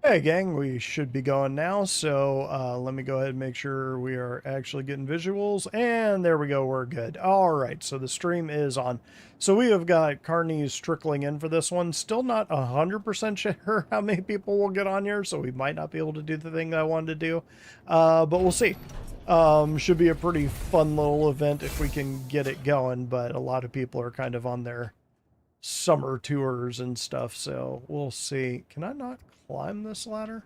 Hey gang, we should be going now, so let me go ahead and make sure we are actually getting visuals, and there we go, we're good. All right, so the stream is on. So we have got Carnies trickling in for this one. Still not 100% sure how many people will get on here, so we might not be able to do the thing that I wanted to do, but we'll see. Should be a pretty fun little event if we can get it going, but a lot of people are kind of on their summer tours and stuff, so we'll see. Can I not climb this ladder?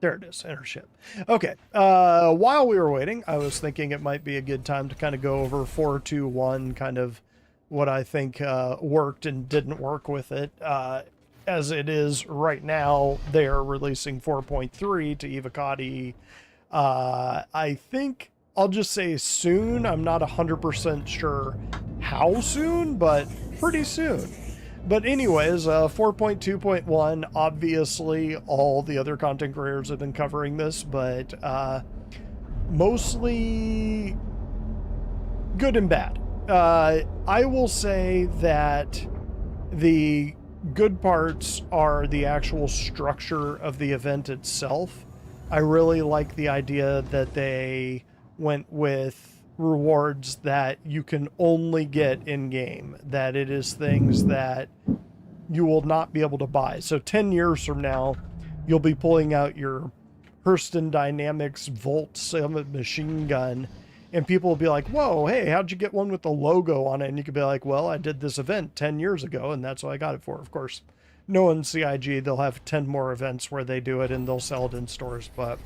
There it is, enter ship. Okay, while we were waiting, I was thinking it might be a good time to kind of go over 4.2.1, kind of what I think worked and didn't work with it. As it is right now, they are releasing 4.3 to Evocati. I think I'll just say soon. I'm not 100% sure how soon, but pretty soon. But anyways, 4.2.1, obviously all the other content creators have been covering this, but mostly good and bad. I will say that the good parts are the actual structure of the event itself. I really like the idea that they went with rewards that you can only get in game, that it is things that you will not be able to buy. So 10 years from now, you'll be pulling out your Hurston Dynamics Volt 7 machine gun, and people will be like, whoa, hey, how'd you get one with the logo on it? And you could be like, well, I did this event 10 years ago, and that's what I got it for. Of course, no in CIG, they'll have 10 more events where they do it, and they'll sell it in stores. But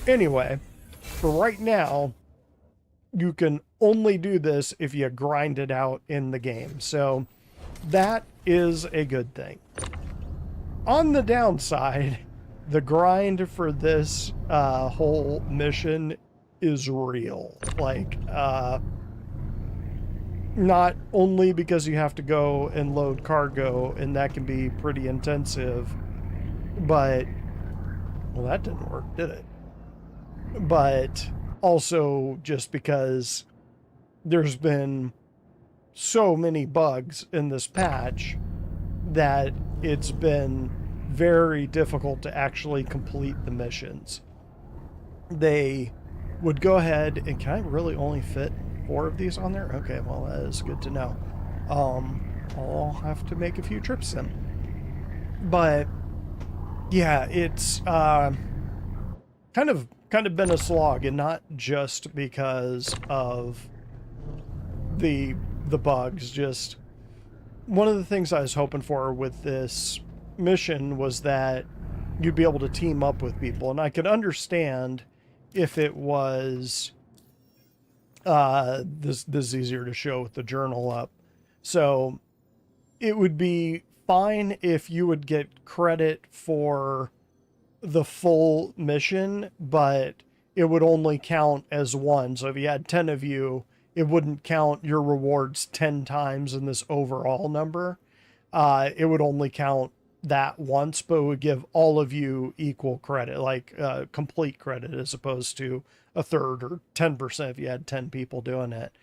anyway, for right now, you can only do this if you grind it out in the game. So that is a good thing. On the downside, the grind for this whole mission is real. Like, not only because you have to go and load cargo, and that can be pretty intensive, but, well, that didn't work, did it? But also just because there's been so many bugs in this patch that it's been very difficult to actually complete the missions. They would go ahead and, can I really only fit 4 of these on there? Okay, well, that is good to know. I'll have to make a few trips then. But yeah, it's kind of been a slog, and not just because of the bugs. Just one of the things I was hoping for with this mission was that you'd be able to team up with people, and I could understand if it was this is easier to show with the journal up. So it would be fine if you would get credit for the full mission, but it would only count as one. So if you had 10 of you, it wouldn't count your rewards 10 times in this overall number. It would only count that once, but it would give all of you equal credit, like complete credit, as opposed to a third or 10% if you had 10 people doing it.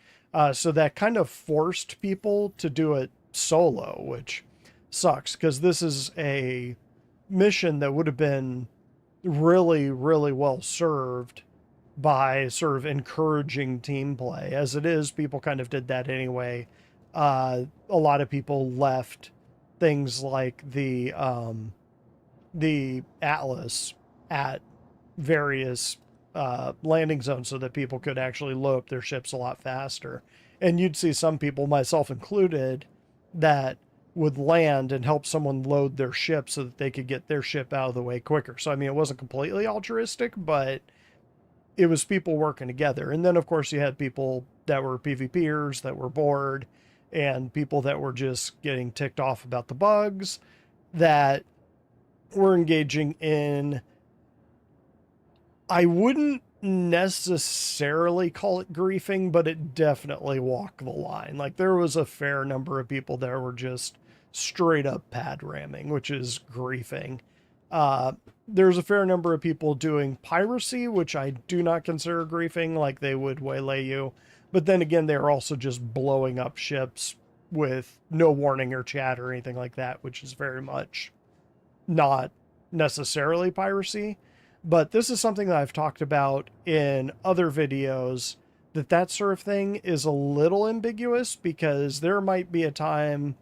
So that kind of forced people to do it solo, which sucks, because this is a mission that would have been really, really well served by sort of encouraging team play. As it is, people kind of did that anyway. A lot of people left things like the Atlas at various landing zones so that people could actually load up their ships a lot faster. And you'd see some people, myself included, that would land and help someone load their ship so that they could get their ship out of the way quicker. So, I mean, it wasn't completely altruistic, but it was people working together. And then, of course, you had people that were PvPers that were bored, and people that were just getting ticked off about the bugs, that were engaging in, I wouldn't necessarily call it griefing, but it definitely walked the line. Like, there was a fair number of people that were just straight up pad ramming, which is griefing. There's a fair number of people doing piracy, which I do not consider griefing, like they would waylay you. But then again, they're also just blowing up ships with no warning or chat or anything like that, which is very much not necessarily piracy. But this is something that I've talked about in other videos, that sort of thing is a little ambiguous, because there might be a time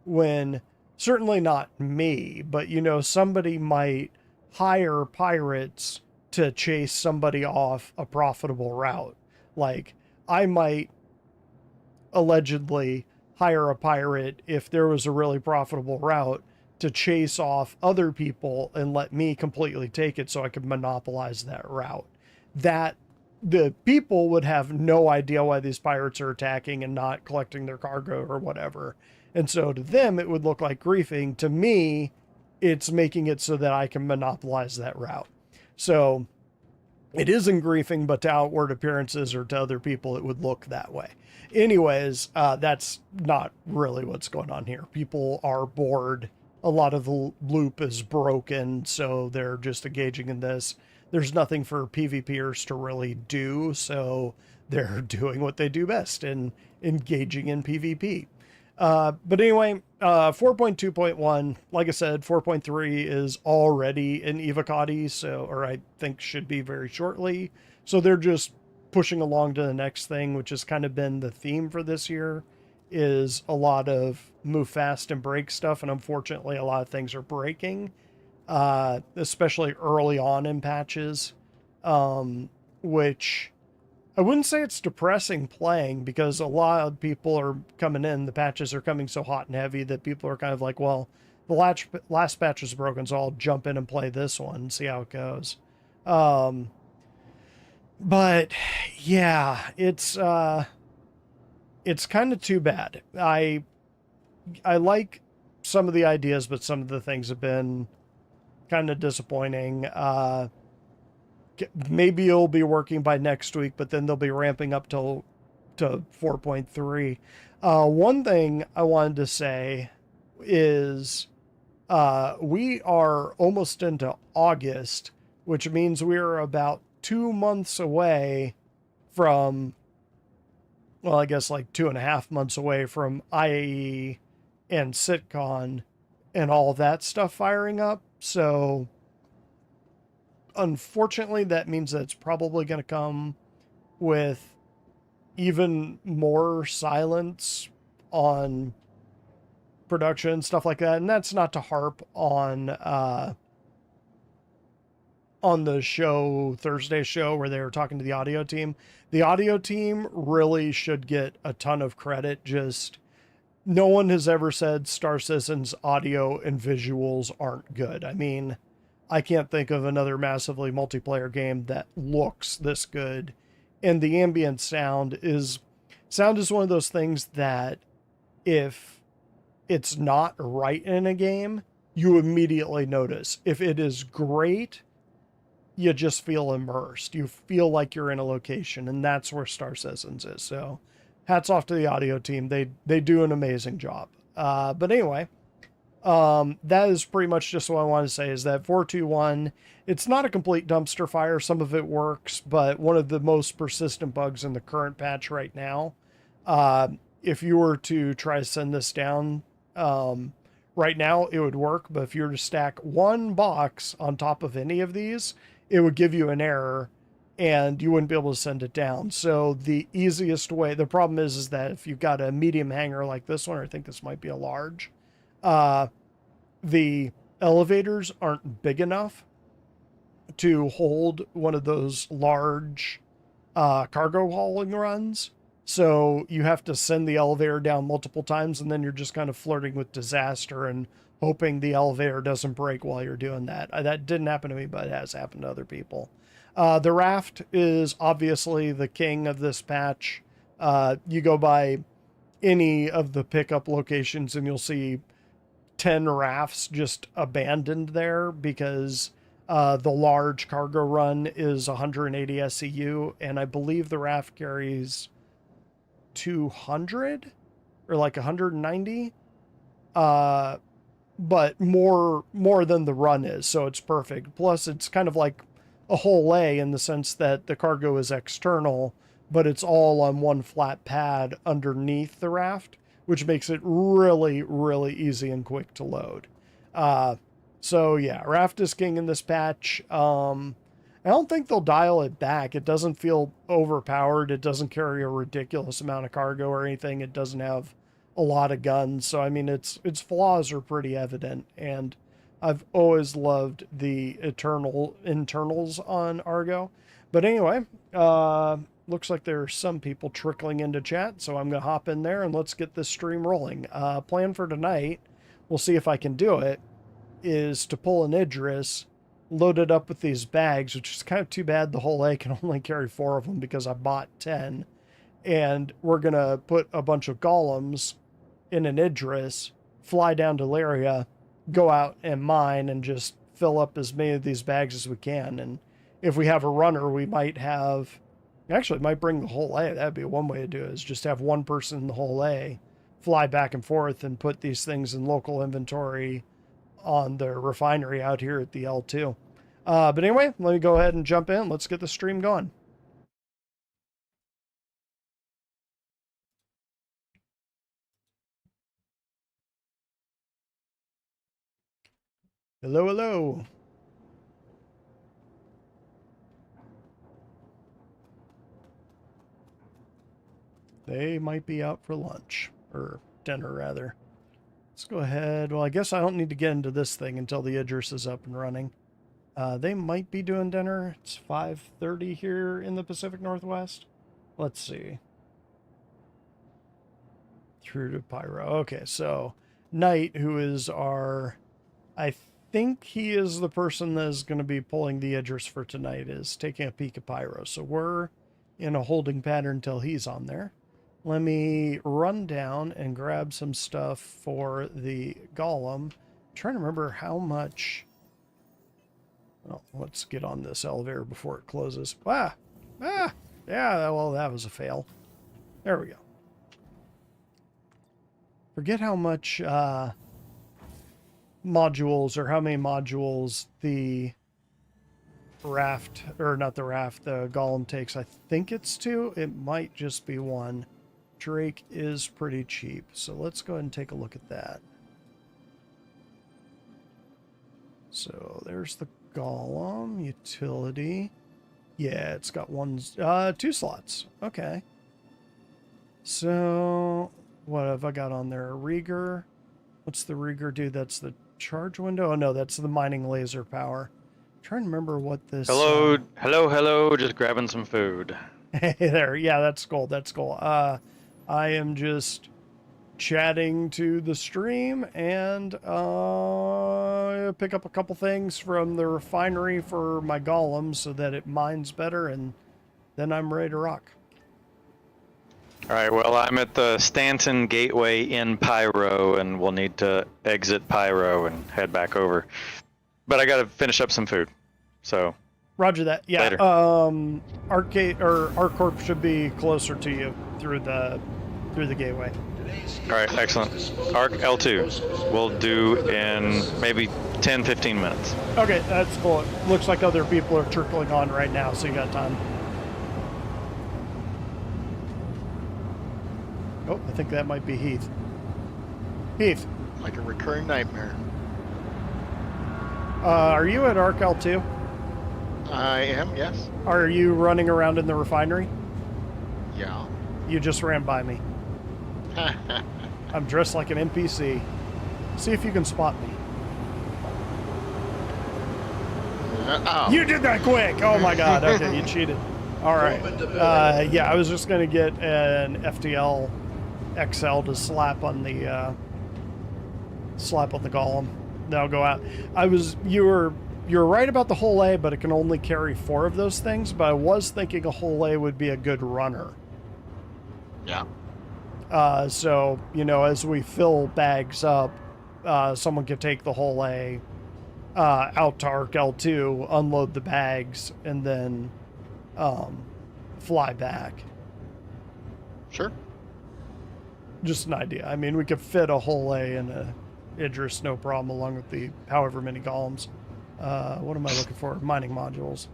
when, certainly not me, but somebody might hire pirates to chase somebody off a profitable route. Like, I might allegedly hire a pirate, if there was a really profitable route, to chase off other people and let me completely take it so I could monopolize that route. That the people would have no idea why these pirates are attacking and not collecting their cargo or whatever. And so to them, it would look like griefing. To me, it's making it so that I can monopolize that route. So it isn't griefing, but to outward appearances or to other people, it would look that way. Anyways, that's not really what's going on here. People are bored. A lot of the loop is broken, so they're just engaging in this. There's nothing for PvPers to really do, so they're doing what they do best and engaging in PvP. But anyway, 4.2.1, like I said, 4.3 is already in Evocati, or I think should be very shortly. So they're just pushing along to the next thing, which has kind of been the theme for this year, is a lot of move fast and break stuff. And unfortunately, a lot of things are breaking, especially early on in patches, which I wouldn't say it's depressing playing, because a lot of people are coming in. The patches are coming so hot and heavy that people are kind of like, well, the last patch was broken, so I'll jump in and play this one and see how it goes. But yeah, it's kind of too bad. I like some of the ideas, but some of the things have been kind of disappointing. Maybe it'll be working by next week, but then they'll be ramping up to 4.3. One thing I wanted to say is we are almost into August, which means we're about 2 months away from, well, I guess like 2.5 months away from IAE and SitCon and all that stuff firing up. So unfortunately, that means that it's probably going to come with even more silence on production and stuff like that. And that's not to harp on the show, Thursday show, where they were talking to the audio team. The audio team really should get a ton of credit. Just no one has ever said Star Citizen's audio and visuals aren't good. I mean, I can't think of another massively multiplayer game that looks this good. And the ambient sound is one of those things that if it's not right in a game, you immediately notice. If it is great, you just feel immersed. You feel like you're in a location, and that's where Star Citizens is. So hats off to the audio team. They do an amazing job. But anyway, that is pretty much just what I want to say, is that 4.2.1, it's not a complete dumpster fire. Some of it works, but one of the most persistent bugs in the current patch right now, if you were to try to send this down, right now it would work, but if you were to stack one box on top of any of these, it would give you an error and you wouldn't be able to send it down. So the easiest way, the problem is that if you've got a medium hangar like this one, or I think this might be a large, the elevators aren't big enough to hold one of those large cargo hauling runs. So you have to send the elevator down multiple times, and then you're just kind of flirting with disaster and hoping the elevator doesn't break while you're doing that. That didn't happen to me, but it has happened to other people. The raft is obviously the king of this patch. You go by any of the pickup locations and you'll see 10 rafts just abandoned there, because the large cargo run is 180 SCU, and I believe the raft carries 200 or like 190, but more than the run is, so it's perfect. Plus it's kind of like a whole A in the sense that the cargo is external, but it's all on one flat pad underneath the raft, which makes it really, really easy and quick to load. So yeah, raft is king in this patch. I don't think they'll dial it back. It doesn't feel overpowered. It doesn't carry a ridiculous amount of cargo or anything. It doesn't have a lot of guns. So I mean, its flaws are pretty evident, and I've always loved the internals on Argo. But anyway, looks like there's some people trickling into chat, so I'm gonna hop in there and let's get this stream rolling. Plan for tonight, we'll see if I can do it, is to pull an Idris, load it up with these bags, which is kind of too bad the whole A can only carry 4 of them because I bought 10. And we're going to put a bunch of golems in an Idris, fly down to Lyria, go out and mine, and just fill up as many of these bags as we can. And if we have a runner, we might have... Actually, might bring the whole A. That'd be one way to do it, is just have one person in the whole A fly back and forth and put these things in local inventory on the refinery out here at the L2. But anyway, let me go ahead and jump in. Let's get the stream going. Hello, hello. They might be out for lunch, or dinner rather. Let's go ahead. Well, I guess I don't need to get into this thing until the Idris is up and running. They might be doing dinner. It's 5:30 here in the Pacific Northwest. Let's see. Through to Pyro. Okay, so Knight, who is our... I think he is the person that is going to be pulling the Idris for tonight, is taking a peek at Pyro. So we're in a holding pattern until he's on there. Let me run down and grab some stuff for the golem. I'm trying to remember how much... Oh, let's get on this elevator before it closes. Yeah, well, that was a fail. There we go. Forget how much modules, or how many modules the raft, or not the raft, the golem takes. I think it's 2. It might just be 1. Drake is pretty cheap, so let's go ahead and take a look at that. So there's the golem utility. Yeah, it's got 2 slots. Okay. So what have I got on there? A Rieger. What's the Rieger do? That's the charge window. Oh no, that's the mining laser power. I'm trying to remember what this... Hello. Just grabbing some food. Hey there. Yeah, that's cool. That's cool. I am just chatting to the stream and pick up a couple things from the refinery for my golem so that it mines better, and then I'm ready to rock. All right, well, I'm at the Stanton Gateway in Pyro, and we'll need to exit Pyro and head back over. But I got to finish up some food, so... Roger that. Yeah. Later. Arcade or ArcCorp should be closer to you through the gateway. All right, excellent. Arc L2 we'll do in maybe 10-15 minutes. Okay, that's cool. It looks like other people are trickling on right now, so you got time. Oh, I think that might be Heath. Heath. Like a recurring nightmare. Are you at Arc L2? I am, yes. Are you running around in the refinery? Yeah. You just ran by me. I'm dressed like an NPC. See if you can spot me. Oh. You did that quick! Oh my god, okay, you cheated. Alright. Yeah, I was just gonna get an FTL XL to slap on the golem. That'll go out. You're right about the whole A, but it can only carry 4 of those things, but I was thinking a whole A would be a good runner. Yeah. So, you know, as we fill bags up, someone could take the whole A out to Arc L2, unload the bags, and then fly back. Sure. Just an idea. I mean, we could fit a whole A in a Idris, no problem, along with the however many golems. What am I looking for? Mining modules.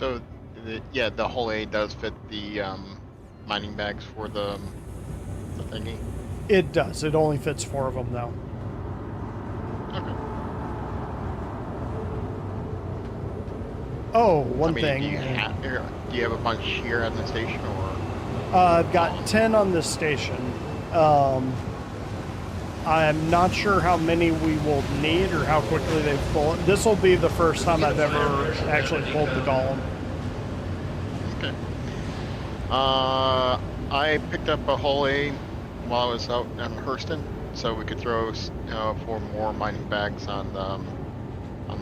So, the whole A does fit the mining bags for the thingy. It does. It only fits 4 of them, though. Okay. Oh, one thing. Do you have a bunch here at the station, or? I've got 10 on this station. I'm not sure how many we will need or how quickly they pull it. This will be the first time I've ever actually pulled the golem. Okay. I picked up a whole A while I was out in Hurston, so we could throw 4 more mining bags on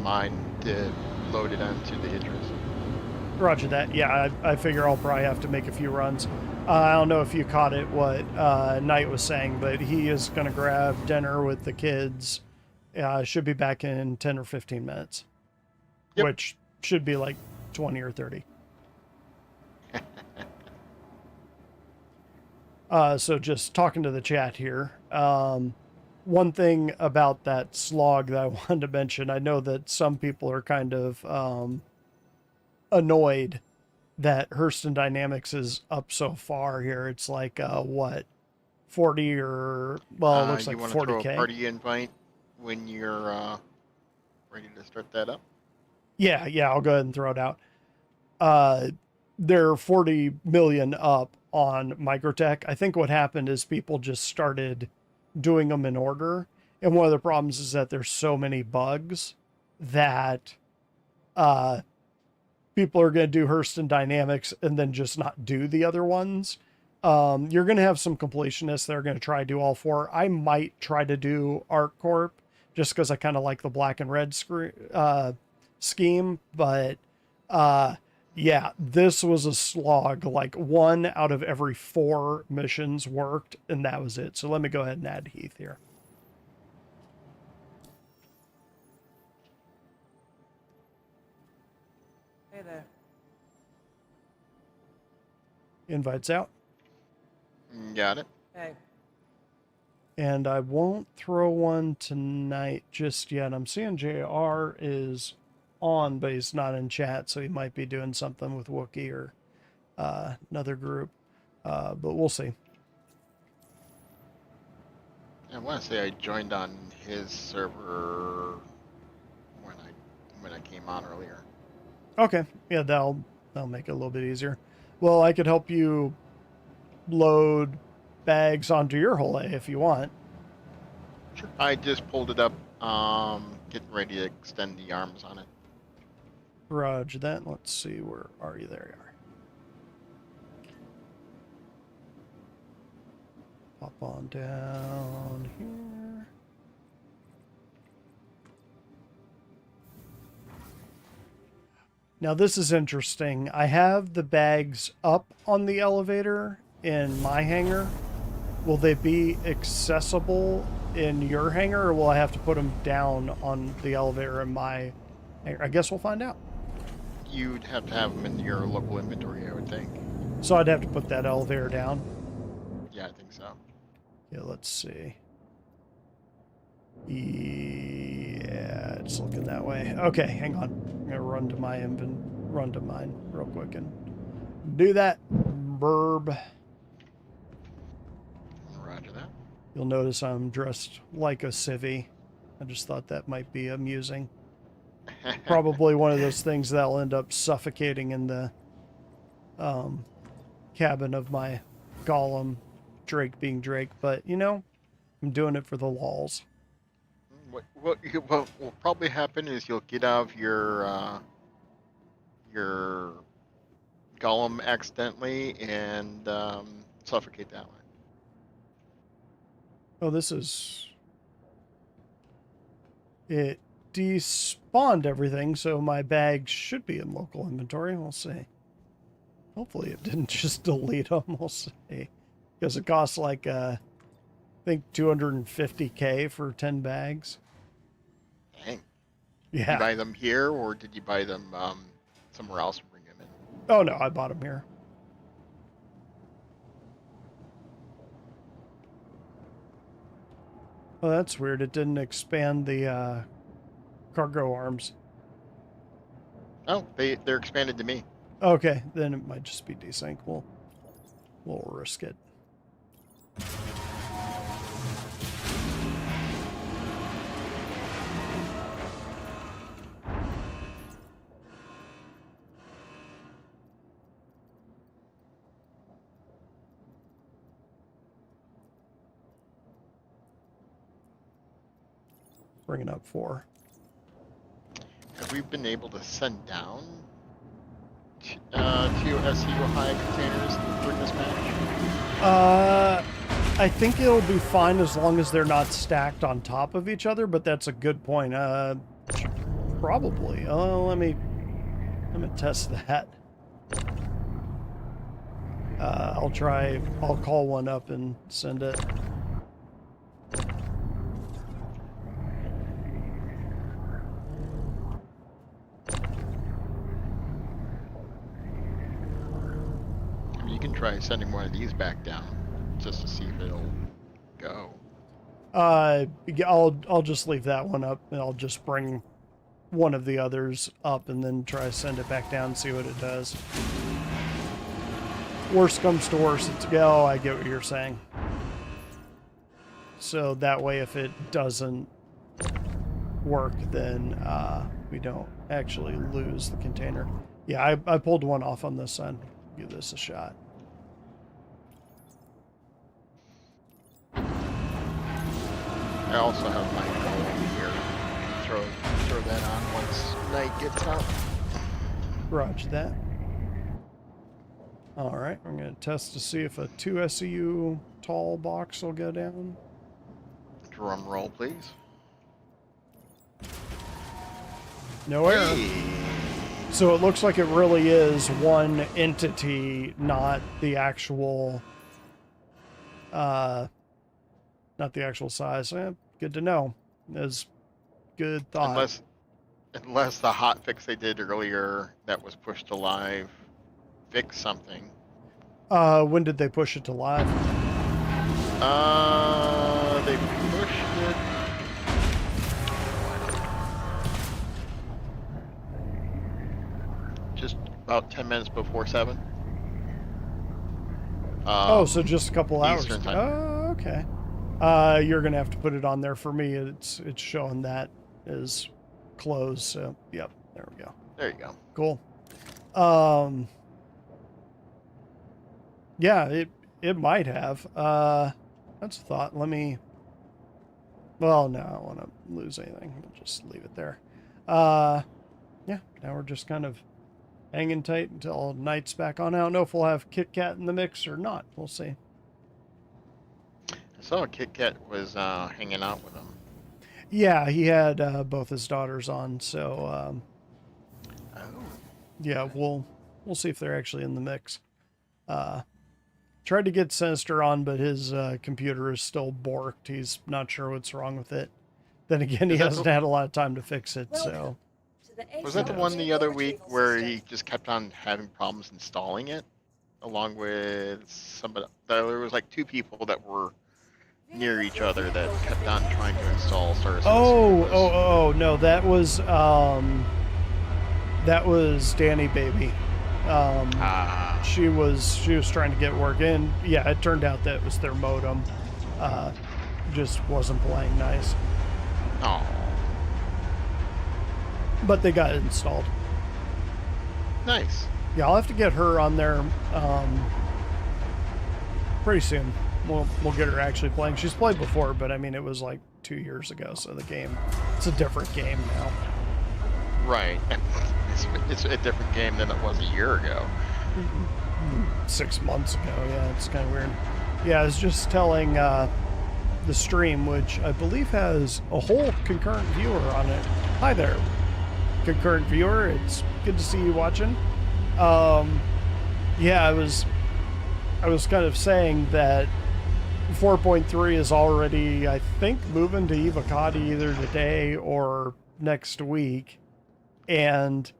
mine to load it onto the Idris. Roger that. Yeah, I figure I'll probably have to make a few runs. I don't know if you caught it, what Knight was saying, but he is going to grab dinner with the kids. Should be back in 10 or 15 minutes, Yep. which should be like 20 or 30. So just talking to the chat here. One thing about that slog that I wanted to mention, I know that some people are kind of annoyed that Hurston Dynamics is up so far here. It's like, what, 40 or, well, it looks like you want 40K. to throw a party invite when you're ready to start that up? Yeah, I'll go ahead and throw it out. They're 40 million up on Microtech. I think what happened is people just started doing them in order. And one of the problems is that there's so many bugs that people are going to do Hurston Dynamics and then just not do the other ones. You're going to have some completionists that are going to try to do all 4. I might try to do ArcCorp just because I kind of like the black and red scheme. But yeah, this was a slog. Like 1 out of every 4 missions worked, and that was it. So let me go ahead and add Heath here. Hey there. Invites out. Got it. Hey. And I won't throw one tonight just yet. I'm seeing JR is on, but he's not in chat, so he might be doing something with Wookiee or another group. But we'll see. I want to say I joined on his server when I came on earlier. Okay. Yeah, that'll make it a little bit easier. Well, I could help you load bags onto your whole A if you want. Sure. I just pulled it up, getting ready to extend the arms on it. Roger that. Let's see, where are you? There you are. Pop on down here. Now this is interesting. I have the bags up on the elevator in my hangar. Will they be accessible in your hangar, or will I have to put them down on the elevator in my hangar? I guess we'll find out. You'd have to have them in your local inventory, I would think. So I'd have to put that elevator down. Yeah, I think so. Yeah, let's see. Yeah, it's looking that way. Okay, hang on. I'm gonna run to mine real quick and do that. Burb. Roger that. You'll notice I'm dressed like a civvy. I just thought that might be amusing. Probably one of those things that'll end up suffocating in the cabin of my golem, Drake being Drake. But, you know, I'm doing it for the lols. What will probably happen is you'll get out of your golem accidentally and suffocate that way. Oh, this is... It despawned everything, so my bags should be in local inventory. We'll see. Hopefully it didn't just delete them. We'll see. Because it costs like, I think 250K for 10 bags. Dang. Yeah. Did you buy them here, or did you buy them somewhere else and bring them in? Oh, no, I bought them here. Oh, that's weird. It didn't expand the cargo arms. Oh, they're expanded to me. Okay, then it might just be desync. We'll risk it. Bringing up 4. Have we been able to send down two SU high containers during this match? I think it'll be fine as long as they're not stacked on top of each other, but that's a good point. Probably. Let me test that. I'll call one up and send it. You can try sending one of these back down just to see if it'll go. I'll just leave that one up, and I'll just bring one of the others up and then try to send it back down and see what it does. Worst comes to worst, it's go. I get what you're saying. So that way, if it doesn't work, then we don't actually lose the container. Yeah, I pulled one off on this side. Give this a shot. I also have my golem here. Throw that on once night gets out. Roger that. All right, I'm going to test to see if a 2 SEU tall box will go down. Drum roll, please. No error. So it looks like it really is one entity, not the actual, not the actual size. Good to know. That's good thought. Unless the hot fix they did earlier that was pushed to live fixed something. When did they push it to live? They pushed it. Just about 10 minutes before 7. So just a couple hours. Eastern time. Oh, okay. You're gonna have to put it on there for me. It's showing that is closed. So yep, there we go. There you go. Cool. Yeah, it might have. That's a thought. Let me. Well, no, I don't want to lose anything. We'll just leave it there. Yeah. Now we're just kind of hanging tight until night's back on. I don't know if we'll have Kit Kat in the mix or not. We'll see. I saw Kit Kat was hanging out with him. Yeah, he had both his daughters on, so Oh. yeah, we'll see if they're actually in the mix. Tried to get Sinister on, but his computer is still borked. He's not sure what's wrong with it. Then again, he hasn't had a lot of time to fix it, so. Was that the one the other week where he just kept on having problems installing it? Along with somebody, there was like 2 people that were near each other that kept on trying to install Star Citizen. Oh, no, that was Danny Baby. She was trying to get work in. Yeah, it turned out that it was their modem. Just wasn't playing nice. Oh. But they got it installed. Nice. Yeah, I'll have to get her on there pretty soon. We'll get her actually playing. She's played before, but I mean it was like 2 years ago, so it's a different game now. Right. It's a different game than it was a year ago. 6 months ago, yeah, it's kind of weird. Yeah, I was just telling the stream, which I believe has a whole concurrent viewer on it. Hi there, concurrent viewer. It's good to see you watching. Yeah, I was kind of saying that 4.3 is already, I think, moving to Evocati either today or next week, and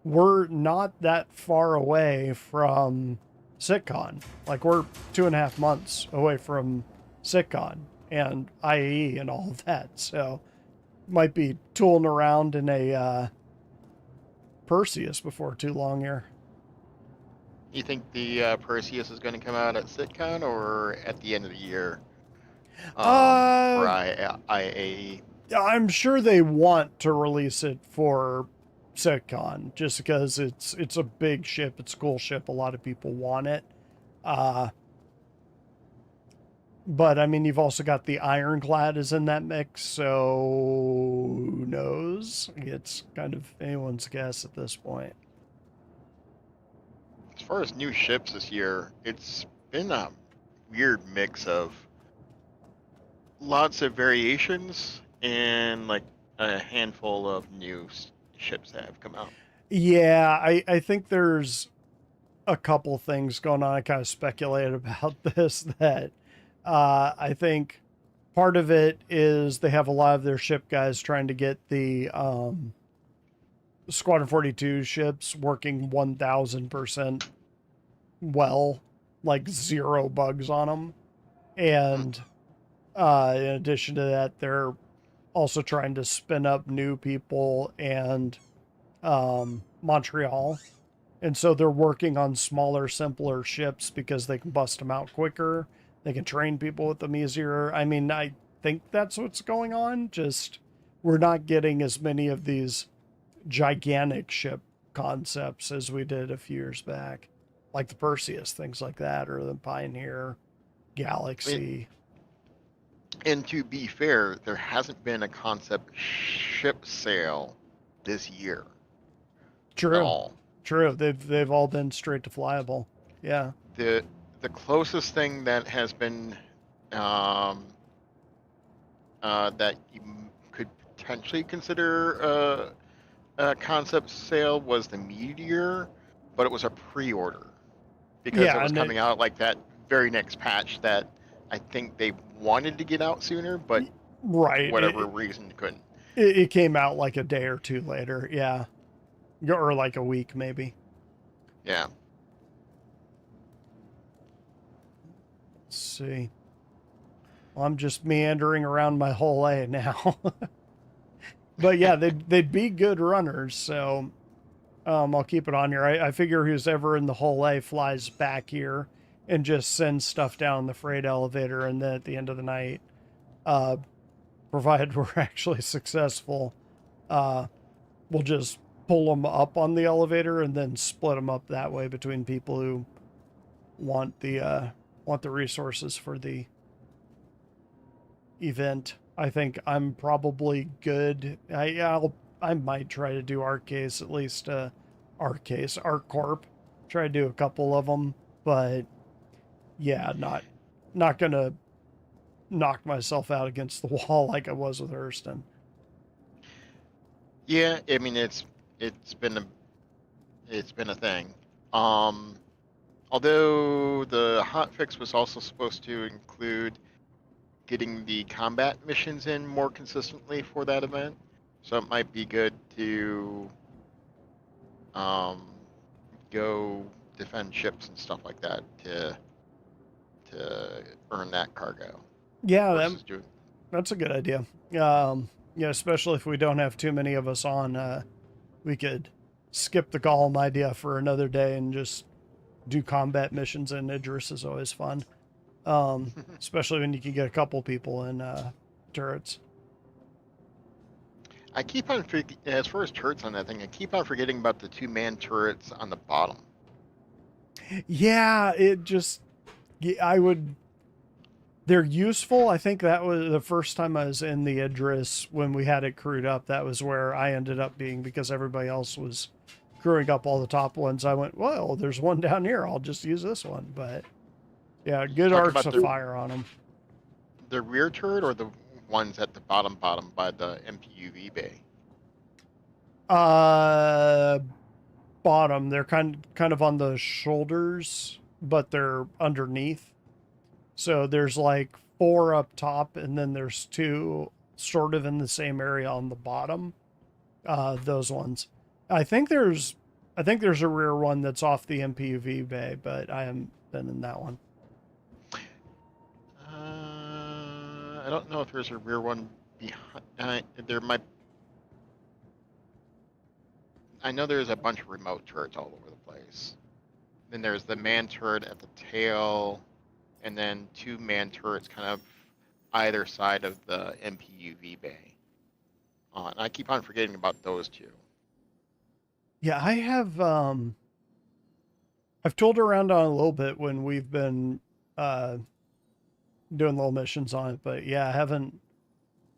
we're not that far away from SitCon. Like, we're 2.5 months away from SitCon and IAE and all of that, so might be tooling around in a Perseus before too long here. You think the Perseus is going to come out at SitCon or at the end of the year? For IAE. I'm sure they want to release it for SitCon just because it's a big ship, it's a cool ship, a lot of people want it. But I mean, you've also got the Ironclad is in that mix, so who knows? It's kind of anyone's guess at this point. As far as new ships this year, it's been a weird mix of lots of variations and like a handful of new ships that have come out. Yeah, I think there's a couple things going on. I kind of speculated about this that I think part of it is they have a lot of their ship guys trying to get the Squadron 42 ships working 1000% well, like 0 bugs on them. And in addition to that, they're also trying to spin up new people and Montreal. And so they're working on smaller, simpler ships because they can bust them out quicker. They can train people with them easier. I mean, I think that's what's going on. Just we're not getting as many of these gigantic ship concepts as we did a few years back, like the Perseus, things like that, or the Pioneer, Galaxy. And to be fair, there hasn't been a concept ship sale this year. True. At all. True. They've all been straight to flyable. Yeah. The closest thing that has been that you could potentially consider a concept sale was the Meteor, but it was a pre-order because it was coming out like that very next patch that I think they wanted to get out sooner, but right, for whatever reason couldn't. It came out like a day or two later, yeah, or like a week maybe. Yeah. Let's see. Well, I'm just meandering around my whole A now. But yeah, they'd be good runners, so I'll keep it on here. I figure who's ever in the whole A flies back here and just sends stuff down the freight elevator, and then at the end of the night, provided we're actually successful, we'll just pull them up on the elevator and then split them up that way between people who want the resources for the event. I think I'm probably good. I might try to do ArcCase, at least ArcCorp. Try to do a couple of them, but yeah, not gonna knock myself out against the wall like I was with Hurston. Yeah, I mean it's been a thing. Although the hotfix was also supposed to include getting the combat missions in more consistently for that event, so it might be good to go defend ships and stuff like that to earn that cargo. Yeah, that's a good idea. Yeah, especially if we don't have too many of us on, we could skip the golem idea for another day and just do combat missions, and Idris is always fun. Especially when you can get a couple people in turrets. I keep on as far as turrets on that thing, I keep on forgetting about the 2-man turrets on the bottom. Yeah, they're useful. I think that was the first time I was in the Idris when we had it crewed up. That was where I ended up being, because everybody else was crewing up all the top ones. I went, well, there's one down here, I'll just use this one. But yeah, good arcs of fire on them. The rear turret or the ones at the bottom by the MPUV bay? Bottom. They're kind of on the shoulders, but they're underneath. So there's like 4 up top, and then there's 2 sort of in the same area on the bottom. Those ones. I think there's a rear one that's off the MPUV bay, but I haven't been in that one. I don't know if there's a rear one behind. There might. I know there's a bunch of remote turrets all over the place. Then there's the man turret at the tail, and then 2 man turrets kind of either side of the MPUV bay. And I keep on forgetting about those 2. Yeah, I have I've tooled around on it a little bit when we've been doing little missions on it, but yeah, I haven't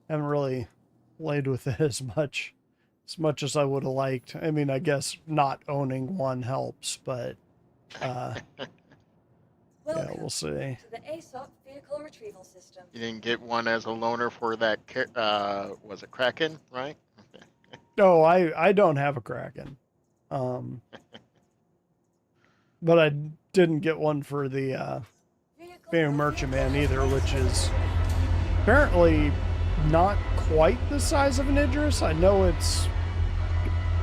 really played with it as much as I would have liked. I mean, I guess not owning one helps, but yeah, we'll see. To the ASOC vehicle retrieval system. You didn't get one as a loaner for that, was it Kraken, right? No, I don't have a Kraken. But I didn't get one for the being a merchantman either, which is apparently not quite the size of an Idris. I know it's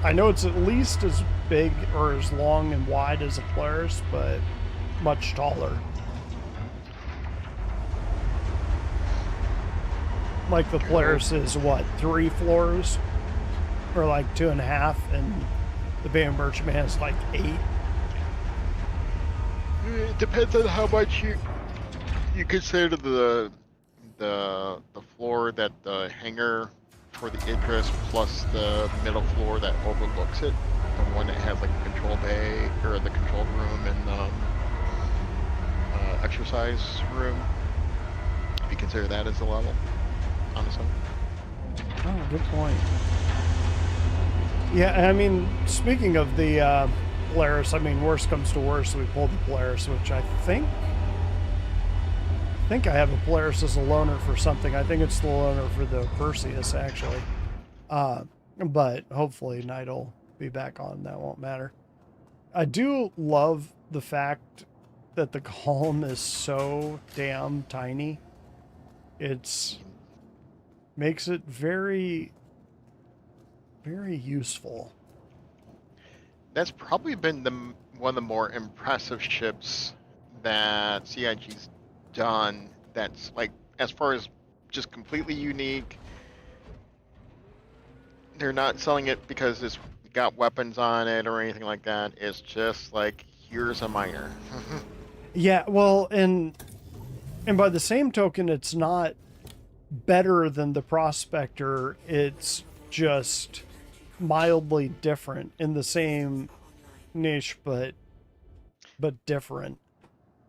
at least as big or as long and wide as a Polaris, but much taller. Like the Polaris is what, 3 floors? Or like 2.5, and the Bam Merchantman is like 8. It depends on how much you consider the floor that the hangar for the Idris plus the middle floor that overlooks it, the one that has like the control bay or the control room and the exercise room. If you consider that as a level, honestly. Oh, good point. Yeah, I mean, speaking of the Polaris, I mean, worst comes to worst, we pulled the Polaris, which I think I have a Polaris as a loaner for something. I think it's the loaner for the Perseus, actually. But hopefully Knight will be back on. That won't matter. I do love the fact that the column is so damn tiny. It's makes it very, very useful. That's probably been one of the more impressive ships that CIG's done. That's like, as far as just completely unique. They're not selling it because it's got weapons on it or anything like that. It's just like, here's a miner. Yeah, well, and by the same token, it's not better than the Prospector. It's just mildly different in the same niche, but different,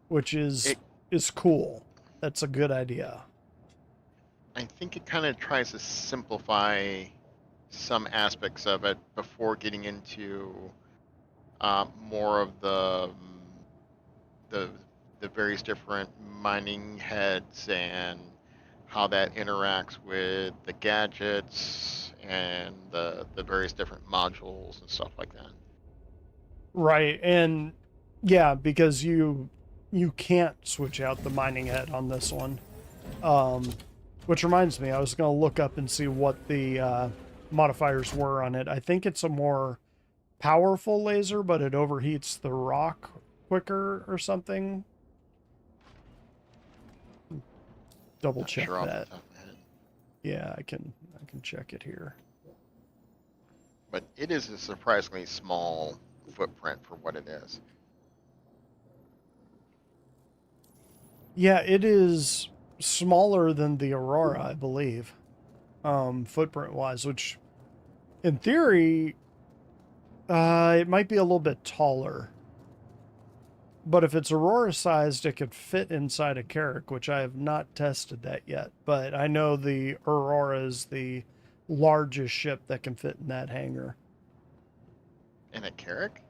which is cool. That's a good idea. I think it kind of tries to simplify some aspects of it before getting into more of the various different mining heads and how that interacts with the gadgets and the various different modules and stuff like that. Right, and yeah, because you can't switch out the mining head on this one. Which reminds me, I was going to look up and see what the modifiers were on it. I think it's a more powerful laser, but it overheats the rock quicker or something. Double check Sure, that. off the top of my head. Yeah, I can check it here. But it is a surprisingly small footprint for what it is. Yeah, it is smaller than the Aurora, I believe, footprint-wise, which, in theory, it might be a little bit taller. But if it's Aurora-sized, it could fit inside a Carrack, which I have not tested that yet. But I know the Aurora is the largest ship that can fit in that hangar. In a Carrack?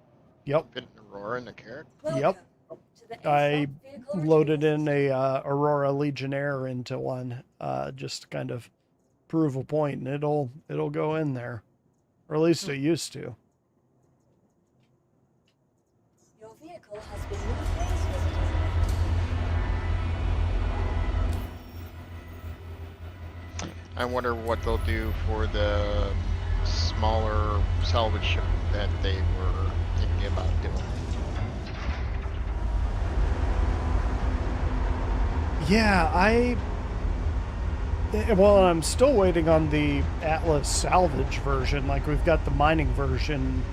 Yep. Fit an Aurora in a Carrack? Yep. I loaded in a Aurora Legionnaire into one, just to kind of prove a point, and it'll go in there, or at least it used to. Your vehicle has been replaced. I wonder what they'll do for the smaller salvage ship that they were thinking about doing. Yeah, Well, I'm still waiting on the Atlas salvage version. Like, we've got the mining version.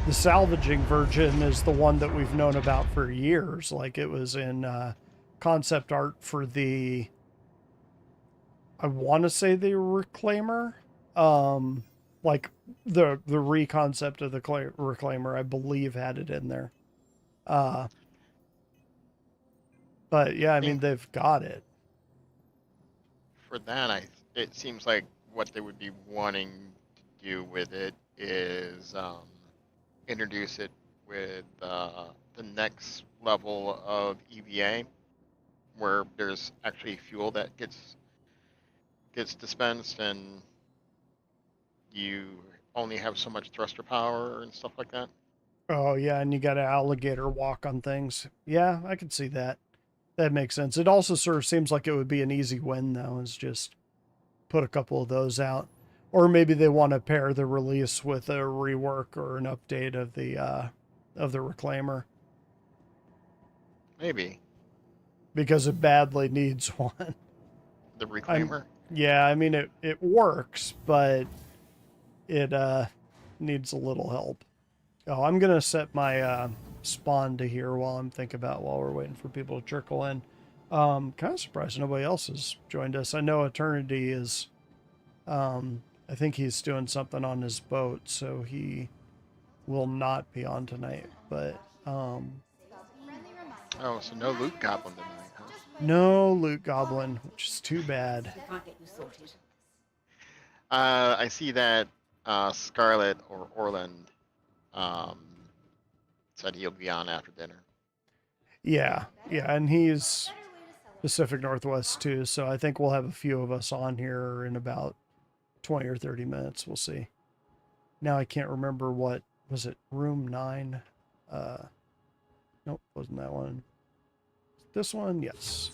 The salvaging version is the one that we've known about for years. Like, it was in concept art for the, I want to say the Reclaimer. Like, the re-concept of the Reclaimer, I believe, had it in there. But, yeah, I mean, they've got it. For that, it seems like what they would be wanting to do with it is introduce it with the next level of EVA, where there's actually fuel that gets dispensed, and you only have so much thruster power and stuff like that. Oh, yeah, and you got an alligator walk on things. Yeah, I could see that. That makes sense. It also sort of seems like it would be an easy win, though, is just put a couple of those out. Or maybe they want to pair the release with a rework or an update of the Reclaimer. Maybe. Because it badly needs one. The Reclaimer? Yeah, I mean, it works, but it needs a little help. Oh, I'm going to set my spawn to here while we're waiting for people to trickle in. Kind of surprised nobody else has joined us. I know Eternity is, I think he's doing something on his boat, so he will not be on tonight. But, Oh, so no loot goblin tonight, huh? no loot goblin, which is too bad. I see that Scarlet or Orland said he'll be on after dinner. Yeah, and he's Pacific Northwest too, so I think we'll have a few of us on here in about 20 or 30 minutes. We'll see. Now I can't remember what was it, room 9? Nope, wasn't that one. This one, yes.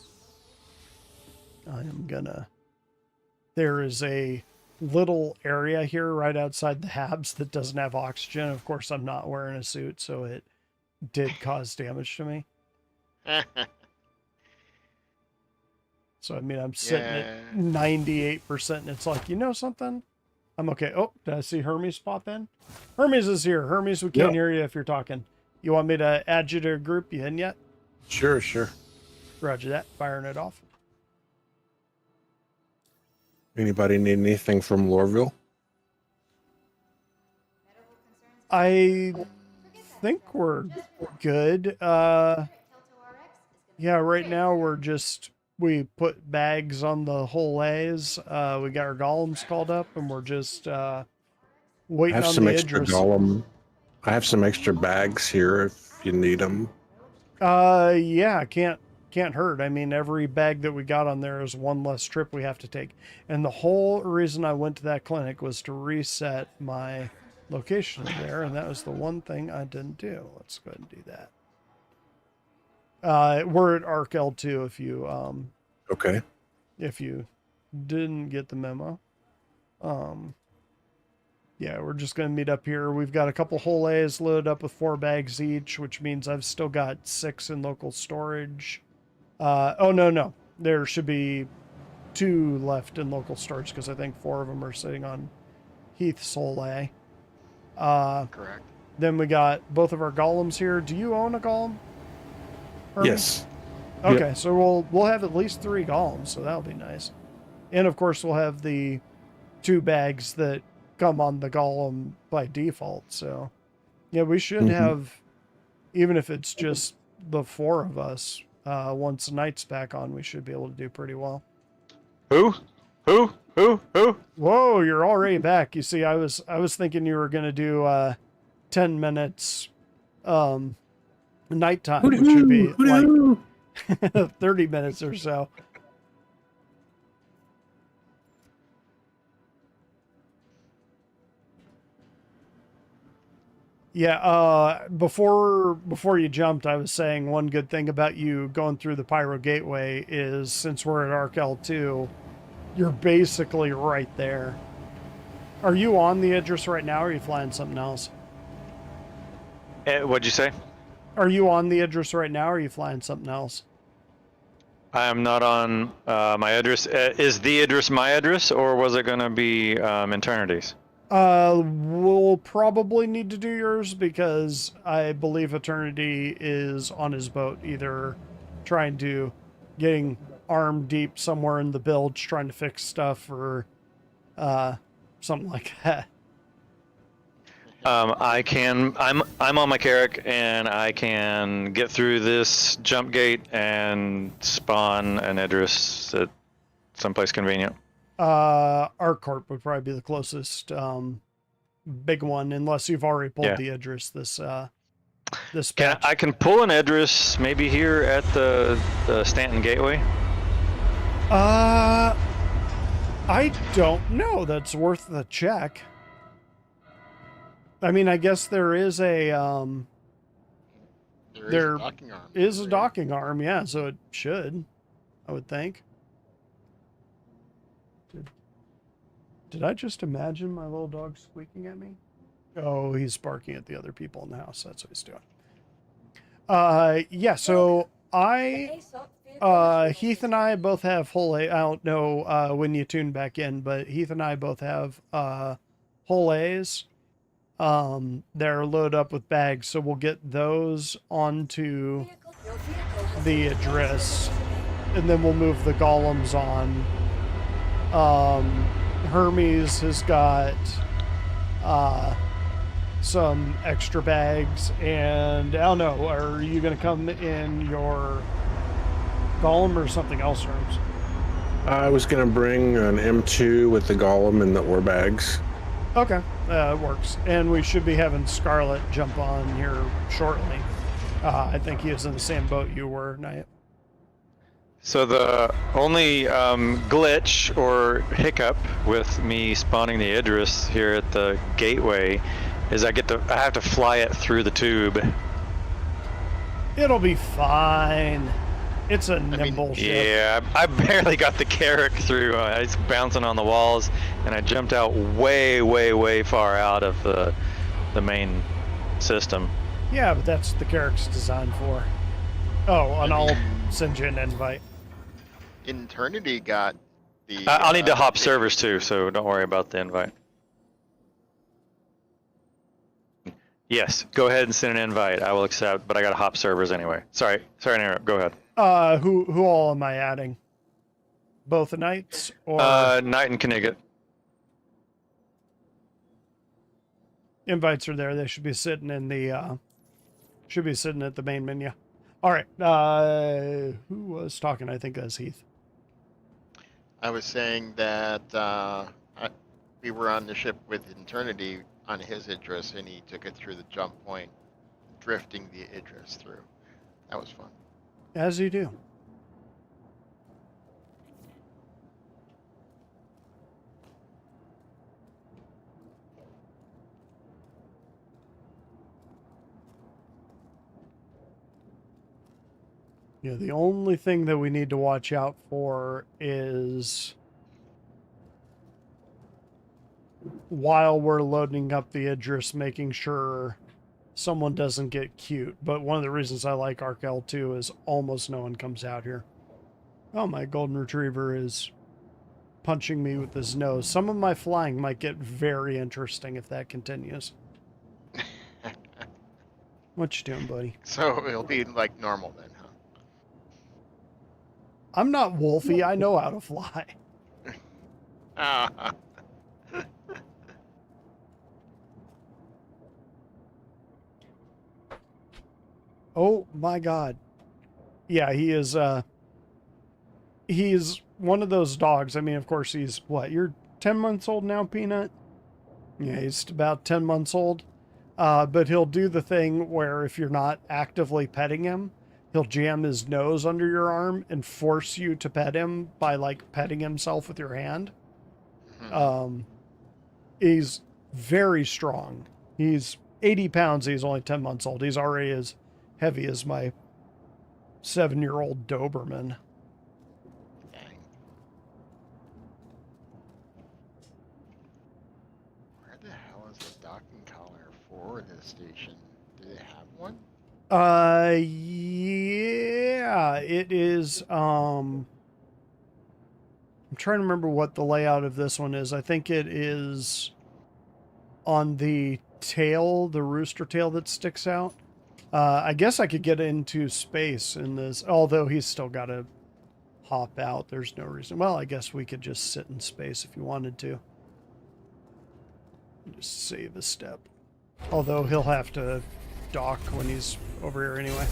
There is a little area here right outside the Habs that doesn't have oxygen. Of course, I'm not wearing a suit, so it did cause damage to me. So, I mean, I'm sitting at 98%, and it's like, you know something? I'm okay. Oh, did I see Hermes pop in? Hermes is here. Hermes, we can't hear you if you're talking. You want me to add you to a group? You in yet? Sure. Roger that. Firing it off. Anybody need anything from Lorville? I think we're good. Yeah, right now we put bags on the whole A's. We got our golems called up, and we're just waiting I have on some the extra Idris. golem. I have some extra bags here if you need them. Yeah, can't hurt. I mean, every bag that we got on there is one less trip we have to take. And the whole reason I went to that clinic was to reset my location there, and that was the one thing I didn't do. Let's go ahead and do that. We're at Arc L2 Okay. if you didn't get the memo. Yeah, we're just going to meet up here. We've got a couple whole A's loaded up with 4 bags each, which means I've still got 6 in local storage. Oh, no. There should be 2 left in local storage because I think 4 of them are sitting on Heath's whole A. Correct. Then we got both of our golems here. Do you own a golem, Herman? Yes. Okay, Yep. so we'll have at least 3 golems, so that'll be nice. And of course, we'll have the 2 bags that come on the golem by default. So, yeah, we should have, even if it's just the 4 of us, once night's back on, we should be able to do pretty well. Who? Whoa, you're already back. You see, I was thinking you were gonna do 10 minutes nighttime, which would be like 30 minutes or so. Yeah, before you jumped, I was saying one good thing about you going through the Pyro Gateway is since we're at Arc L2, you're basically right there. Are you on the Idris right now, or are you flying something else? What'd you say? Are you on the Idris right now, or are you flying something else? I am not on my address. Is the address my address, or was it going to be Eternity's? We'll probably need to do yours because I believe Eternity is on his boat, either getting arm deep somewhere in the bilge, trying to fix stuff, or something like that. I'm on my Carrack, and I can get through this jump gate and spawn an address at someplace convenient. Our corp would probably be the closest big one, unless you've already pulled Yeah. the address this patch. I can pull an address maybe here at the Stanton Gateway. I don't know. That's worth the check. I mean, I guess there is a There is a docking arm. is a docking arm, yeah, so it should, I would think. Did I just imagine my little dog squeaking at me? Oh, he's barking at the other people in the house. That's what he's doing. Yeah, so Heath and I both have whole A. I don't know when you tune back in, but Heath and I both have whole A's. They're loaded up with bags, so we'll get those onto the address, and then we'll move the golems on. Hermes has got some extra bags, and I don't know, are you going to come in your golem or something else, Hermes? I was going to bring an M2 with the golem and the ore bags. Okay, it works. And we should be having Scarlet jump on here shortly. I think he was in the same boat you were, Nayat. So the only glitch or hiccup with me spawning the Idris here at the gateway is I have to fly it through the tube. It'll be fine. It's a nimble ship. Yeah, I barely got the Carrack through. It's bouncing on the walls, and I jumped out way, way, way far out of the main system. Yeah, but that's what the Carrack's designed for. Oh, and I'll send you an invite. Eternity got the. I'll need to hop servers too, so don't worry about the invite. Yes, go ahead and send an invite. I will accept, but I got to hop servers anyway. Sorry to interrupt. Go ahead. Who all am I adding? Both the knights or Knight and Knigget. invites are there? They should be sitting in the at the main menu. All right. Who was talking? I think that's Heath. I was saying that we were on the ship with Eternity on his Idris, and he took it through the jump point, drifting the Idris through. That was fun. As you do. Yeah, the only thing that we need to watch out for is while we're loading up the Idris, making sure someone doesn't get cute. But one of the reasons I like Arc L2 is almost no one comes out here. Oh, my golden retriever is punching me with his nose. Some of my flying might get very interesting if that continues. What you doing, buddy? So it'll be like normal then, huh? I'm not Wolfie. I know how to fly. Ah. Oh my God. Yeah, he's one of those dogs. I mean, of course, he's what? You're 10 months old now, Peanut? Yeah, he's about 10 months old. But he'll do the thing where if you're not actively petting him, he'll jam his nose under your arm and force you to pet him by like petting himself with your hand. He's very strong. He's 80 pounds. He's only 10 months old. He's already as heavy as my 7-year-old Doberman. Dang. Where the hell is the docking collar for this station? Do they have one? Yeah, it is. I'm trying to remember what the layout of this one is. I think it is on the tail, the rooster tail that sticks out. I guess I could get into space in this, although he's still got to hop out. There's no reason. Well, I guess we could just sit in space if you wanted to. Just save a step. Although he'll have to dock when he's over here anyway.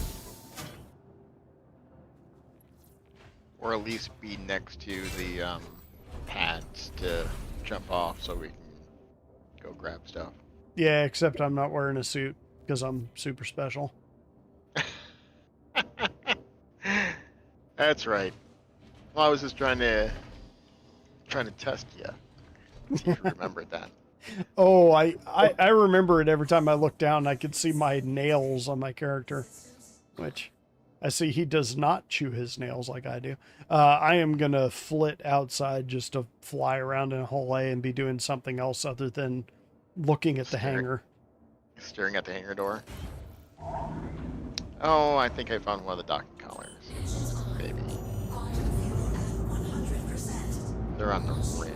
Or at least be next to the pads to jump off so we can go grab stuff. Yeah, except I'm not wearing a suit because I'm super special. That's right. Well, I was just trying to test you. See if you remembered that. Oh, I remember it every time I look down. I could see my nails on my character, which I see he does not chew his nails like I do. I am going to flit outside just to fly around in a whole A and be doing something else other than looking at the hangar. Staring at the hangar door. Oh, I think I found one of the docking collars. Maybe. They're on the ring.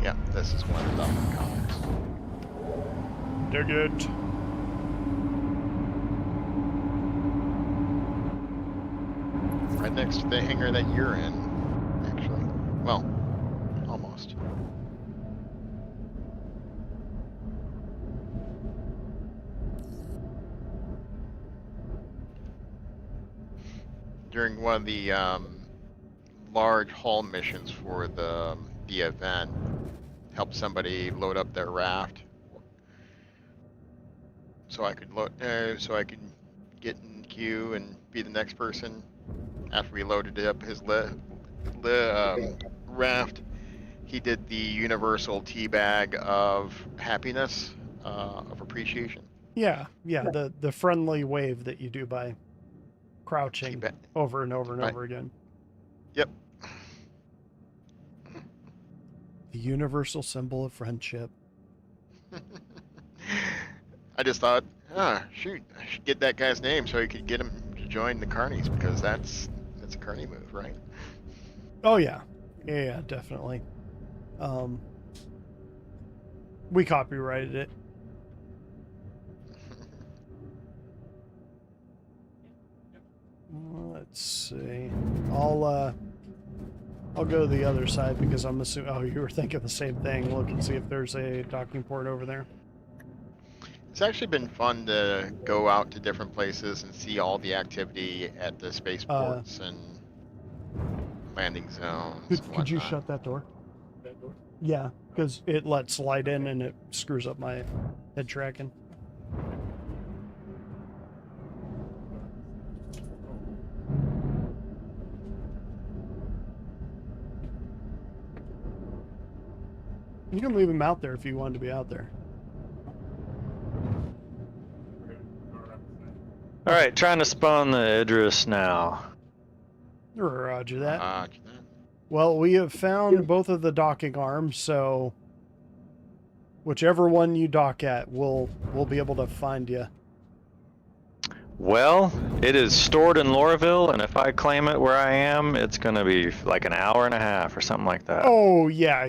Yeah, this is one of the docking collars. Dig it. Right next to the hangar that you're in, actually. Well, almost. During one of the large haul missions for the event, help somebody load up their raft, so I could get in queue and be the next person. After we loaded up his raft, he did the universal teabag of happiness, of appreciation. Yeah, the friendly wave that you do by crouching Teabag. over and over and Right. over again. Yep. The universal symbol of friendship. I just thought, shoot, I should get that guy's name so he could get him to join the Carnies, because that's a Carney move, right? Oh yeah, definitely. We copyrighted it. Let's see. I'll go to the other side because I'm assuming. Oh, you were thinking the same thing. Look and see if there's a docking port over there. It's actually been fun to go out to different places and see all the activity at the spaceports and landing zones. Could you shut that door? Yeah, because it lets light in and it screws up my head tracking. You can leave him out there if you want to be out there. All right, trying to spawn the Idris now. Roger that. That. Well, we have found both of the docking arms, so whichever one you dock at, we'll be able to find you. Well, it is stored in Lorville, and if I claim it where I am, it's going to be like an hour and a half or something like that. Oh yeah.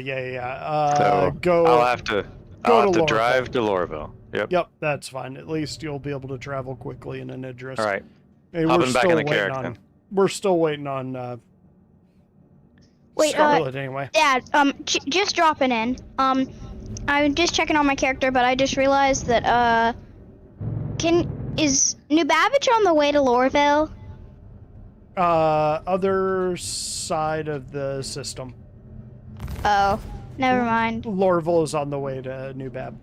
So Go. I'll have to Lorville. drive to Lorville. Yep. Yep, that's fine. At least you'll be able to travel quickly in an Idris. All right. Hey, Hopping back in the character. We're still waiting on Wait, Scarlet anyway. Yeah, just dropping in. I'm just checking on my character, but I just realized that, is New Babbage on the way to Lorville? Other side of the system. Oh, never mind. Lorville is on the way to New Bab.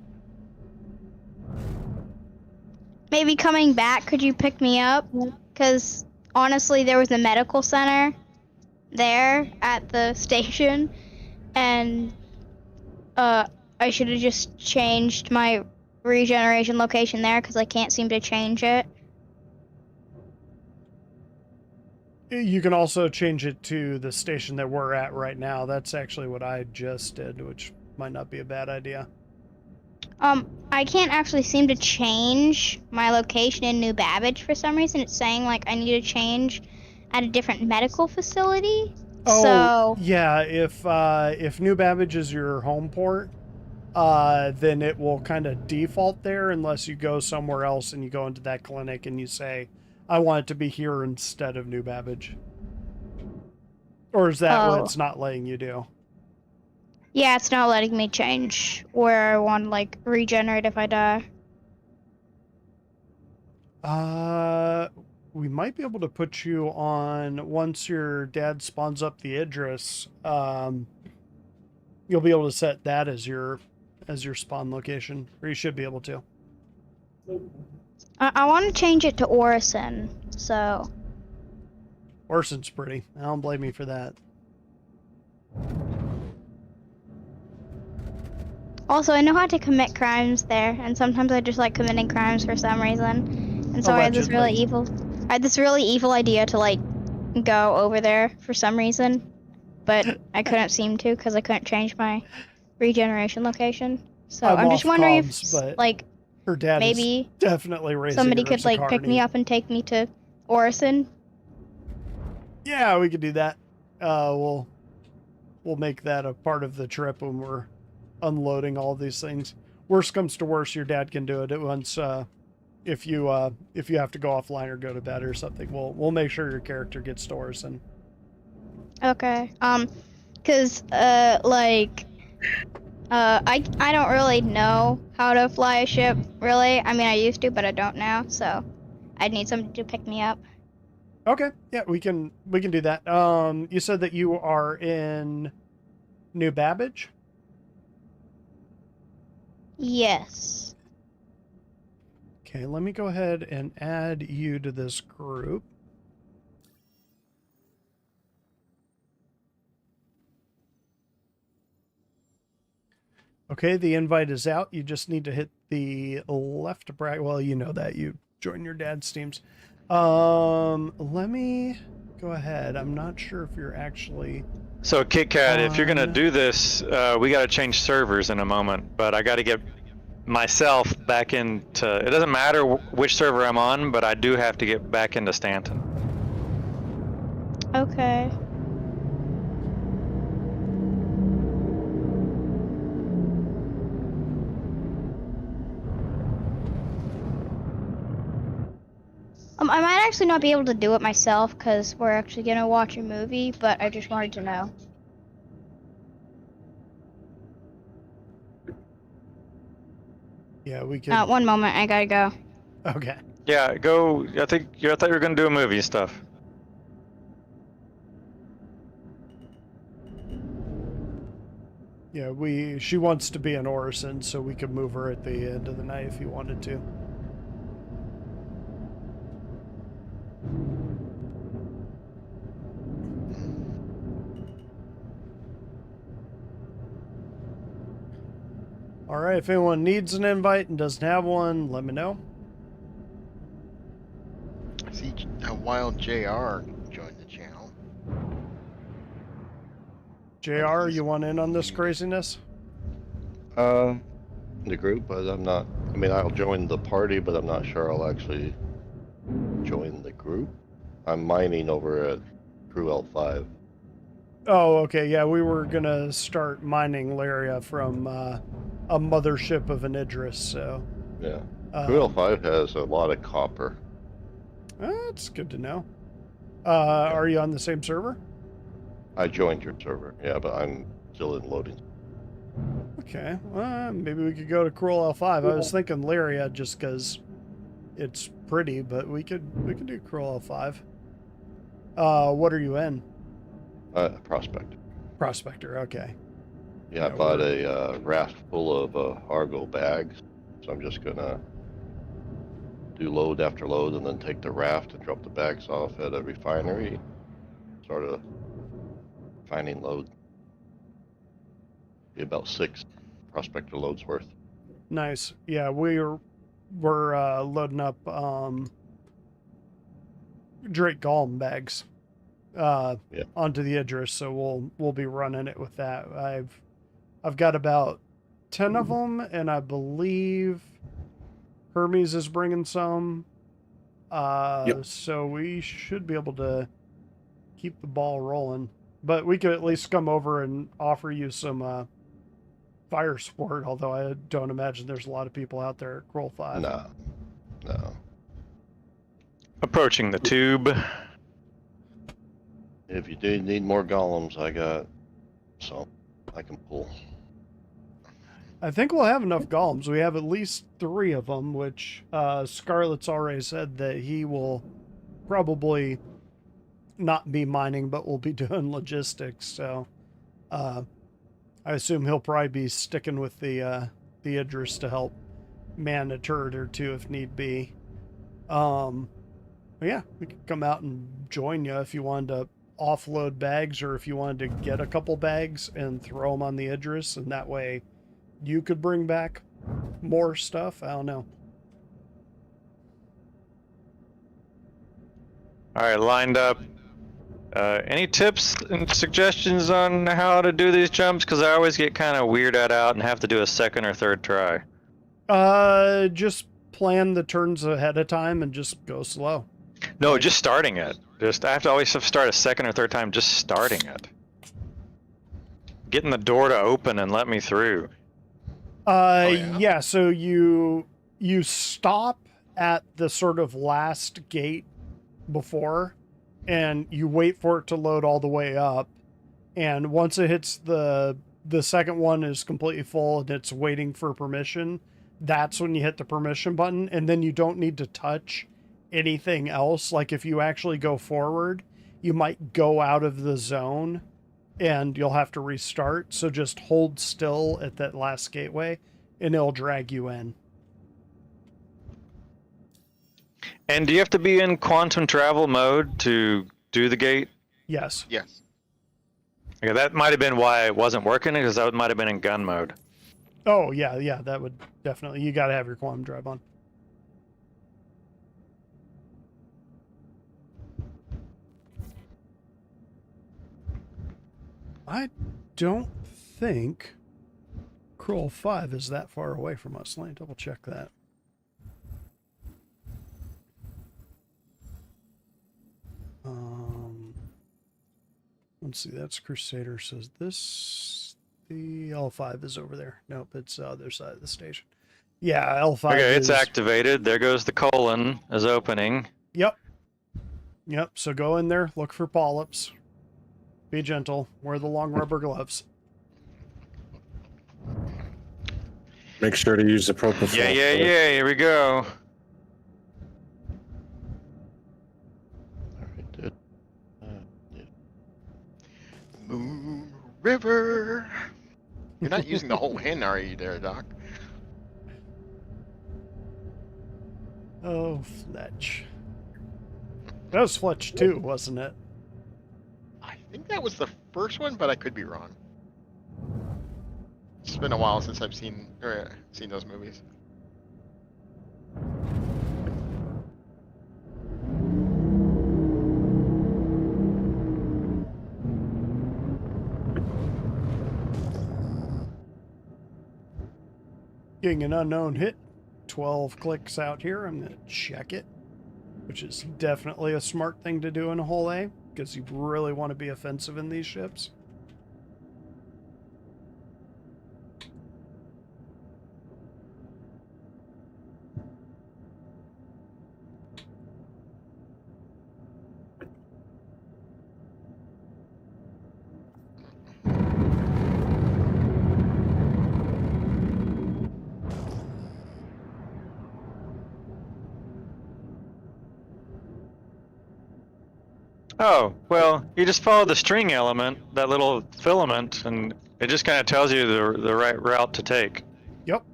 Maybe coming back, could you pick me up? Because, honestly, there was a medical center there at the station, and, I should have just changed my regeneration location there, because I can't seem to change it. You can also change it to the station that we're at right now. That's actually what I just did, which might not be a bad idea. I can't actually seem to change my location in New Babbage for some reason. It's saying like I need to change at a different medical facility. Oh, So, yeah, if New Babbage is your home port, then it will kind of default there unless you go somewhere else and you go into that clinic and you say, I want it to be here instead of New Babbage. Or is that what oh, it's not letting you do? yeah, it's not letting me change where I want to like regenerate if I die. We might be able to put you on once your dad spawns up the Idris. You'll be able to set that as your spawn location, or you should be able to. I want to change it to Orison. So, Orson's pretty. I don't blame you for that. also, I know how to commit crimes there, and sometimes I just like committing crimes for some reason. And so I had this really evil idea to like go over there for some reason, but I couldn't seem to because I couldn't change my regeneration location. So I'm just off wondering comms, if but like her dad maybe is definitely racing somebody her could as a like pick me Carney. up and take me to Orison. Yeah, we could do that. We'll make that a part of the trip when we're unloading all these things. Worst comes to worst, your dad can do it at once. If you have to go offline or go to bed or something, we'll make sure your character gets to Orison. Okay. Cause like I don't really know how to fly a ship really. I mean I used to, but I don't now. So I'd need somebody to pick me up. Okay, yeah, we can do that. You said that you are in New Babbage? Yes. Okay, let me go ahead and add you to this group. Okay, the invite is out. You just need to hit the left bracket. Well, you know that. You join your dad's teams. Let me go ahead. I'm not sure if you're actually... So KitKat, if you're gonna do this, we gotta change servers in a moment, but I gotta get myself back into, it doesn't matter which server I'm on, but I do have to get back into Stanton. Okay. I might actually not be able to do it myself because we're actually gonna watch a movie, but I just wanted to know. Yeah, we could... One moment, I gotta go. Okay. Yeah, go, I thought you were gonna do a movie and stuff. Yeah, she wants to be in Orison, so we could move her at the end of the night if you wanted to. All right, if anyone needs an invite and doesn't have one, let me know. I see a wild JR joined the channel. JR, you want in on this craziness? The group, but I'm not. I mean, I'll join the party, but I'm not sure I'll actually join the group. I'm mining over at Crew L5. Oh, okay. Yeah, we were gonna start mining Laria from a mothership of an Idris. So Yeah, Crew L5 has a lot of copper. That's good to know. Are you on the same server? I joined your server, yeah, but I'm still in loading. Okay, maybe we could go to Cruel L5. I was thinking Lyria just because it's pretty, but we could do Cruel L5. What are you in? Prospect. Prospector. Okay. Yeah, I bought a raft full of Argo bags, so I'm just gonna do load after load and then take the raft and drop the bags off at a refinery. Sort of finding load. Be about 6 prospector loads worth. Nice. Yeah, we're loading up Drake Golem bags onto the Idris, so we'll be running it with that. I've got about 10 of them, and I believe Hermes is bringing some. Yep. So we should be able to keep the ball rolling. But we could at least come over and offer you some fire support, although I don't imagine there's a lot of people out there at Kroll 5. No. No. Approaching the tube. If you do need more golems, I got some I can pull. I think we'll have enough golems. We have at least 3 of them, which Scarlet's already said that he will probably not be mining, but will be doing logistics. So I assume he'll probably be sticking with the Idris to help man a turret or 2 if need be. But yeah, we could come out and join you if you wanted to offload bags, or if you wanted to get a couple bags and throw them on the Idris, and that way you could bring back more stuff. I don't know. All right, lined up. Any tips and suggestions on how to do these jumps? Because I always get kind of weirded out and have to do a second or third try. Just plan the turns ahead of time and just go slow. No, just starting it. I have to always start a second or third time just starting it. Getting the door to open and let me through. Yeah, so you stop at the sort of last gate before, and you wait for it to load all the way up, and once it hits the second one is completely full and it's waiting for permission, that's when you hit the permission button, and then you don't need to touch anything else. Like if you actually go forward, you might go out of the zone and you'll have to restart. So just hold still at that last gateway and it'll drag you in. And do you have to be in quantum travel mode to do the gate? Yes. Yes. Okay, that might have been why it wasn't working, because that might have been in gun mode. Oh, yeah, that would definitely. You got to have your quantum drive on. I don't think Kroll 5 is that far away from us. Let me double check that. Let's see, that's Crusader. Says this, the L5 is over there. Nope, it's the other side of the station. Yeah, L5 Okay, is... it's activated. There goes the colon is opening. Yep, so go in there, look for polyps. Be gentle, wear the long rubber gloves. Make sure to use the propofol. Yeah, here we go. Moon River. You're not using the whole hand, are you, there, Doc? Oh, Fletch. That was Fletch 2, wasn't it? I think that was the first one, but I could be wrong. It's been a while since I've seen those movies. Getting an unknown hit. 12 clicks out here. I'm going to check it, which is definitely a smart thing to do in a whole A, because you really want to be offensive in these ships. Oh, well, you just follow the string element, that little filament, and it just kind of tells you the right route to take. Yep.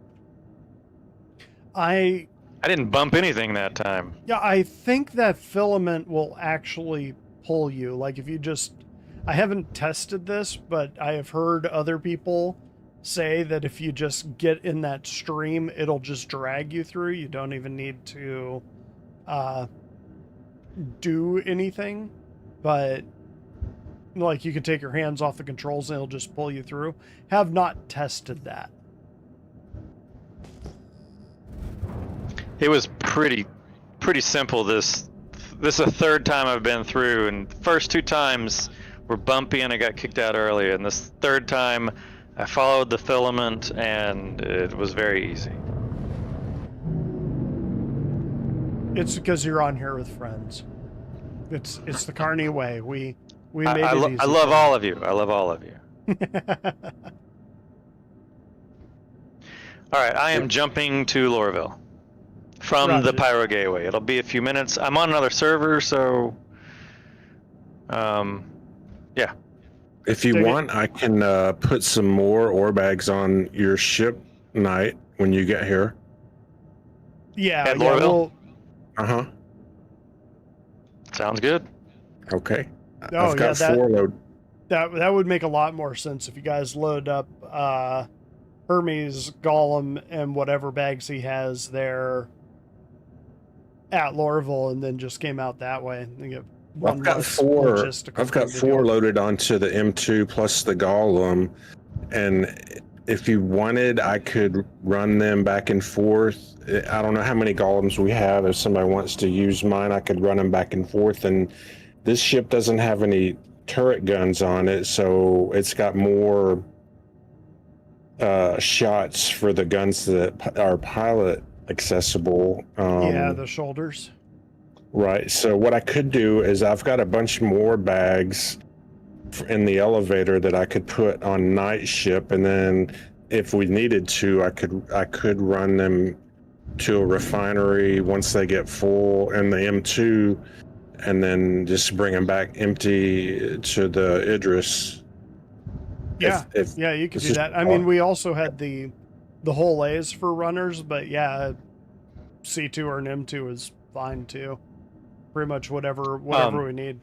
I didn't bump anything that time. Yeah, I think that filament will actually pull you. Like if you just... I haven't tested this, but I have heard other people say that if you just get in that stream, it'll just drag you through. You don't even need to do anything. But like you can take your hands off the controls and it'll just pull you through. Have not tested that. It was pretty simple. This is the third time I've been through, and the first 2 times were bumpy and I got kicked out early, and this third time I followed the filament and it was very easy. It's because you're on here with friends. It's the Carney way. We made I it easy. love for you. all of you. I love all of you. All right, I am jumping to Lorville from the Roger. Pyro Gateway. It'll be a few minutes. I'm on another server, so yeah. If you Dig it. want, I can put some more ore bags on your ship night when you get here. Yeah, At yeah. Lorville? Well, Uh-huh. Sounds good. Okay. Oh, I've got yeah, 4 load. that would make a lot more sense if you guys load up Hermes, Golem, and whatever bags he has there at Lorville, and then just came out that way. And get one I've got less 4. logistical I've got thing to 4 do. loaded onto the M2 plus the Golem, and if you wanted, I could run them back and forth. I don't know how many Golems we have. If somebody wants to use mine, I could run them back and forth. And this ship doesn't have any turret guns on it, so it's got more shots for the guns that are pilot accessible. Yeah, the shoulders. Right. So what I could do is I've got a bunch more bags in the elevator that I could put on night ship, and then if we needed to, I could run them to a refinery once they get full in the M2, and then just bring them back empty to the Idris. Yeah, If yeah, you could it's do just- that. I mean, we also had the whole A's for runners, but yeah, C2 or an M2 is fine too. Pretty much whatever we need.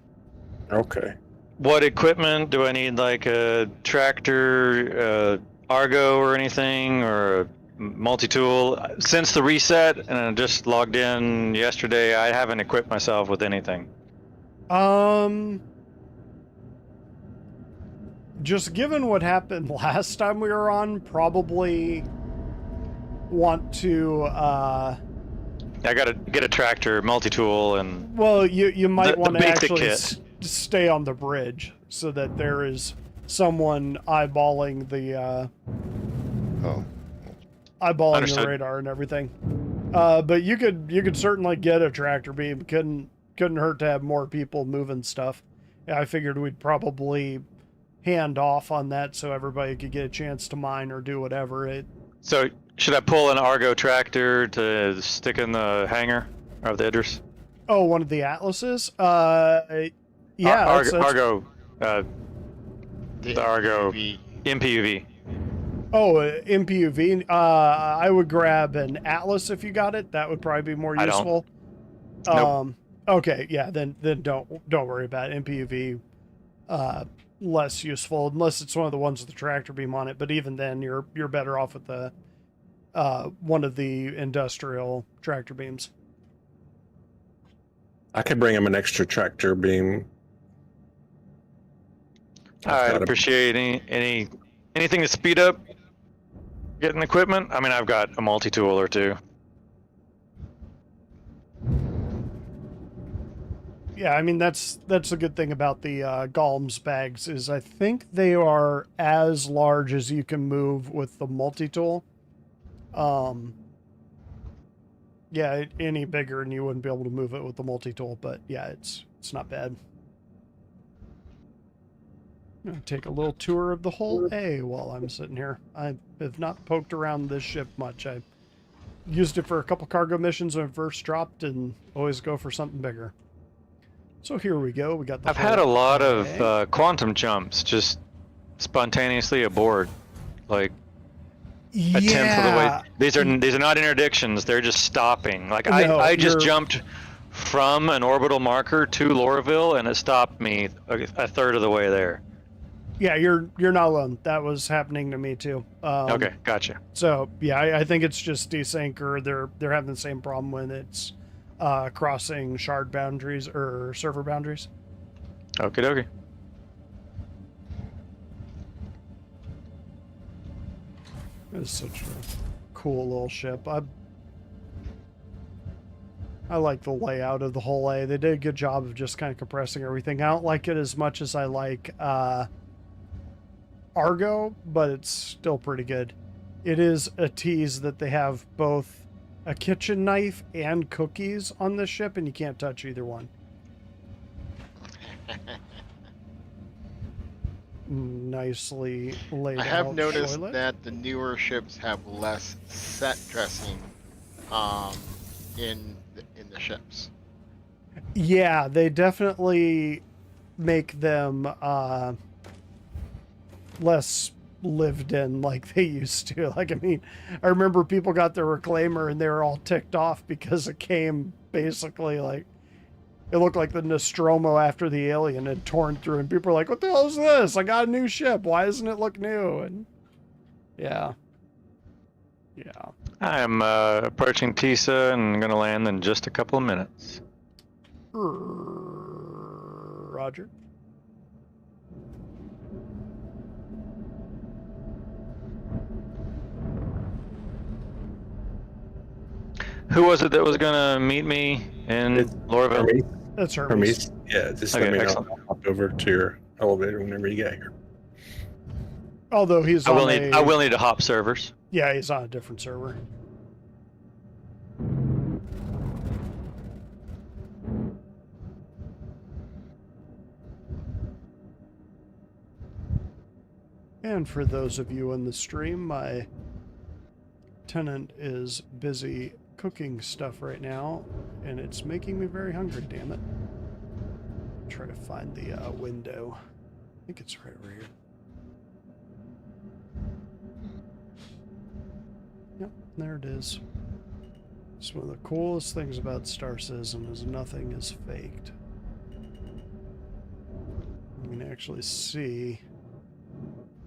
Okay. What equipment do I need? Like a tractor, Argo, or anything, or a multi-tool? Since the reset, and I just logged in yesterday, I haven't equipped myself with anything. Just given what happened last time we were on, probably want to I gotta get a tractor, multi-tool, and well, you might The want to basic actually kit. stay on the bridge so that there is someone eyeballing the Oh, eyeballing Understood. the radar and everything. But you could certainly get a tractor beam. Couldn't hurt to have more people moving stuff. Yeah, I figured we'd probably hand off on that so everybody could get a chance to mine or do whatever. so should I pull an Argo tractor to stick in the hangar of the Idris? Oh, one of the Atlases? Yeah, that's- Argo, The the Argo MPV. MPUV. Oh, MPUV. I would grab an Atlas if you got it. That would probably be more I don't. useful. Nope. Okay, yeah. Then don't worry about it. MPUV. Less useful unless it's one of the ones with the tractor beam on it. But even then, you're better off with the one of the industrial tractor beams. I could bring him an extra tractor beam. I'd appreciate anything to speed up getting equipment. I mean, I've got a multi-tool or two. Yeah, I mean that's a good thing about the Golem's bags is I think they are as large as you can move with the multi-tool. Yeah, any bigger and you wouldn't be able to move it with the multi-tool, but yeah, it's not bad. I'm gonna take a little tour of the whole A while I'm sitting here. I have not poked around this ship much. I used it for a couple cargo missions when it first dropped and always go for something bigger. So here we go. We got the I've had a lot A. of quantum jumps just spontaneously aboard, like a tenth of the way. These are not interdictions; they're just stopping. Like No, I just you're- jumped from an orbital marker to Lorville, and it stopped me a third of the way there. Yeah, you're not alone. That was happening to me too. Okay, gotcha. So yeah, I think it's just desync, or they're having the same problem when it's crossing shard boundaries or server boundaries. Okie dokie. It's such a cool little ship. I like the layout of the whole A. They did a good job of just kind of compressing everything. I don't like it as much as I like Argo, but it's still pretty good. It is a tease that they have both a kitchen knife and cookies on this ship, and you can't touch either one. Nicely laid out. I have noticed toilet. that the newer ships have less set dressing in the ships. Yeah, they definitely make them less lived in like they used to. Like, I mean, I remember people got their reclaimer and they were all ticked off because it came basically like, it looked like the Nostromo after the alien had torn through, and people were like, what the hell is this? I got a new ship. Why doesn't it look new? And yeah. Yeah. I'm approaching Tisa and going to land in just a couple of minutes. Roger. Who was it that was going to meet me in It's Lorville? Hermes. That's Hermes. Hermes. Yeah, just Okay, let me know. excellent. I'll hop over to your elevator whenever you get here. Although he's I on will need to hop servers. Yeah, he's on a different server. And for those of you in the stream, my tenant is busy cooking stuff right now, and it's making me very hungry, damn it. Try to find the window. I think it's right over here. Yep, there it is. It's one of the coolest things about Star Citizen is nothing is faked. You can actually see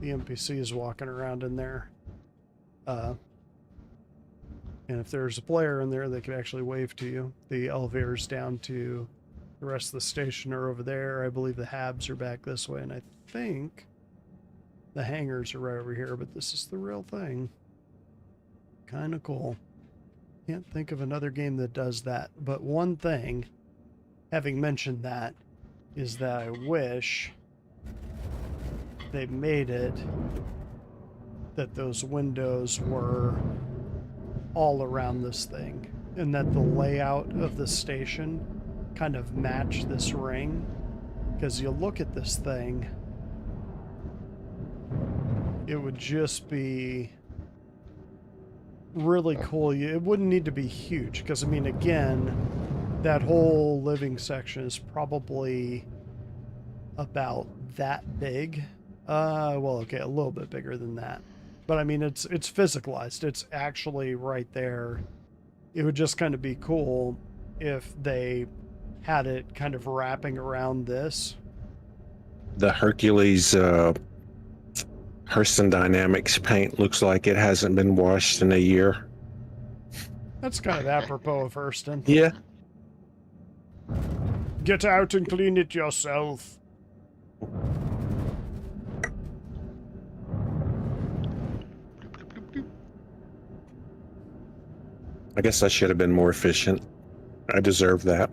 the NPCs walking around in there. And if there's a player in there, they can actually wave to you. The elevators down to the rest of the station are over there. I believe the habs are back this way, and I think the hangars are right over here, but this is the real thing. Kind of cool. Can't think of another game that does that. But one thing, having mentioned that, is that I wish they made it that those windows were all around this thing, and that the layout of the station kind of matched this ring. Because you look at this thing, it would just be really cool. It wouldn't need to be huge, because I mean, again, that whole living section is probably about that big. Well, okay, a little bit bigger than that. But I mean, it's physicalized. It's actually right there. It would just kind of be cool if they had it kind of wrapping around this. The Hercules Hurston Dynamics paint looks like it hasn't been washed in a year. That's kind of apropos of Hurston. Yeah. Get out and clean it yourself. I guess I should have been more efficient. I deserve that.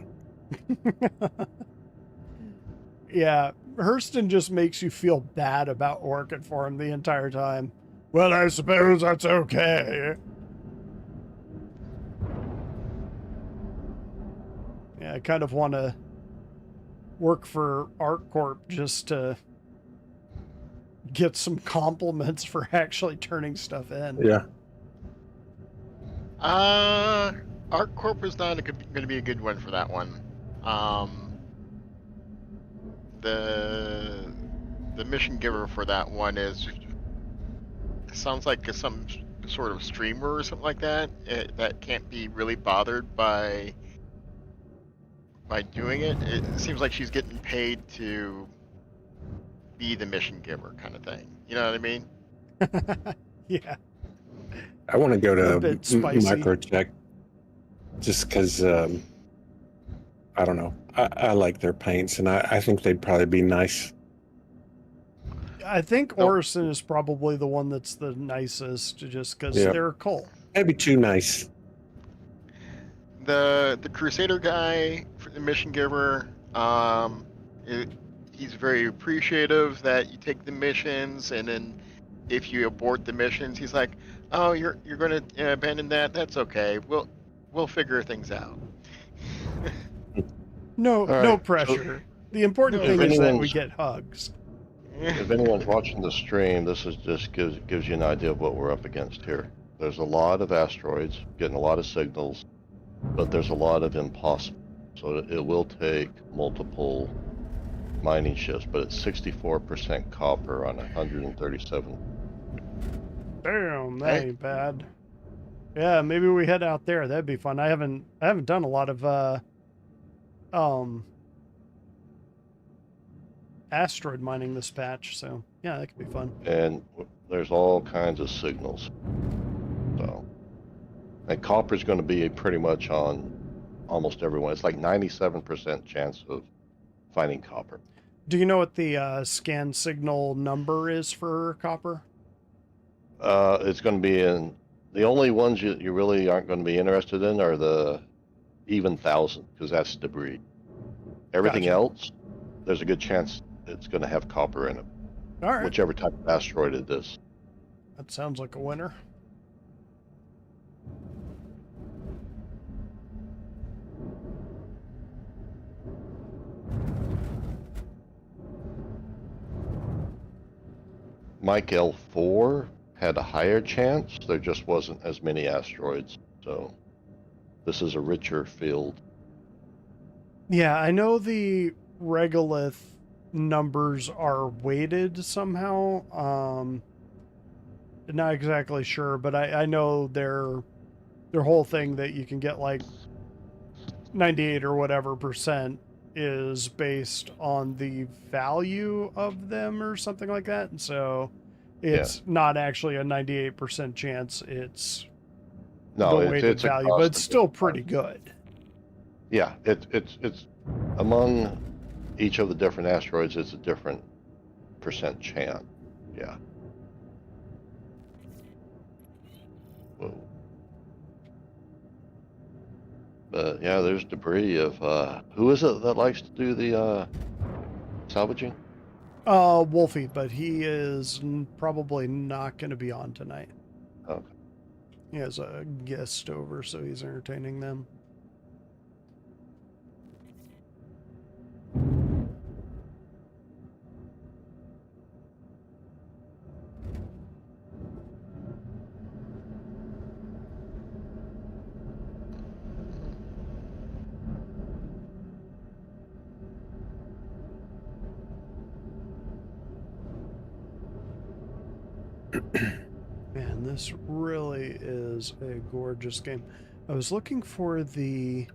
Yeah, Hurston just makes you feel bad about working for him the entire time. Well, I suppose that's okay. Yeah, I kind of want to work for ArcCorp just to get some compliments for actually turning stuff in. Yeah. ArcCorp is not going to be a good one for that one. The mission giver for that one sounds like some sort of streamer or something like that. That can't be really bothered by doing it. It seems like she's getting paid to be the mission giver kind of thing. You know what I mean? Yeah. I want to go A to bit spicy. Microcheck just because, I don't know. I like their paints, and I think they'd probably be nice. I think Orison is probably the one that's the nicest, just because Yeah. they're a cult. Maybe too nice. The Crusader guy, the mission giver, he's very appreciative that you take the missions, and then if you abort the missions, he's like, "Oh, you're going to abandon that? That's okay. We'll figure things out." No, All no right, pressure. The important No thing is that we anyone's- get hugs. If anyone's watching the stream, this is just gives you an idea of what we're up against here. There's a lot of asteroids, getting a lot of signals, but there's a lot of impossible. So it will take multiple mining shifts, but it's 64% copper on 137. Damn, that Hey. ain't bad. Yeah, maybe we head out there. That'd be fun. I haven't done a lot of asteroid mining this patch, so yeah, that could be fun. And there's all kinds of signals. So, and copper's going to be pretty much on almost everyone. It's like 97% chance of finding copper. Do you know what the scan signal number is for copper? It's going to be in the only ones you really aren't going to be interested in are the even 1,000 because that's debris. Everything Gotcha. else, there's a good chance it's going to have copper in it, All right, whichever type of asteroid it is. that sounds like a winner. Mike L4 had a higher chance. There just wasn't as many asteroids, so this is a richer field. Yeah, I know the regolith numbers are weighted somehow. Not exactly sure, but I know their whole thing that you can get like 98 or whatever percent is based on the value of them or something like that. And so it's not actually a 98% chance. It's No, the weighted it's value, across but it's the still different pretty ones. good. Yeah, it's among each of the different asteroids, it's a different percent chance. Yeah. Whoa. But yeah, there's debris of who is it that likes to do the salvaging? Wolfie, but he is probably not going to be on tonight. Okay. He has a guest over, so he's entertaining them. Man, this really is a gorgeous game. I was looking for the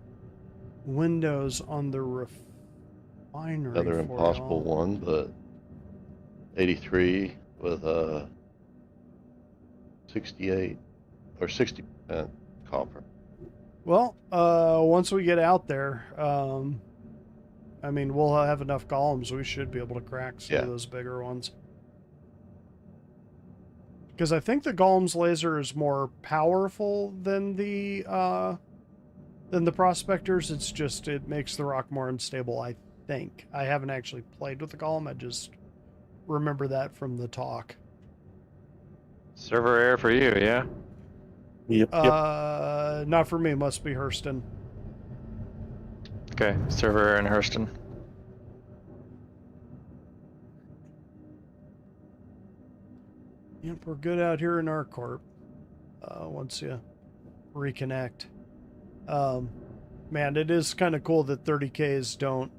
windows on the refinery. Another for impossible y'all. one, but 83 with 68 or 60% copper. Well, once we get out there, I mean, we'll have enough columns. We should be able to crack some of those bigger ones. Because I think the Golem's laser is more powerful than the Prospector's. It's just, it makes the rock more unstable, I think. I haven't actually played with the Golem. I just remember that from the talk. Server error for you, yeah? Yep. Not for me. Must be Hurston. Okay, server error in Hurston. Yep, we're good out here in ArcCorp. Once you reconnect. Man, it is kind of cool that 30Ks don't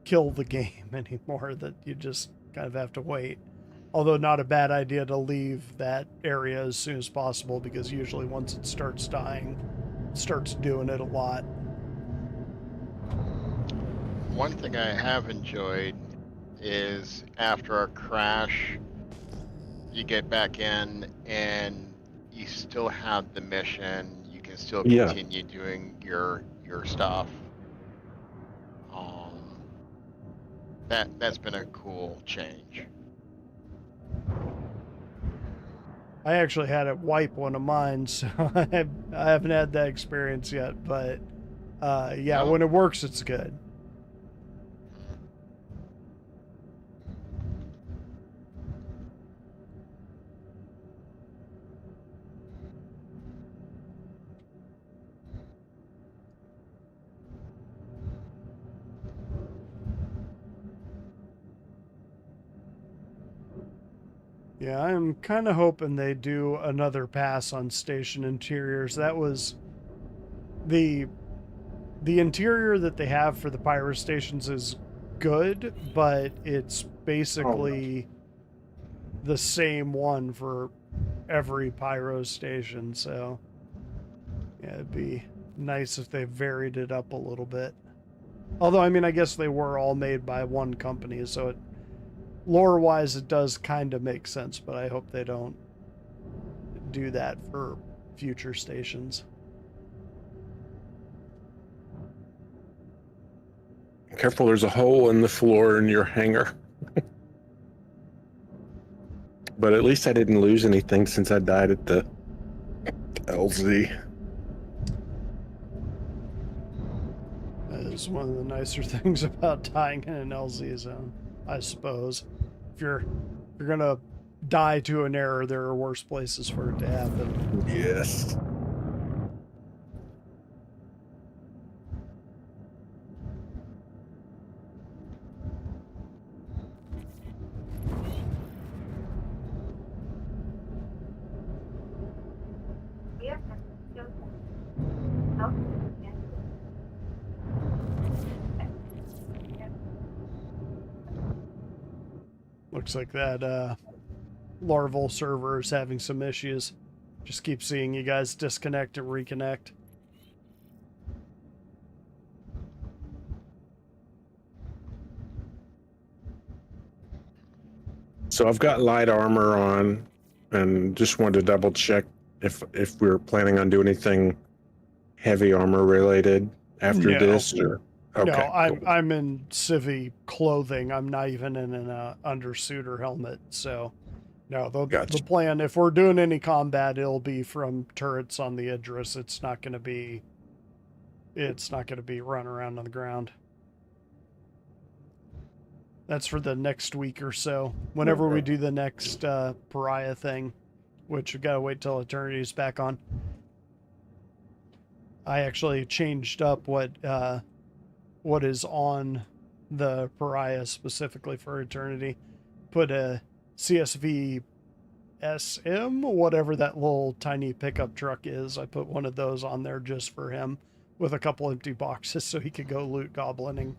kill the game anymore, that you just kind of have to wait. Although not a bad idea to leave that area as soon as possible, because usually once it starts dying, it starts doing it a lot. One thing I have enjoyed is after our crash, you get back in and you still have the mission. You can still continue doing your stuff. That's been a cool change. I actually had it wipe one of mine, so I haven't had that experience yet. But yeah, No. when it works, it's good. Yeah, I'm kind of hoping they do another pass on station interiors. That was the interior that they have for the pyro stations is good, but it's basically the same one for every pyro station. So yeah, it'd be nice if they varied it up a little bit. Although, I mean, I guess they were all made by one company, so it lore-wise, it does kind of make sense, but I hope they don't do that for future stations. Careful, there's a hole in the floor in your hangar. But at least I didn't lose anything since I died at the LZ. That is one of the nicer things about dying in an LZ zone, I suppose. If you're gonna die to an error, there are worse places for it to happen. Yes. Looks like that larval server is having some issues. Just keep seeing you guys disconnect and reconnect. So I've got light armor on, and just wanted to double check if we were planning on doing anything heavy armor related after No. this. Or okay, No, cool. I'm in civvy clothing. I'm not even in an undersuit or helmet. So, no, Gotcha. the plan, if we're doing any combat, it'll be from turrets on the Idris. It's not going to be run around on the ground. That's for the next week or so. Whenever we do the next pariah thing, which we gotta wait till Eternity's back on. I actually changed up what is on the pariah specifically for Eternity. Put a CSV SM, whatever that little tiny pickup truck is. I put one of those on there just for him with a couple empty boxes so he could go loot goblining.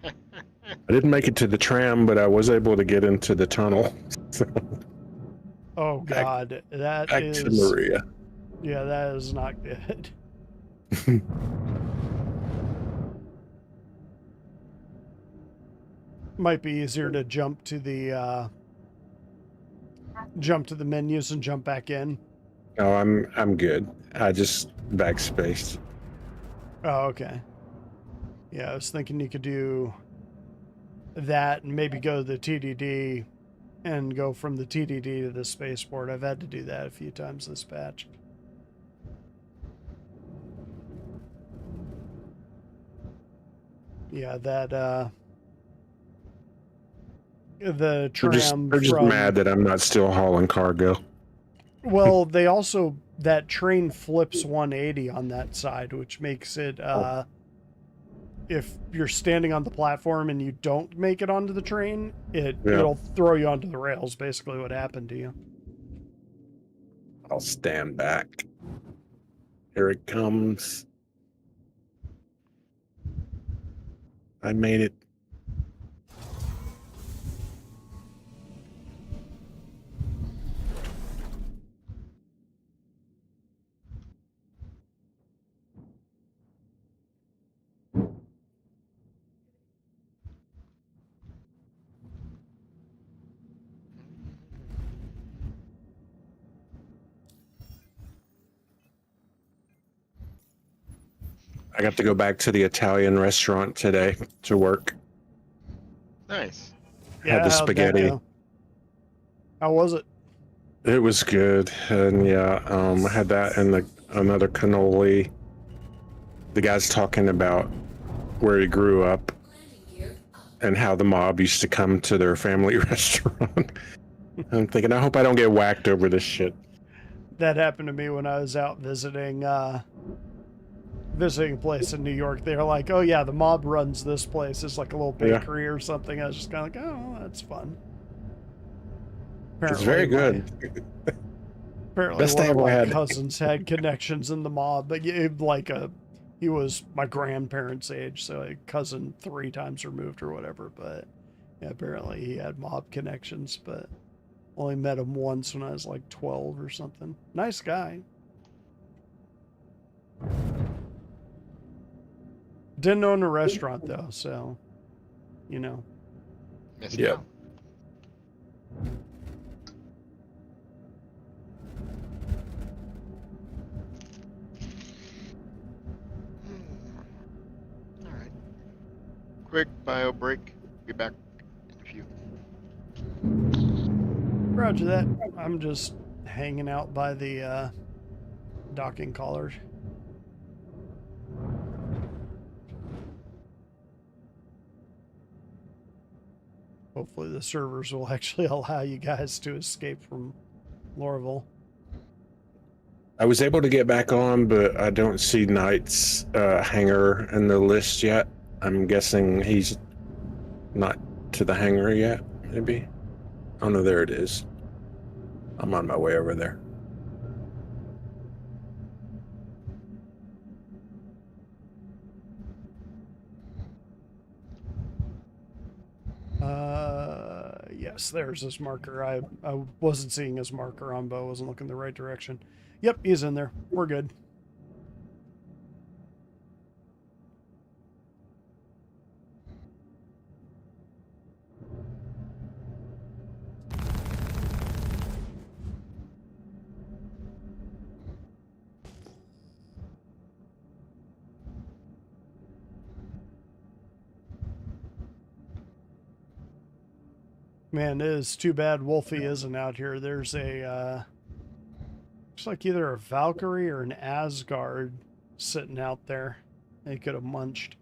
I didn't make it to the tram, but I was able to get into the tunnel. So, Oh God, that back is to Maria. Yeah, that is not good. Might be easier to jump to the menus and jump back in. No, I'm good. I just backspaced. Oh, okay. Yeah, I was thinking you could do that and maybe go to the TDD and go from the TDD to the spaceport. I've had to do that a few times this patch. Yeah, that the tram They're just from mad that I'm not still hauling cargo. Well, they also that train flips 180 on that side, which makes it if you're standing on the platform and you don't make it onto the train, it'll throw you onto the rails. Basically, what happened to you. I'll stand back. Here it comes. I made it. I got to go back to the Italian restaurant today to work. Nice. Yeah, Had the how'd that spaghetti. go? How was it? It was good, and yeah, I had that and another cannoli. The guy's talking about where he grew up and how the mob used to come to their family restaurant. I'm thinking, I hope I don't get whacked over this shit. That happened to me when I was out visiting a place in New York. They were like, "Oh yeah, the mob runs this place. It's like a little Yeah. bakery or something." I was just kind of like, "Oh, that's fun." It's very good. Apparently, Best one thing of I my had. cousins had connections in the mob, but he was my grandparents' age, so a cousin 3 times removed or whatever. But yeah, apparently he had mob connections, but only met him once when I was like 12 or something. Nice guy. Didn't own a restaurant though, so you know. Missed Yeah. out. All right. Quick bio break. Be back in a few. Roger that. I'm just hanging out by the docking collars. Hopefully the servers will actually allow you guys to escape from Lorville. I was able to get back on, but I don't see Knight's hangar in the list yet. I'm guessing he's not to the hangar yet, maybe? Oh no, there it is. I'm on my way over there. Yes, there's his marker. I wasn't seeing his marker on, but I wasn't looking the right direction. Yep, he's in there. We're good. Man, it is too bad Wolfie isn't out here. There's a, looks like either a Valkyrie or an Asgard sitting out there. They could have munched.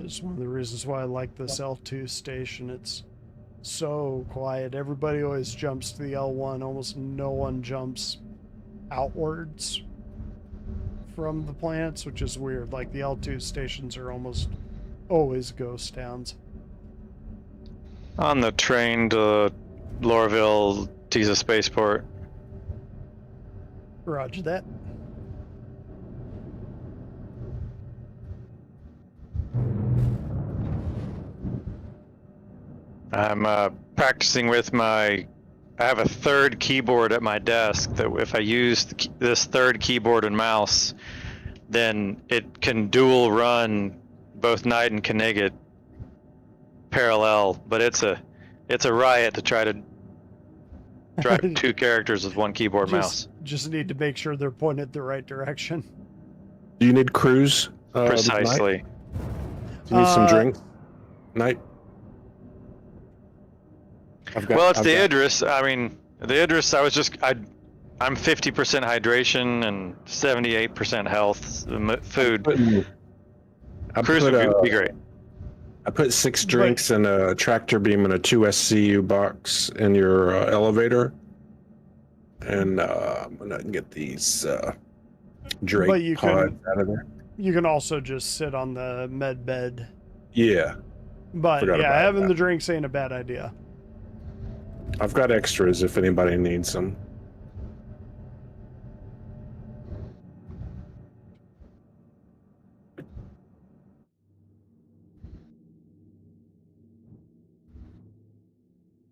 It's one of the reasons why I like this L2 station. It's so quiet. Everybody always jumps to the L1. Almost no one jumps outwards from the planets, which is weird. Like the L2 stations are almost always ghost towns. On the train to Lorville, Tisa Spaceport. Roger that. I'm practicing with I have a third keyboard at my desk that if I use this third keyboard and mouse, then it can dual run both Knight and Knigget parallel, but it's a riot to try to drive 2 characters with 1 keyboard mouse. Just need to make sure they're pointed the right direction. Do you need cruise? Precisely. Knight? Do you need some drink? Knight? Well, it's the Idris. I mean, the Idris, I'm 50% hydration and 78% health. Food. Cruise would be great. I put 6 drinks and a tractor beam and a 2 SCU box in your elevator. And I'm going to get these Drake pods out of there. You can also just sit on the med bed. Yeah. But yeah, having the drinks ain't a bad idea. I've got extras if anybody needs them.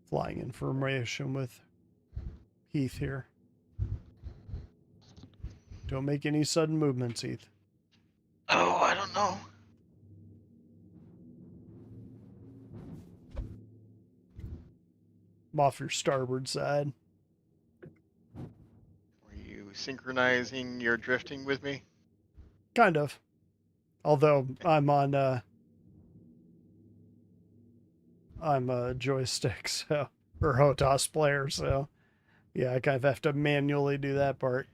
flying information with Heath here. Don't make any sudden movements, Heath. Oh, I don't know. I'm off your starboard side. Were you synchronizing your drifting with me? Kind of. Although I'm on I'm a joystick, so or HOTAS player, so yeah, I kind of have to manually do that part.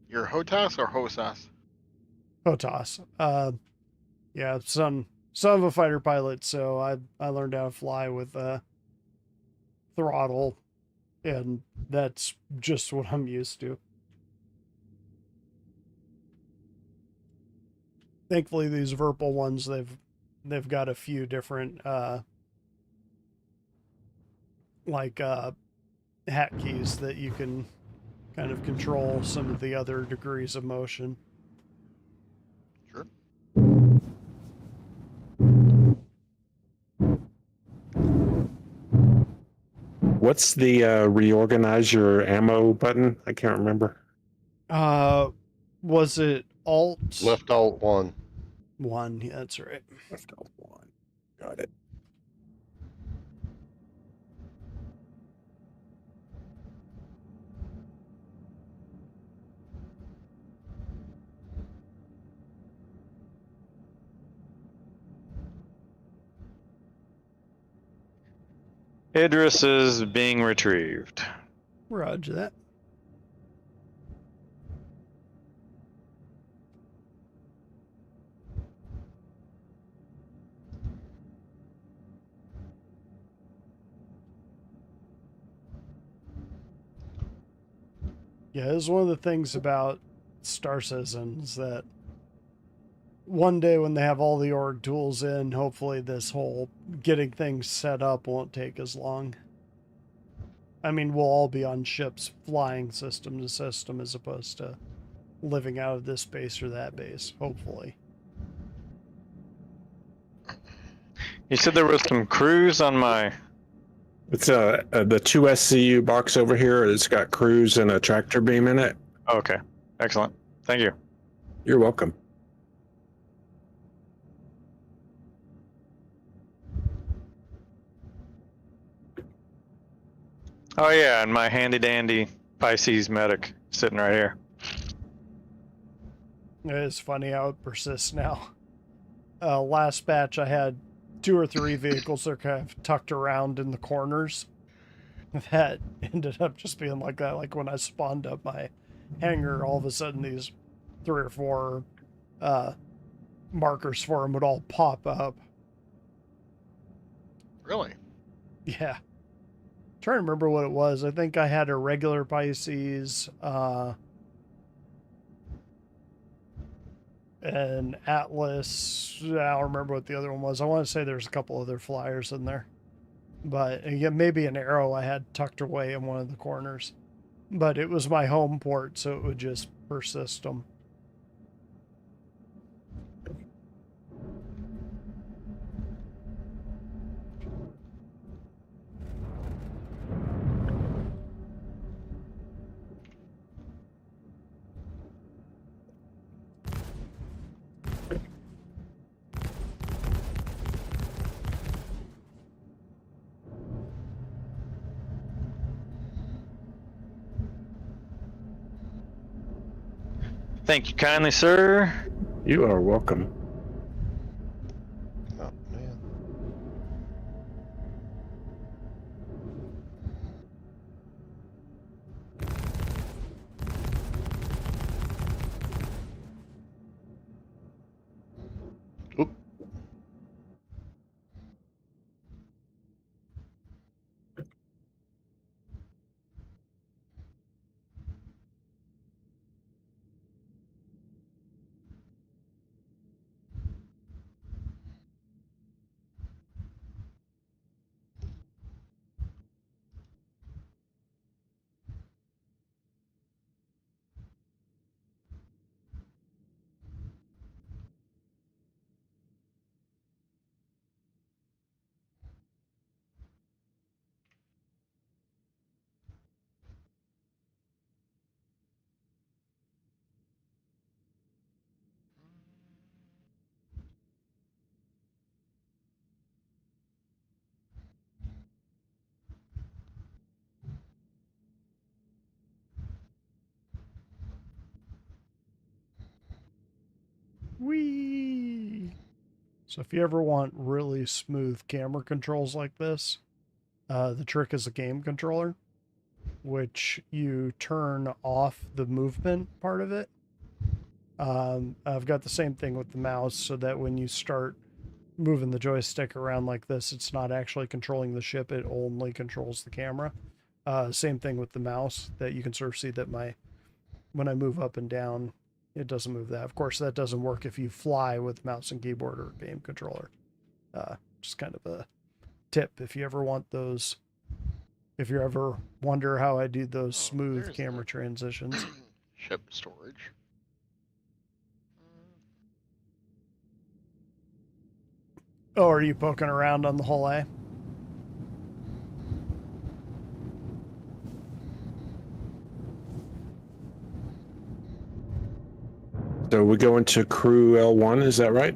You're HOTAS or HOSAS? HOTAS. Yeah, son of a fighter pilot, so I learned how to fly with throttle, and that's just what I'm used to. Thankfully, these Verpal ones, they've got a few different hat keys that you can kind of control some of the other degrees of motion. Sure. What's the reorganize your ammo button? I can't remember. Was it Alt Left Alt 1. 1? Yeah, that's right. Left Alt 1. Got it. Idris is being retrieved. Roger that. Yeah, this is one of the things about Star Citizens that one day when they have all the org tools in, hopefully this whole getting things set up won't take as long. I mean, we'll all be on ships flying system to system as opposed to living out of this base or that base, hopefully. You said there was some crews on my... It's the 2 SCU box over here. It's got cruise and a tractor beam in it. Okay, excellent. Thank you. You're welcome. Oh yeah, and my handy dandy Pisces medic sitting right here. It is funny how it persists now. Last batch, I had 2 or 3 vehicles that are kind of tucked around in the corners. That ended up just being like that. Like when I spawned up my hangar, all of a sudden these 3 or 4 markers for them would all pop up. Really? Yeah. Trying to remember what it was. I think I had a regular Pisces, an Atlas. I don't remember what the other one was. I want to say there's a couple other flyers in there. But yeah, maybe an arrow I had tucked away in one of the corners. But it was my home port, so it would just persist them. Thank you kindly, sir. You are welcome. Oh, man. Oop. So if you ever want really smooth camera controls like this, the trick is a game controller, which you turn off the movement part of it. I've got the same thing with the mouse, so that when you start moving the joystick around like this, it's not actually controlling the ship, it only controls the camera. Same thing with the mouse, that you can sort of see that when I move up and down, it doesn't move that. Of course, that doesn't work if you fly with mouse and keyboard or game controller. Just kind of a tip if you ever want those, if you ever wonder how I do those smooth there's camera the- transitions. Ship storage. Oh, are you poking around on the hull A? So we go into crew L1, is that right?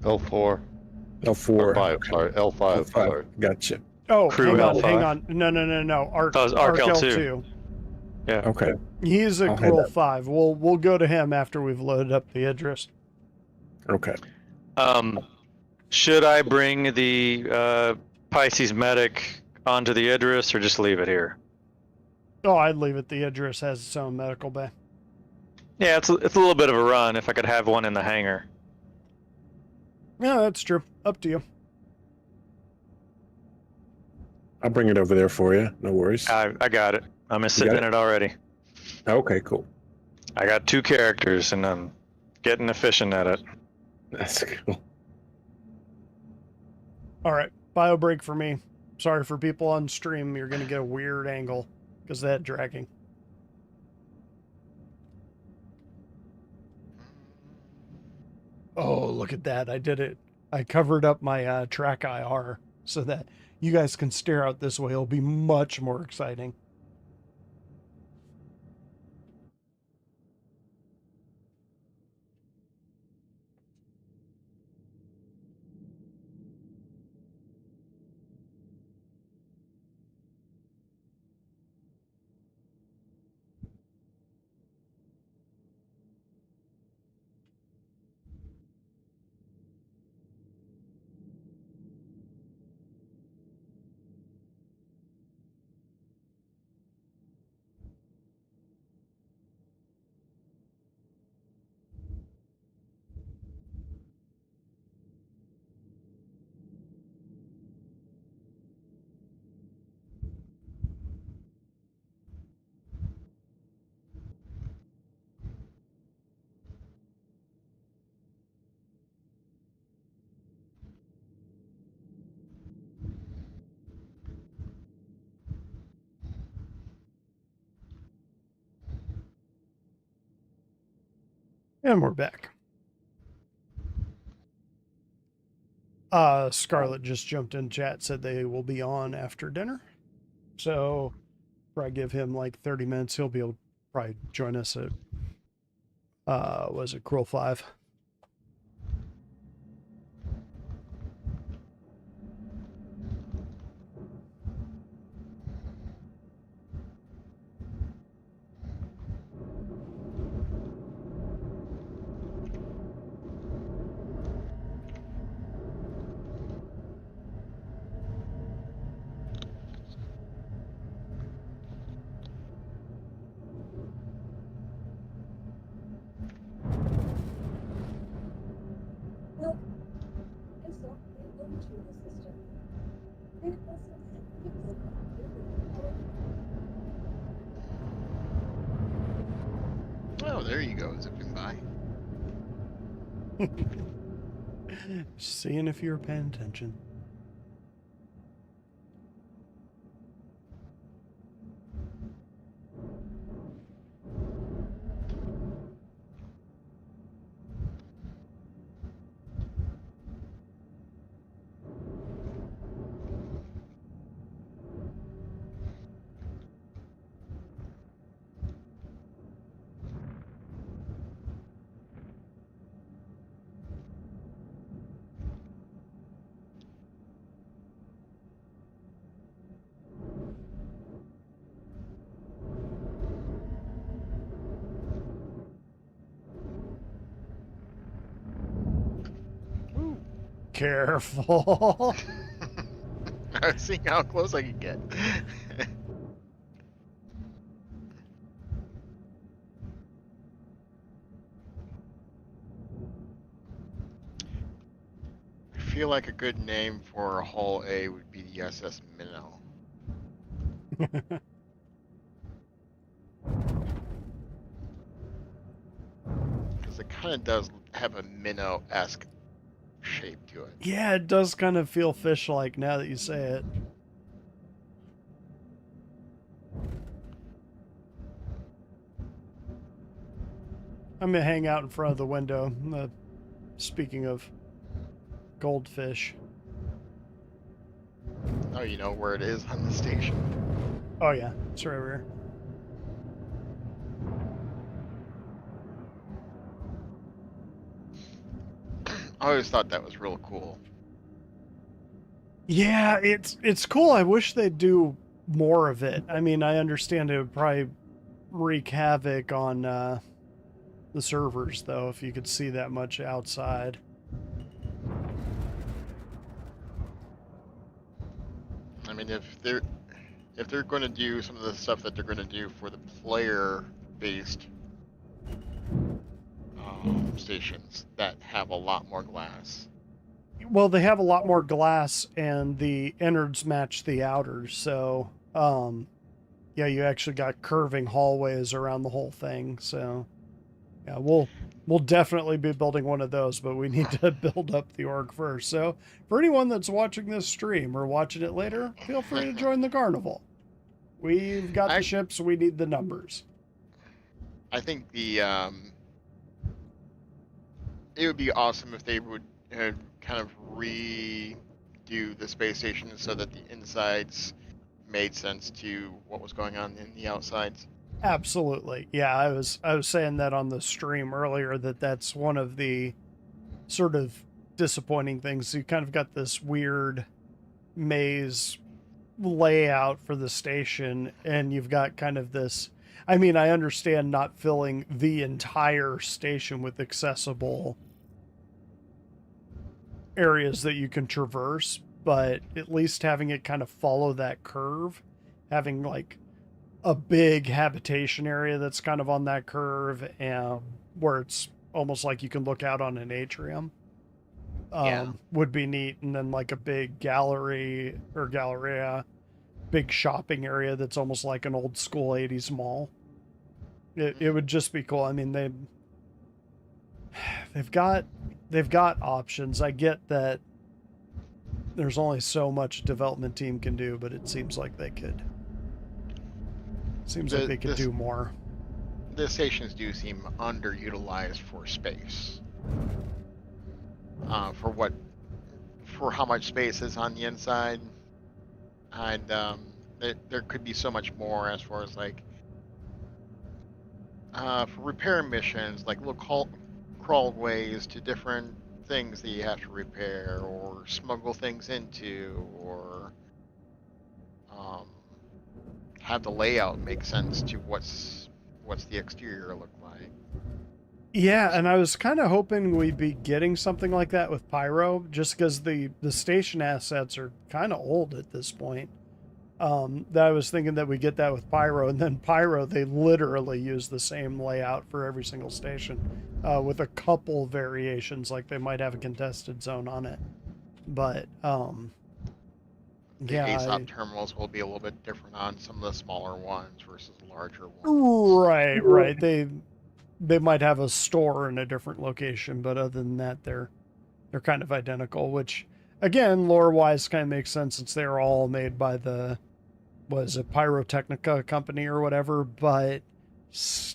L4. L4. Or 5, sorry. L5, sorry. Gotcha. Oh, Crew hang L5? on. No. Arc, Oh, it's Arc L2. Yeah. Okay. He's at I'll head crew up. 5. We'll go to him after we've loaded up the Idris. Okay. Should I bring the Pisces medic onto the Idris or just leave it here? Oh, I'd leave it. The Idris has its own medical bay. Yeah, it's a little bit of a run if I could have one in the hangar. Yeah, that's true. Up to you. I'll bring it over there for you. No worries. I got it. I'm sitting in it already. Okay, cool. I got 2 characters and I'm getting efficient at it. That's cool. All right. Bio break for me. Sorry for people on stream. You're going to get a weird angle because of that dragging. Oh, look at that. I did it. I covered up my track IR so that you guys can stare out this way. It'll be much more exciting. And we're back. Scarlett just jumped in chat, said they will be on after dinner. So probably give him like 30 minutes. He'll be able to probably join us at was it Cruel 5? Look, install the retrieval system. Oh, there you go, zipping by. Seeing if you're paying attention. Careful. I was seeing how close I could get. I feel like a good name for Hull A would be the SS Minnow. Because it kind of does have a minnow-esque shape to it. Yeah, it does kind of feel fish-like now that you say it. I'm gonna hang out in front of the window. Speaking of goldfish. Oh, you know where it is on the station. Oh yeah, it's right over here. I always thought that was real cool. Yeah, it's cool. I wish they'd do more of it. I mean, I understand it would probably wreak havoc on the servers, though, if you could see that much outside. I mean, if they're going to do some of the stuff that they're going to do for the player-based stations that have a lot more glass. Well, they have a lot more glass, and the innards match the outers, so yeah, you actually got curving hallways around the whole thing. So yeah, we'll definitely be building one of those, but we need to build up the org first. So for anyone that's watching this stream or watching it later, feel free to join the Carnival. We've got the ships, we need the numbers. I think it would be awesome if they would kind of redo the space station so that the insides made sense to what was going on in the outsides. Absolutely. Yeah, I was saying that on the stream earlier, that's one of the sort of disappointing things. You kind of got this weird maze layout for the station, and you've got kind of this, I mean, I understand not filling the entire station with accessible areas that you can traverse, but at least having it kind of follow that curve, having like a big habitation area that's kind of on that curve, and where it's almost like you can look out on an atrium, would be neat. And then like a big gallery or galleria, big shopping area that's almost like an old school 80s mall. It would just be cool. I mean, they've got options. I get that there's only so much a development team can do, but it seems like they could. Seems like they could do more. The stations do seem underutilized for space. For how much space is on the inside, and there could be so much more as far as like for repair missions, like little crawlways to different things that you have to repair or smuggle things into, or have the layout make sense to what's the exterior look like. Yeah, and I was kind of hoping we'd be getting something like that with Pyro, just because the station assets are kind of old at this point. That I was thinking that we get that with Pyro, and then Pyro, they literally use the same layout for every single station, with a couple variations, like they might have a contested zone on it. But The yeah, ASOP terminals will be a little bit different on some of the smaller ones versus the larger ones. right. They might have a store in a different location, but other than that, they're kind of identical. Which, again, lore-wise, kind of makes sense since they're all made by the Pyrotechnica company or whatever. But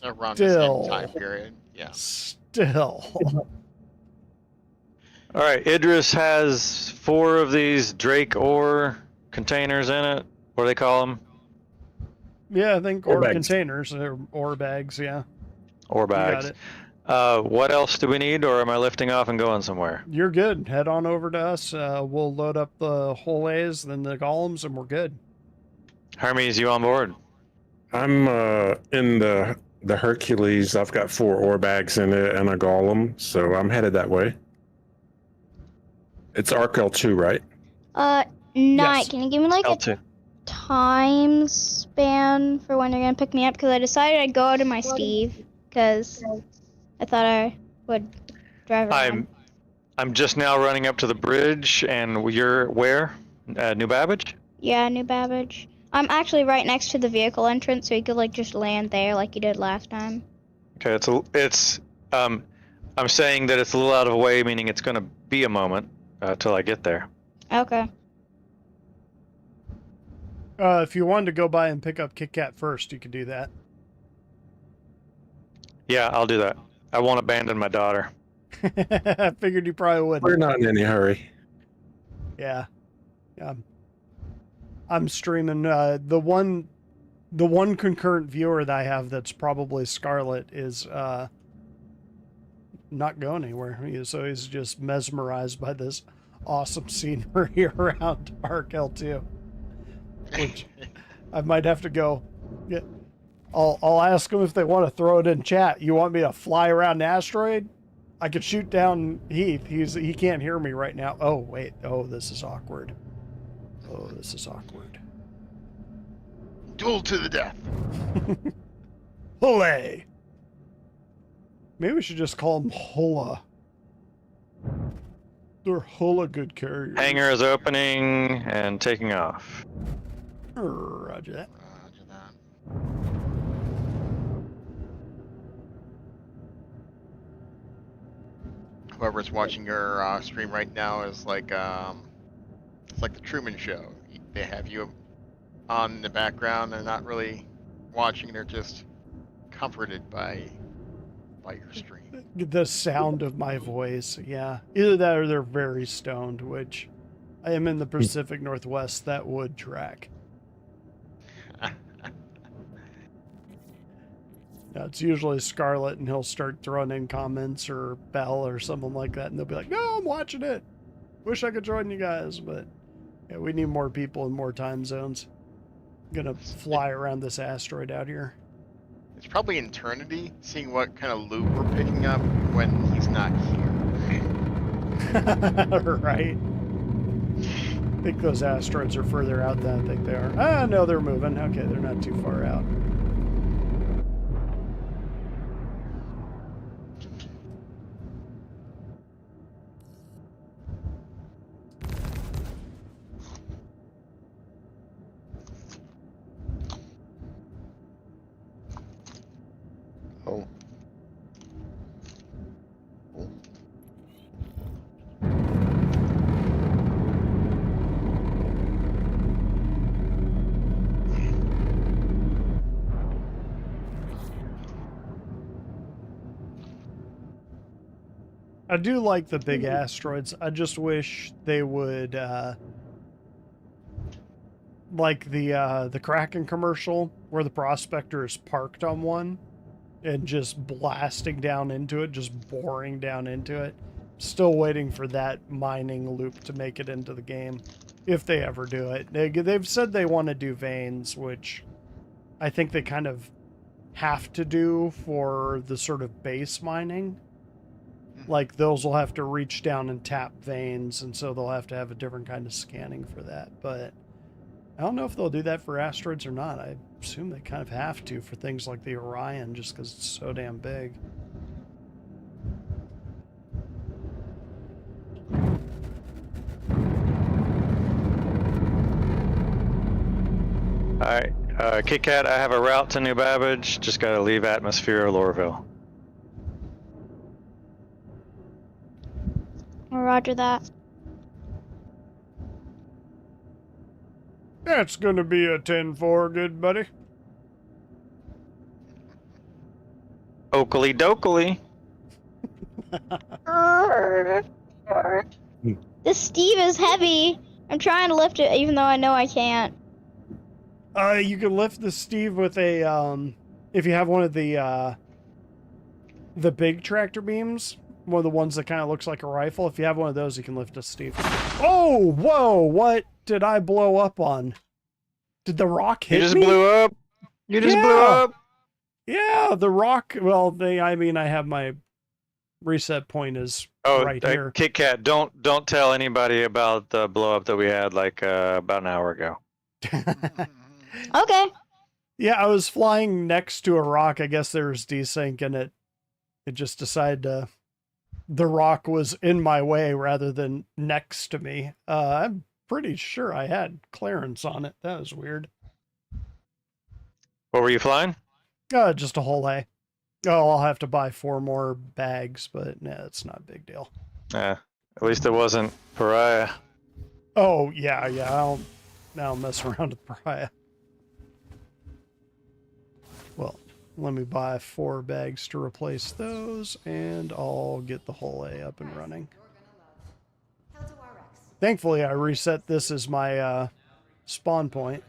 Around the same time period, yeah. Still. All right, Idris has 4 of these Drake ore containers in it. What do they call them? Yeah, I think Ore ore bags. Containers or bags. Yeah, Ore bags. you got it. What else do we need, or am I lifting off and going somewhere? You're good. Head on over to us. We'll load up the whole A's, then the golems, and we're good. Hermes, you on board? I'm in the Hercules. I've got 4 ore bags in it and a golem, so I'm headed that way. It's ARC L2, right? Night. Yes. Can you give me like a L2. time span for when you're gonna pick me up? Because I decided I'd go out in my Steve because I thought I would drive around. I'm just now running up to the bridge, and you're where? New Babbage? Yeah, New Babbage. I'm actually right next to the vehicle entrance, so you could like just land there like you did last time. Okay, I'm saying that it's a little out of the way, meaning it's going to be a moment till I get there. Okay. If you wanted to go by and pick up Kit Kat first, you could do that. Yeah, I'll do that. I won't abandon my daughter. I figured you probably wouldn't. We're not in any hurry. Yeah. I'm streaming the one concurrent viewer that I have that's probably Scarlet is not going anywhere. So he's just mesmerized by this awesome scenery around Arc L2. Which I might have to go get. I'll ask them if they want to throw it in chat. You want me to fly around the asteroid? I could shoot down Heath. He can't hear me right now. Oh wait. Oh, this is awkward. Oh, this is awkward. Duel to the death. Hooray! Maybe we should just call them Hula. They're Hula good carriers. Hangar is opening and taking off. Roger that. Roger that. Whoever's watching your stream right now is like it's like the Truman Show. They have you on the background. They're not really watching. They're just comforted by your stream. The sound of my voice, yeah. Either that or they're very stoned, which I am in the Pacific Northwest. That would track. Yeah, it's usually Scarlet, and he'll start throwing in comments or Bell or something like that, and they'll be like, "No, I'm watching it. Wish I could join you guys, but yeah, we need more people in more time zones. I'm gonna fly around this asteroid out here." It's probably eternity, seeing what kind of loot we're picking up when he's not here. Right. I think those asteroids are further out than I think they are. Ah, no, they're moving. Okay, they're not too far out. Oh. I do like the big asteroids. I just wish they would, like the Kraken commercial where the prospector is parked on one and just blasting down into it, just boring down into it. Still waiting for that mining loop to make it into the game, if they ever do it. They've said they want to do veins, which I think they kind of have to do for the sort of base mining. Like, those will have to reach down and tap veins, and so they'll have to have a different kind of scanning for that. But I don't know if they'll do that for asteroids or not. I assume they kind of have to for things like the Orion, just because it's so damn big. Alright, Kit Kat, I have a route to New Babbage. Just gotta leave atmosphere of Lorville. Roger that. That's gonna be a 10-4, good buddy. Oakley dokley. This Steve is heavy. I'm trying to lift it, even though I know I can't. You can lift the Steve with a, if you have one of the big tractor beams, one of the ones that kind of looks like a rifle. If you have one of those, you can lift a Steve. Oh, whoa, what did I blow up on? Did the rock hit me? You just blew up. You just blew up. Yeah, the rock, well, I mean, I have my reset point is Oh, right here. Kit Kat, don't tell anybody about the blow up that we had like about an hour ago. Okay. Yeah, I was flying next to a rock. I guess there was desync, and it just decided to. The rock was in my way rather than next to me. I'm pretty sure I had clearance on it. That was weird. What were you flying? Just a whole A. Oh, I'll have to buy 4 more bags, but nah, it's not a big deal. At least it wasn't Pariah. Oh, yeah, I'll mess around with Pariah. Well, let me buy 4 bags to replace those, and I'll get the whole A up and running. Thankfully, I reset this as my spawn point.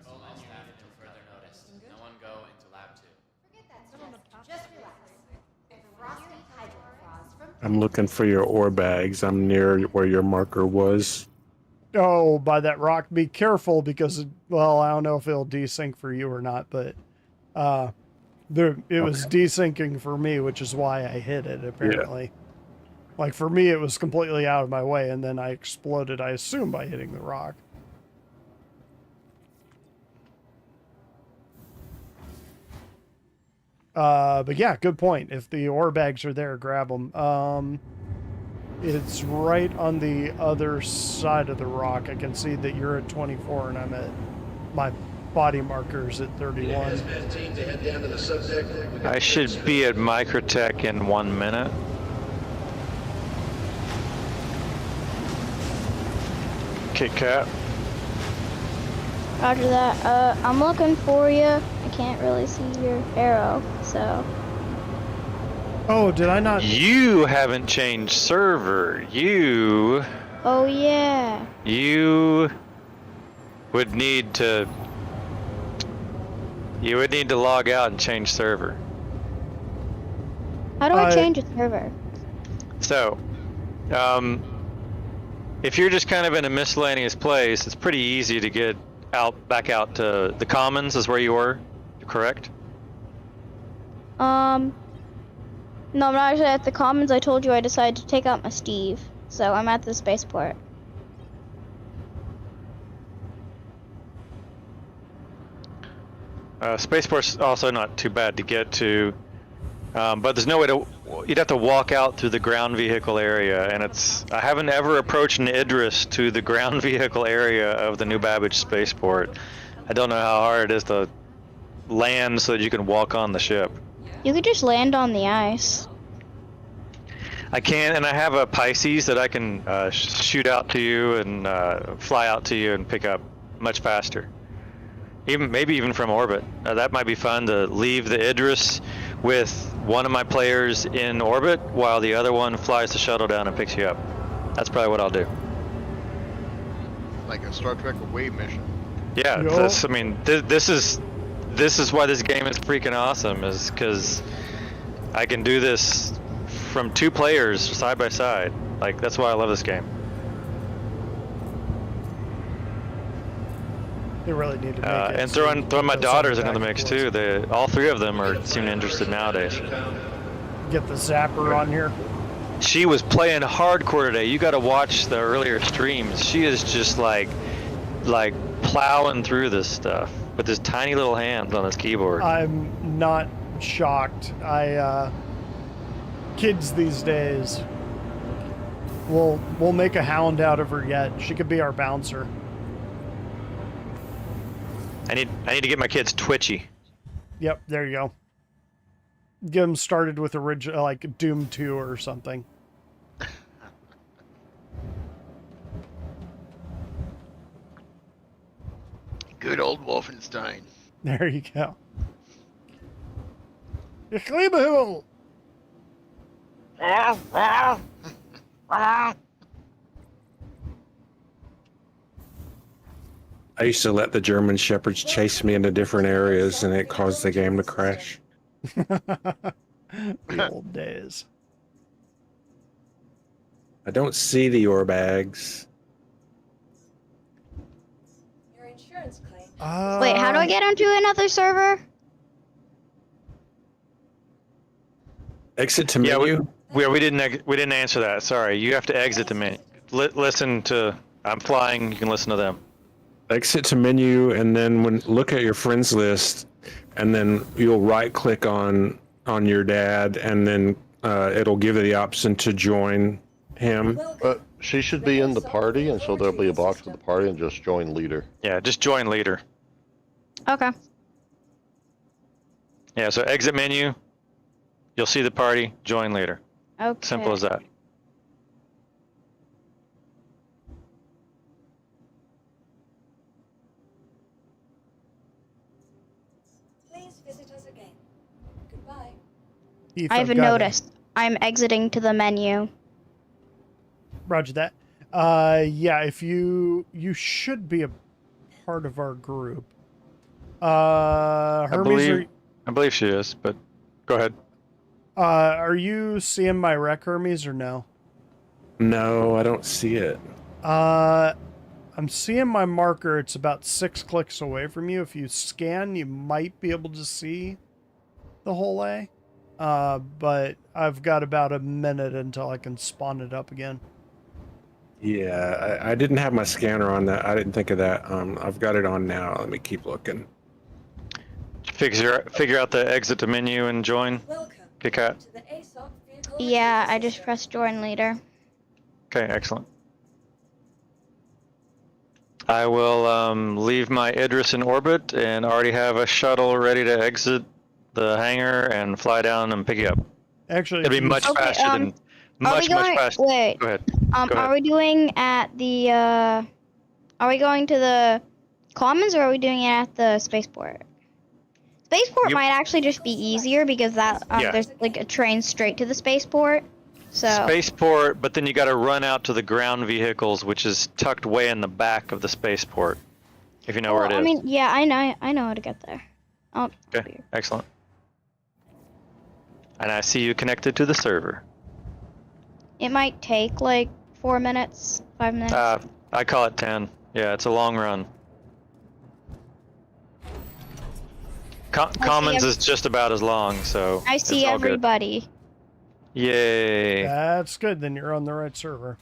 I'm looking for your ore bags. I'm near where your marker was. Oh, by that rock, be careful because, well, I don't know if it'll desync for you or not, but it was desyncing for me, which is why I hit it, apparently. Yeah. Like, for me, it was completely out of my way, and then I exploded, I assume, by hitting the rock. But yeah, good point. If the ore bags are there, grab them. It's right on the other side of the rock. I can see that you're at 24 and I'm at my body markers at 31. I should be at Microtech in 1 minute. Kit Kat. Roger that. I'm looking for you. I can't really see your arrow, so. Oh, did I not? You haven't changed server. You. Oh yeah. You would need to. You would need to log out and change server. How do I change a server? So, if you're just kind of in a miscellaneous place, it's pretty easy to get back out to the Commons is where you were, correct? No, I'm not actually at the Commons. I told you I decided to take out my Steve, so I'm at the spaceport. Spaceport's also not too bad to get to, but there's no way to. You'd have to walk out through the ground vehicle area, and I haven't ever approached an Idris to the ground vehicle area of the New Babbage spaceport. I don't know how hard it is to land so that you can walk on the ship. You could just land on the ice. I can, and I have a Pisces that I can shoot out to you and fly out to you and pick up much faster. Maybe even from orbit. That might be fun to leave the Idris with one of my players in orbit while the other one flies the shuttle down and picks you up. That's probably what I'll do. Like a Star Trek away mission. Yeah, this is why this game is freaking awesome, is because I can do this from 2 players side by side. Like, that's why I love this game. They really need to make it. And throwing my daughters into the mix too. All 3 of them seem interested nowadays. Get the zapper on here. She was playing hardcore today. You got to watch the earlier streams. She is just like plowing through this stuff with his tiny little hands on his keyboard. I'm not shocked. Kids these days. We'll make a hound out of her yet. She could be our bouncer. I need to get my kids twitchy. Yep, there you go. Get them started with original, like Doom 2 or something. Good old Wolfenstein. There you go. Ich liebe Himmel. I used to let the German Shepherds chase me into different areas, and it caused the game to crash. The old days. I don't see the ore bags. Your insurance claim. Wait, how do I get onto another server? Exit to menu. We didn't answer that. Sorry. You have to exit the menu. Listen to. I'm flying. You can listen to them. Exit to menu, and then look at your friends list, and then you'll right click on your dad, and then it'll give you the option to join him. But she should be in the party, and so there'll be a box with the party, and just join leader. Yeah, just join leader. Okay. Yeah, so exit menu. You'll see the party. Join leader. Okay. Simple as that. Please visit us again. Goodbye. Heath, I I've have got it. noticed. I'm exiting to the menu. Roger that. Yeah, if you should be a part of our group. Hermes, I believe she is, but go ahead. are you seeing my rec, Hermes, or no? No, I don't see it. I'm seeing my marker. It's about 6 clicks away from you. If you scan, you might be able to see the whole A. But I've got about a minute until I can spawn it up again. Yeah, I didn't have my scanner on that. I didn't think of that. I've got it on now. Let me keep looking. Figure out the exit to menu and join. Welcome Kick out. to the ASOC vehicle. Yeah, I just pressed join leader. Okay, excellent. I will leave my Idris in orbit and already have a shuttle ready to exit the hangar and fly down and pick you up. Actually, It'll be if you- much Okay, faster than much faster. Wait. Go ahead. Go Are ahead. we doing at the? Are we going to the Commons or are we doing it at the spaceport? Spaceport You- might actually just be easier because that Yeah. there's like a train straight to the spaceport. So Spaceport, but then you got to run out to the ground vehicles, which is tucked way in the back of the spaceport. If you know where it is. I mean, yeah, I know how to get there. Oh, Okay, excellent. And I see you connected to the server. it might take like 4 minutes, 5 minutes. I call it 10. Yeah, it's a long run. Commons is just about as long, so I see it's all good. everybody. Yay! That's good. Then you're on the right server.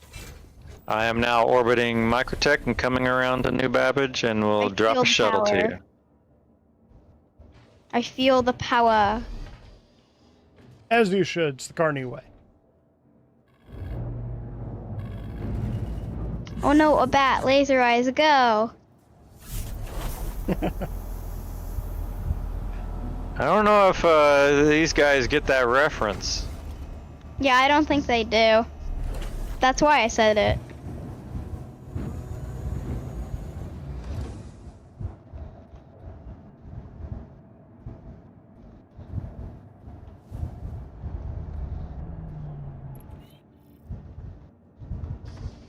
I am now orbiting Microtech and coming around to New Babbage, and I we'll drop feel a shuttle to power. you. I feel the power. As you should. It's the Carney way. Oh no, a bat! Laser eyes, go! I don't know if these guys get that reference. Yeah, I don't think they do. That's why I said it.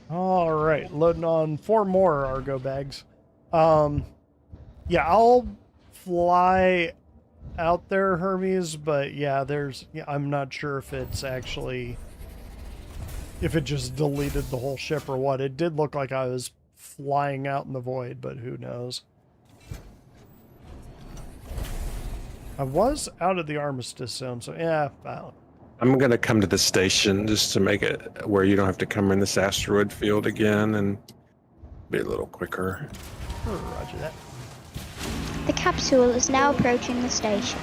All right, loading on 4 more Argo bags. Yeah, I'll fly out there, Hermes, but yeah, I'm not sure if it's actually, if it just deleted the whole ship or what. It did look like I was flying out in the void, but who knows. I was out of the Armistice zone, so yeah, I don't know. I'm gonna come to the station just to make it where you don't have to come in this asteroid field again and be a little quicker. Roger that. The capsule is now approaching the station.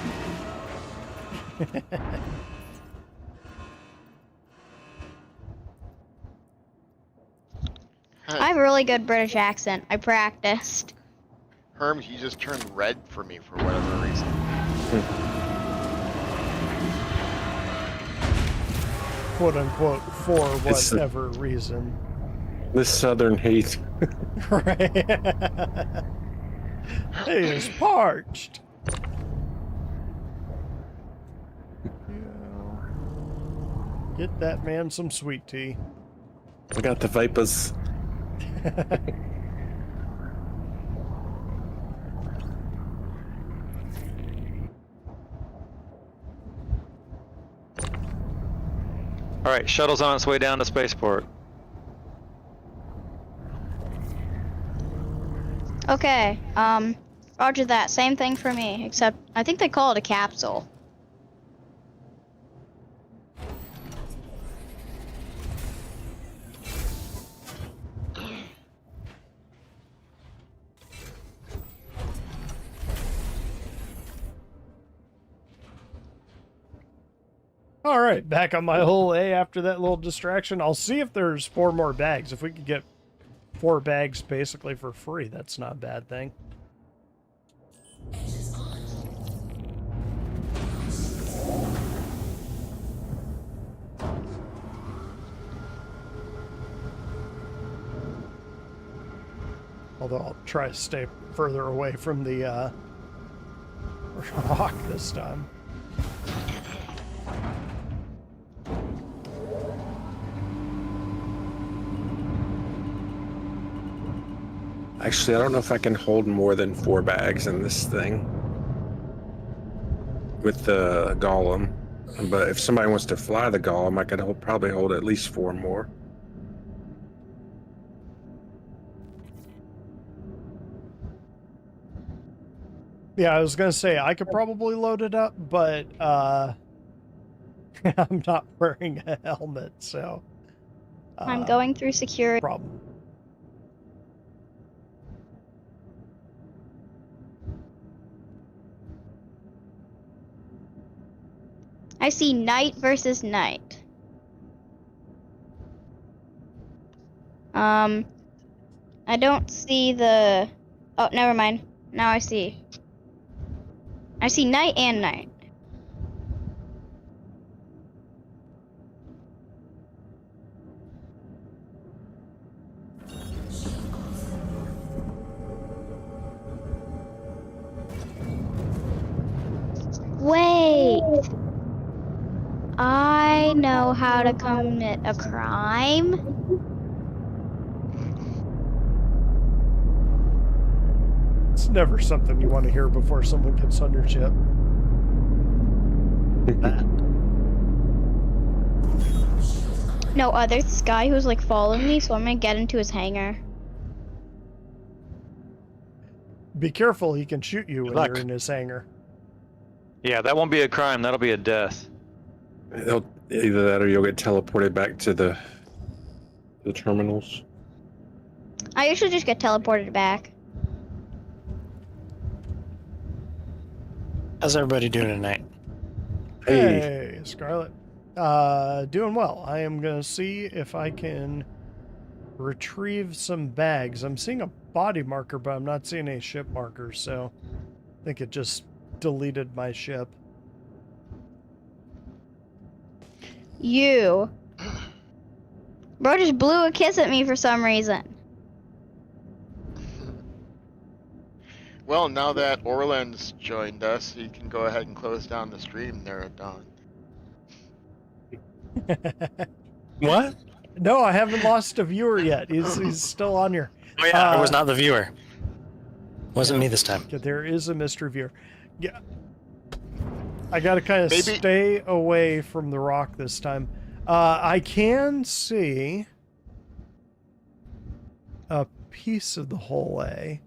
I have a really good British accent. I practiced. Herms, you just turned red for me for whatever reason. Quote unquote, for It's- whatever reason. This southern heat. Right. It is parched. Get that man some sweet tea. I got the vapors. All right, shuttle's on its way down to spaceport. Okay, roger that. Same thing for me, except I think they call it a capsule. All right, back on my whole A after that little distraction. I'll see if there's 4 more bags. If we could get 4 bags basically for free, that's not a bad thing. Although I'll try to stay further away from the rock this time. Actually, I don't know if I can hold more than 4 bags in this thing with the golem. But if somebody wants to fly the golem, I could probably hold at least 4 more. Yeah, I was gonna say I could probably load it up, but I'm not wearing a helmet, so I'm going through security. problem. I see knight versus knight. I don't see the... Oh, never mind. Now I see. I see knight and knight. Wait! I know how to commit a crime. It's never something you want to hear before someone gets on your ship. No, there's this guy who's like following me, so I'm gonna get into his hangar. Be careful, he can shoot you when luck. you're in his hangar. Yeah, that won't be a crime. That'll be a death. Either that or you'll get teleported back to the terminals. I usually just get teleported back. How's everybody doing tonight? Hey, Scarlet. Doing well. I am gonna see if I can retrieve some bags. I'm seeing a body marker, but I'm not seeing any ship markers, so I think it just deleted my ship. You. Bro just blew a kiss at me for some reason. Well, now that Orland's joined us, you can go ahead and close down the stream there at dawn. What? No, I haven't lost a viewer yet. He's still on here. Oh yeah, I was not the viewer. Wasn't me this time. Yeah, there is a mystery viewer. Yeah. I gotta kind of Maybe- stay away from the rock this time. I can see a piece of the whole A.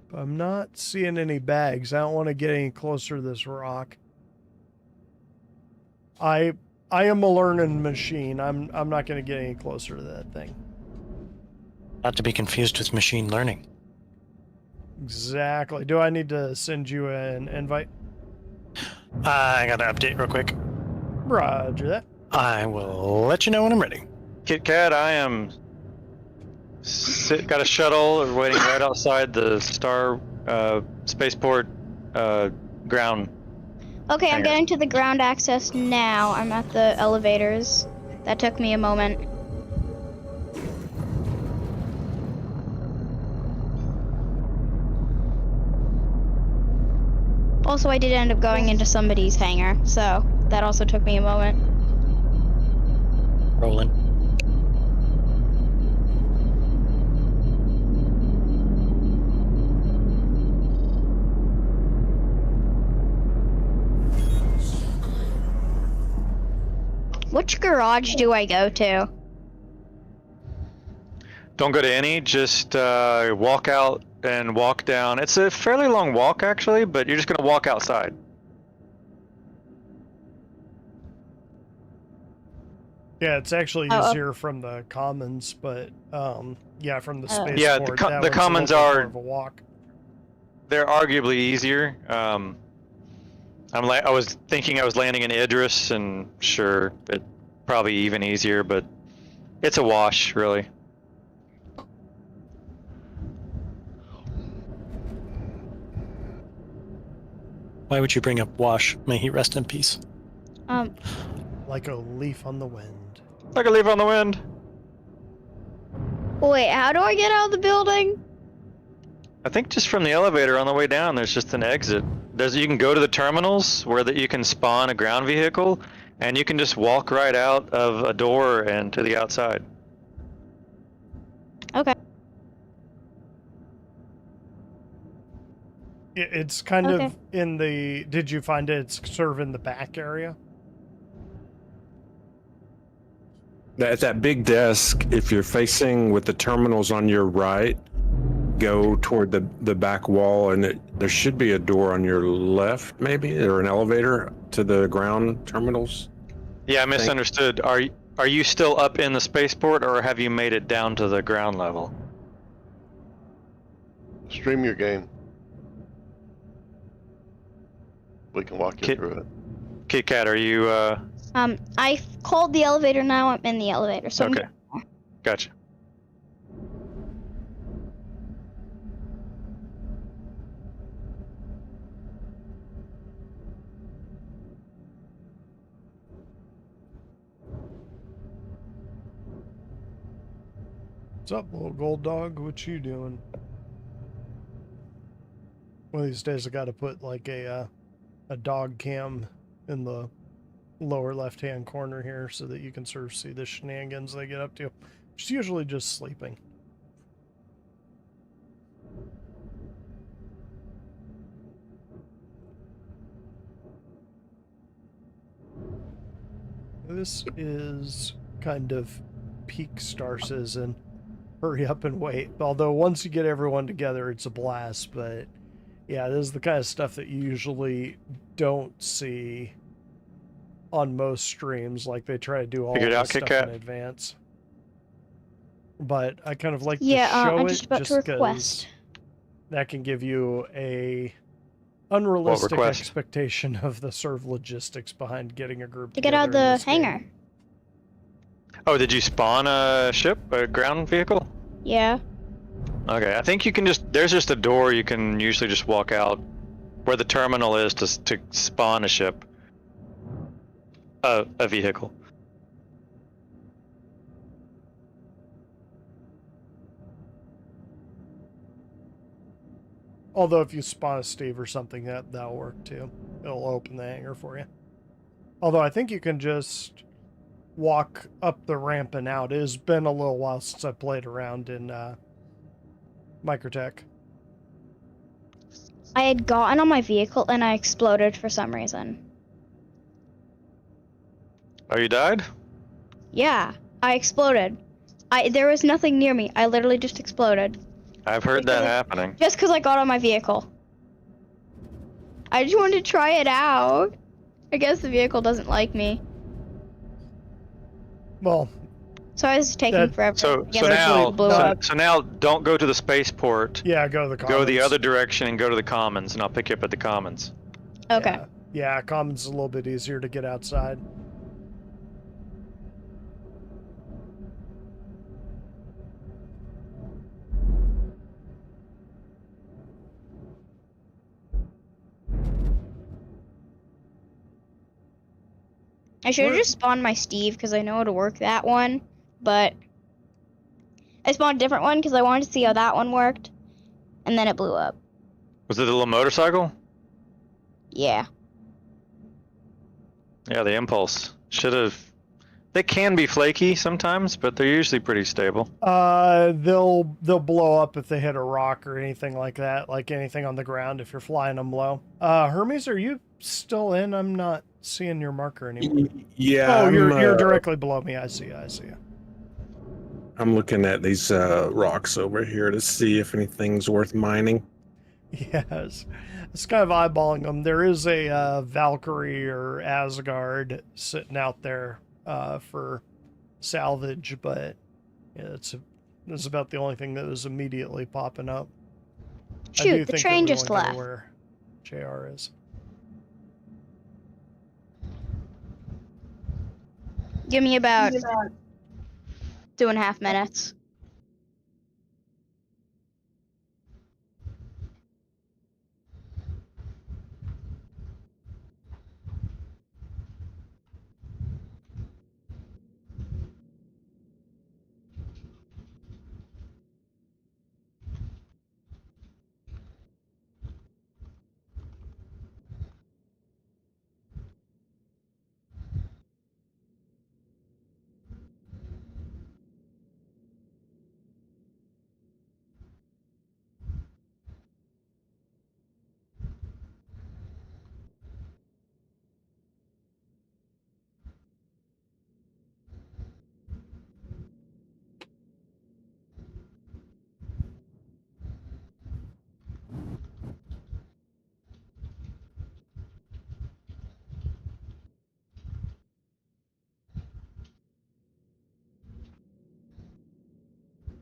But I'm not seeing any bags. I don't want to get any closer to this rock. I am a learning machine. I'm not going to get any closer to that thing. Not to be confused with machine learning. Exactly. Do I need to send you an invite? I gotta update real quick. Roger that. I will let you know when I'm ready. Kit Kat, I am got a shuttle waiting right outside the Star spaceport ground. Okay, I'm Hangar. getting to the ground access now. I'm at the elevators. That took me a moment. Also, I did end up going into somebody's hangar, so that also took me a moment. Rolling. Which garage do I go to? Don't go to any, just walk out and walk down. It's a fairly long walk, actually, but you're just going to walk outside. Yeah, it's actually Oh, easier from the commons, but yeah, from the spaceport. Yeah, the that one's a commons little bit are- more of a walk. They're arguably easier. I was thinking I was landing in Idris, and sure, it probably even easier, but it's a wash, really. Why would you bring up Wash? May he rest in peace. Like a leaf on the wind. Like a leaf on the wind. Wait, how do I get out of the building? I think just from the elevator on the way down, there's just an exit. You can go to the terminals where you can spawn a ground vehicle, and you can just walk right out of a door and to the outside. Okay. It's kind Okay. of in the. Did you find it's sort of in the back area? At that big desk, if you're facing with the terminals on your right, go toward the back wall, and there should be a door on your left, maybe, or an elevator to the ground terminals. Yeah, I misunderstood. Are you still up in the spaceport, or have you made it down to the ground level? Stream your game. We can walk you Kit- through it. Kit Kat, are you? I called the elevator. Now I'm in the elevator. So Okay. Gotcha. What's up, little gold dog? What you doing? One of these days I got to put like a dog cam in the lower left-hand corner here so that you can sort of see the shenanigans they get up to. It's usually just sleeping. This is kind of peak star season. Hurry up and wait. Although once you get everyone together, it's a blast. But yeah, this is the kind of stuff that you usually don't see on most streams. Like they try to do all Figured this out, Kit stuff Kat? in advance. But I kind of like to yeah, show I'm it just about to just because request. that can give you a unrealistic request? expectation of the sort of logistics behind getting a group To get out of together in the this game. hangar. Oh, did you spawn a ship, a ground vehicle? Yeah. Okay, I think you can there's just a door you can usually just walk out where the terminal is to spawn a ship. A vehicle. Although if you spawn a Steve or something, that'll work too. It'll open the hangar for you. Although I think you can just walk up the ramp and out. It has been a little while since I played around in Microtech. I had gotten on my vehicle and I exploded for some reason. Oh, you died? Yeah, I exploded. There was nothing near me. I literally just exploded. I've heard that happening. Just because I got on my vehicle. I just wanted to try it out. I guess the vehicle doesn't like me. Well, So I was taking forever. So Yes, now, it blew up. so now don't go to the spaceport. yeah, go to the commons. Go the other direction and go to the commons, and I'll pick you up at the commons. Okay. Yeah, commons is a little bit easier to get outside. I should have just spawned my Steve because I know how to work that one, but I spawned a different one because I wanted to see how that one worked, and then it blew up. Was it the little motorcycle? Yeah. Yeah, the impulse. Should have. They can be flaky sometimes, but they're usually pretty stable. They'll blow up if they hit a rock or anything like that, like anything on the ground if you're flying them low. Hermes, are you still in? I'm not seeing your marker anymore. Yeah. Oh, I'm, you're directly below me. I see. I'm looking at these rocks over here to see if anything's worth mining. Yes. It's kind of eyeballing them. There is a Valkyrie or Asgard sitting out there for salvage, but yeah, it's about the only thing that was immediately popping up. I do Shoot, the think that train we just wanna go left. Where JR is. Give me about 2.5 minutes.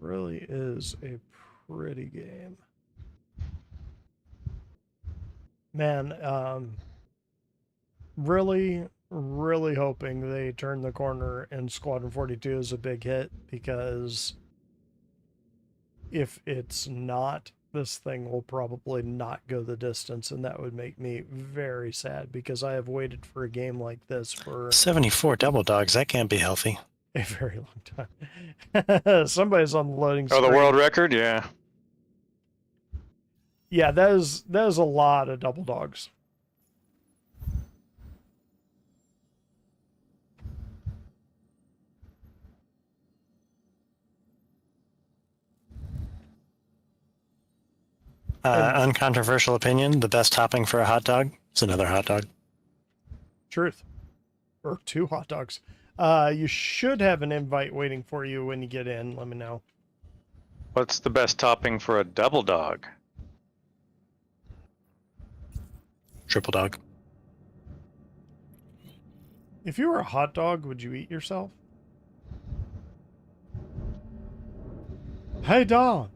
Really is a pretty game. Man, really, really hoping they turn the corner and Squadron 42 is a big hit, because if it's not, this thing will probably not go the distance, and that would make me very sad, because I have waited for a game like this for 74 double dogs. That can't be healthy. a very long time. Somebody's on the loading Oh, screen. the world record? Yeah. Yeah, that is a lot of double dogs. Uncontroversial opinion, the best topping for a hot dog is another hot dog. Truth. Or 2 hot dogs. You should have an invite waiting for you when you get in. Let me know. What's the best topping for a double dog? Triple dog. If you were a hot dog, would you eat yourself? Hey, Don.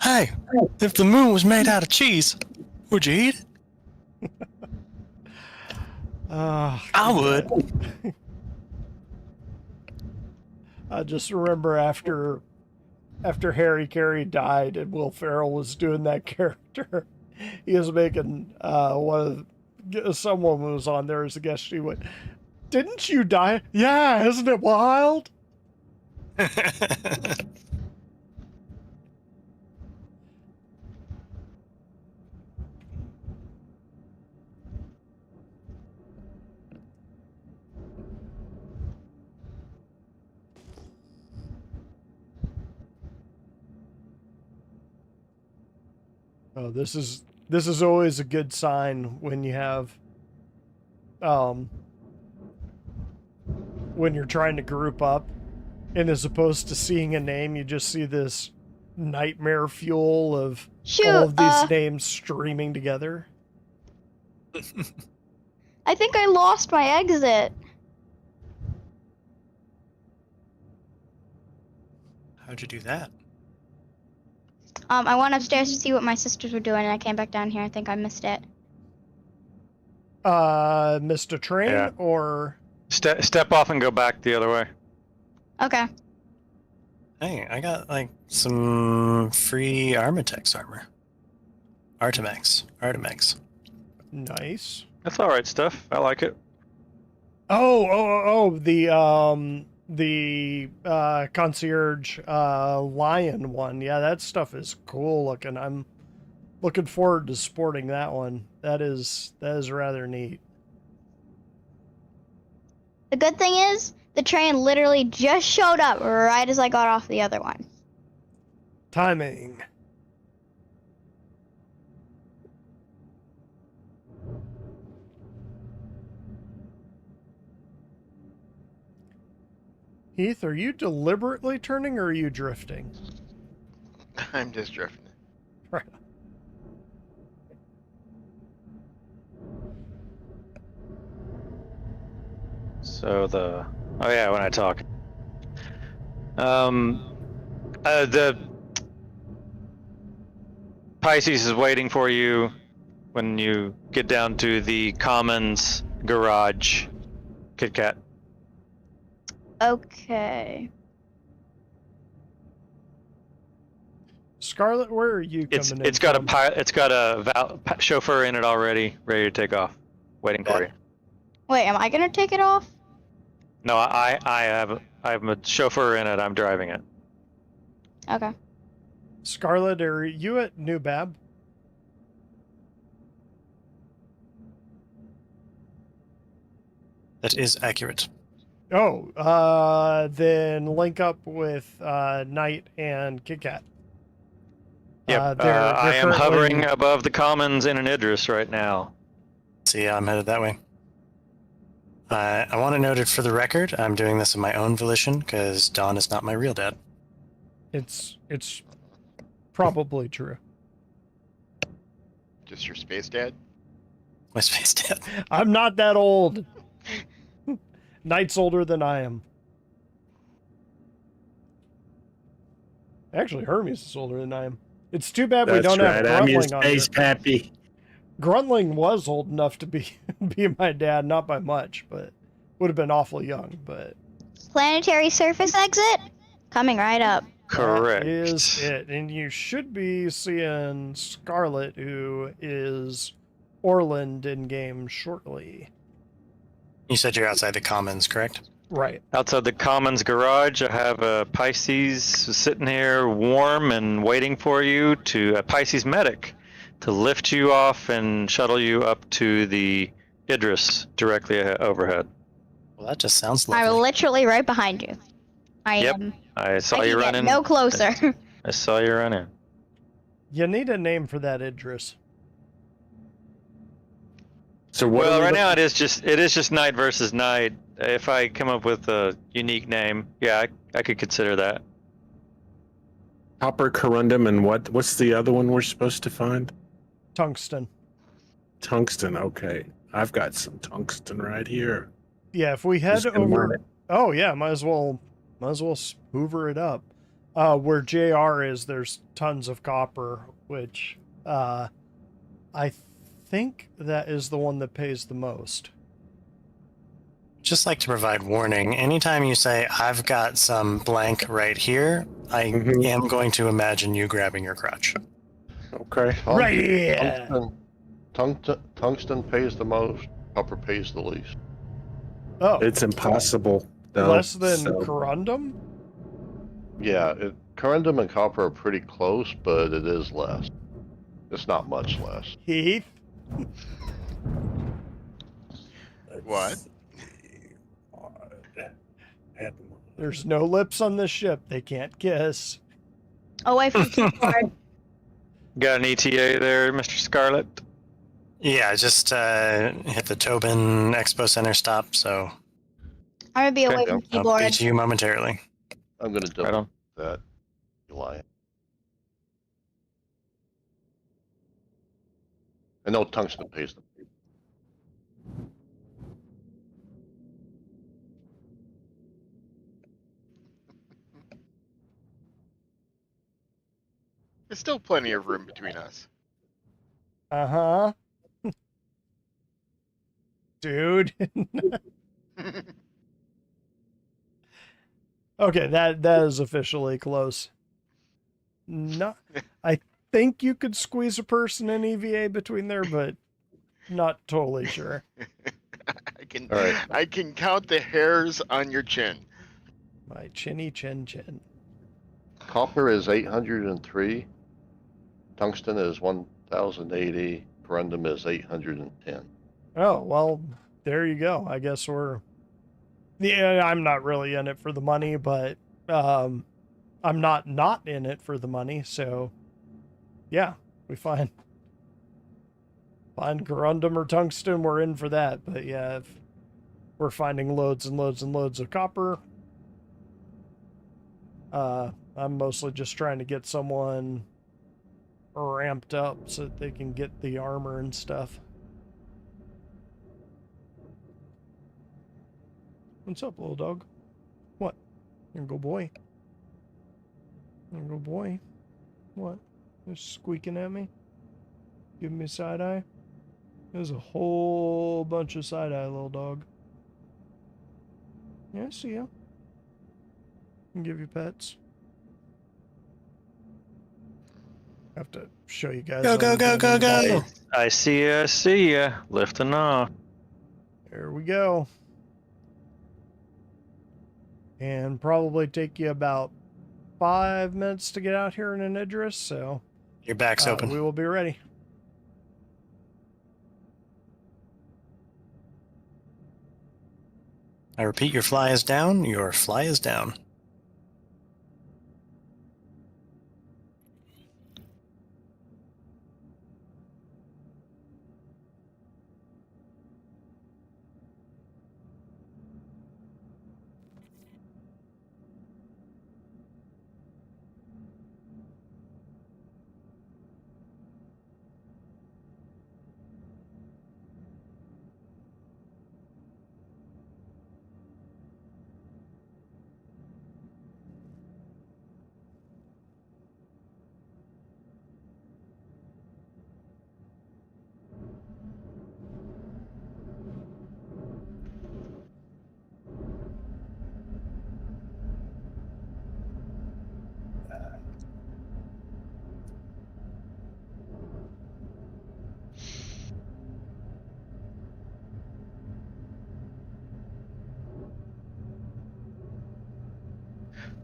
Hey, if the moon was made out of cheese, would you eat it? I would. I just remember after Harry Carey died and Will Ferrell was doing that character, he was making someone was on there as a guest. She went, "Didn't you die?" Yeah, isn't it wild? Oh, this is always a good sign when you have when you're trying to group up, and as opposed to seeing a name, you just see this nightmare fuel of all of these names streaming together. I think I lost my exit. How'd you do that? I went upstairs to see what my sisters were doing, and I came back down here. I think I missed it. Missed a train, Yeah. or Step off and go back the other way. Okay. Hey, I got like some free Armitex armor. Artemex. nice. That's all right stuff. I like it. Oh, the concierge lion one. Yeah, that stuff is cool looking. I'm looking forward to sporting that one. That is rather neat. The good thing is, the train literally just showed up right as I got off the other one. Timing. Heath, are you deliberately turning, or are you drifting? I'm just drifting. Right. So when I talk. The Pisces is waiting for you when you get down to the Commons garage. Kit Kat. Okay. Scarlet, where are you coming in? It's got a chauffeur in it already, ready to take off, waiting for you. Wait, am I gonna take it off? No, I have a chauffeur in it. I'm driving it. Okay. Scarlet, are you at New Bab? That is accurate. Oh, then link up with Knight and Kit Kat. Yep. They're I am currently- hovering above the Commons in an Idris right now. So yeah, I'm headed that way. I want to note it for the record. I'm doing this of my own volition because Don is not my real dad. It's probably true. Just your space dad? My space dad. I'm not that old. Knight's older than I am. Actually, Hermes is older than I am. It's too bad we That's don't right. have I'm your Gruntling on space here. pappy. Gruntling was old enough to be my dad, not by much, but would have been awfully young. But Planetary surface exit? Coming right up. Correct. that is it. And you should be seeing Scarlet, who is Orland in game shortly. You said you're outside the Commons, correct? Right. Outside the Commons garage, I have a Pisces sitting here warm and waiting for you a Pisces medic to lift you off and shuttle you up to the Idris directly overhead. Well, that just sounds I'm lovely. literally right behind you. I Yep. am. I saw I you can get running. no closer. I saw you running. You need a name for that Idris. So what? Well, are we right now looking- it is just night versus night. If I come up with a unique name, yeah, I could consider that. Copper, corundum, and what's the other one we're supposed to find? Tungsten. Tungsten. Okay, I've got some tungsten right here. Yeah, if we head Just gonna mine over. it. Oh yeah, might as well hoover it up. Where JR is, there's tons of copper, which I think that is the one that pays the most. Just like to provide warning. Anytime you say, I've got some blank right here, I Mhm. am going to imagine you grabbing your crotch. Okay. Right here. Tungsten pays the most. Copper pays the least. Oh, It's impossible. Though, less than so- corundum? Yeah, corundum and copper are pretty close, but it is less. It's not much less. Heath? What? There's no lips on this ship. They can't kiss. Away from keyboard. Got an ETA there, Mr. Scarlet? Yeah, just hit the Tobin Expo Center stop, so I'm gonna be away Okay, from I'll be keyboard. to you momentarily. I'm gonna Right double on. that. You lying. I know tungsten pays the least. There's still plenty of room between us. Uh-huh. Dude. Okay, that is officially close. No, I think you could squeeze a person in EVA between there, but not totally sure. All right. I can count the hairs on your chin. My chinny chin chin. Copper is 803. Tungsten is 1080. Corundum is 810. Oh, well, there you go. I guess yeah, I'm not really in it for the money, but I'm not in it for the money, so yeah, we find corundum or tungsten, we're in for that. But yeah, if we're finding loads and loads and loads of copper, I'm mostly just trying to get someone ramped up so that they can get the armor and stuff. What's up, little dog? What? Here you go, boy. Here you go, boy. What? They're squeaking at me. Giving me side eye. There's a whole bunch of side eye, little dog. Yeah, I see you. Can give you pets. Have to show you guys. Go, what go, I'm go, doing go, in the go! body. I see ya. Lifting off. There we go. And probably take you about 5 minutes to get out here in an Idris, so Your back's open. we will be ready. I repeat, your fly is down. Your fly is down.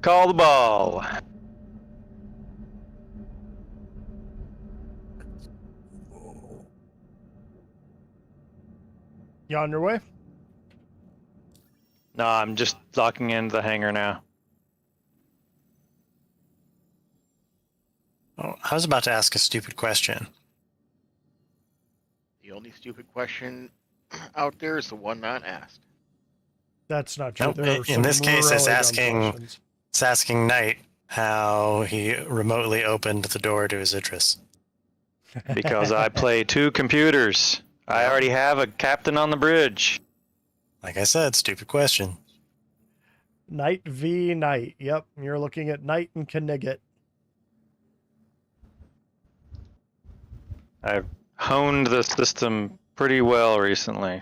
Call the ball. You on your way? No, I'm just locking into the hangar now. Oh, I was about to ask a stupid question. The only stupid question out there is the one not asked. That's not true. Nope, There are in some this case, it's really dumb asking- questions. It's asking Knight how he remotely opened the door to his Idris. Because I play 2 computers. I already have a captain on the bridge. Like I said, stupid question. Knight v Knight. Yep, you're looking at Knight and Knigget. I've honed the system pretty well recently.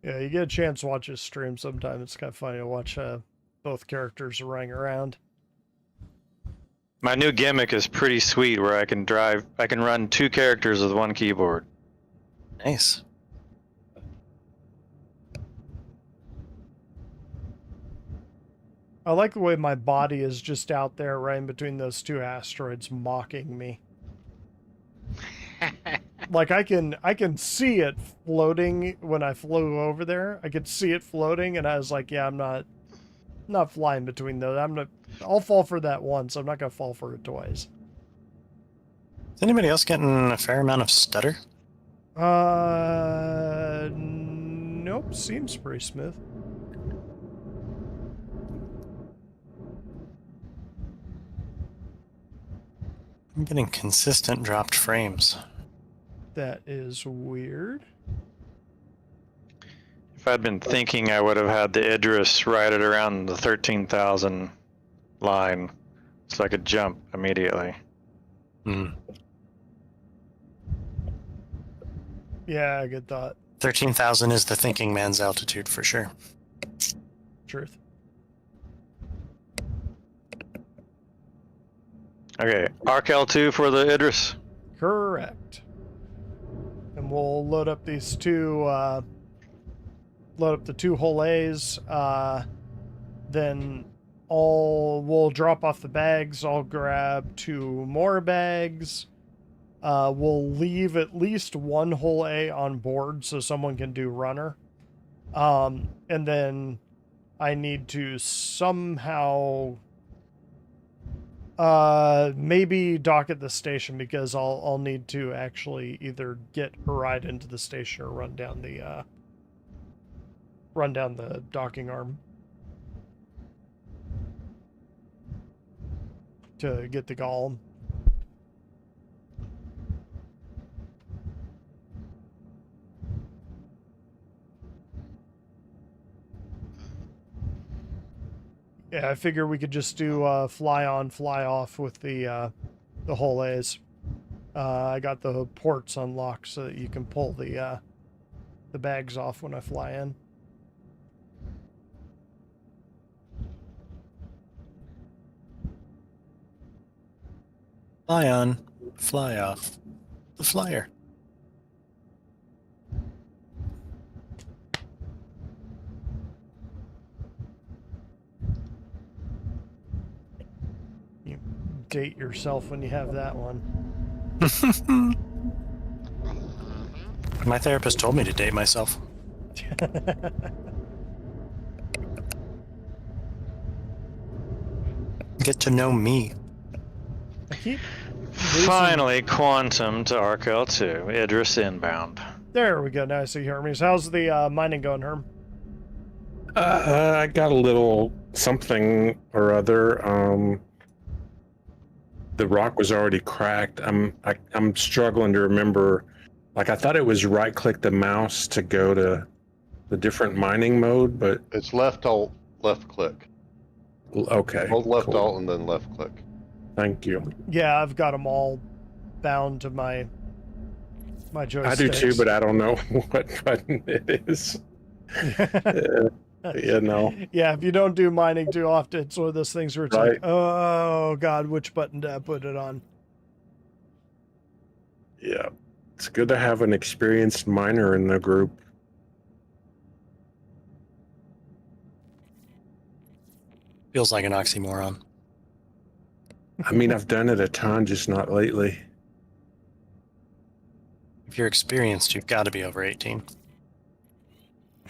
Yeah, you get a chance to watch his stream sometime. It's kind of funny to watch both characters running around. My new gimmick is pretty sweet where I can run 2 characters with 1 keyboard. Nice. I like the way my body is just out there right in between those 2 asteroids mocking me. Like I can see it floating when I flew over there. I could see it floating and I was like, yeah, I'm not flying between those. I'll fall for that once. I'm not gonna fall for it twice. Is anybody else getting a fair amount of stutter? Nope, seems pretty smooth. I'm getting consistent dropped frames. That is weird. If I'd been thinking, I would have had the Idris right at around the 13,000 line, so I could jump immediately. Hmm. Yeah, good thought. 13,000 is the thinking man's altitude for sure. Truth. Okay, Arc L2 for the Idris. Correct. And we'll load up these 2, load up the 2 whole A's, then we'll drop off the bags. I'll grab 2 more bags. We'll leave at least 1 whole A on board so someone can do runner. And then I need to somehow maybe dock at the station because I'll need to actually either get a ride into the station or run down the docking arm to get the golem. Yeah, I figure we could just do fly on, fly off with the whole A's. I got the ports unlocked so that you can pull the bags off when I fly in. Fly on, fly off. The flyer. You date yourself when you have that one. My therapist told me to date myself. Get to know me. I keep losing- Finally, quantum to Arc L2. Idris inbound. There we go. Now I see Hermes. How's the mining going, Herm? I got a little something or other. The rock was already cracked. I'm struggling to remember. Like I thought it was right click the mouse to go to the different mining mode, but It's left alt, left click. okay. Hold left cool. alt and then left click. Thank you. Yeah, I've got them all bound to my joysticks. I do too, but I don't know what button it is. You know. Yeah, if you don't do mining too often, it's one of those things where it's Right. like, oh god, which button did I put it on? Yeah. It's good to have an experienced miner in the group. Feels like an oxymoron. I mean, I've done it a ton, just not lately. If you're experienced, you've got to be over 18.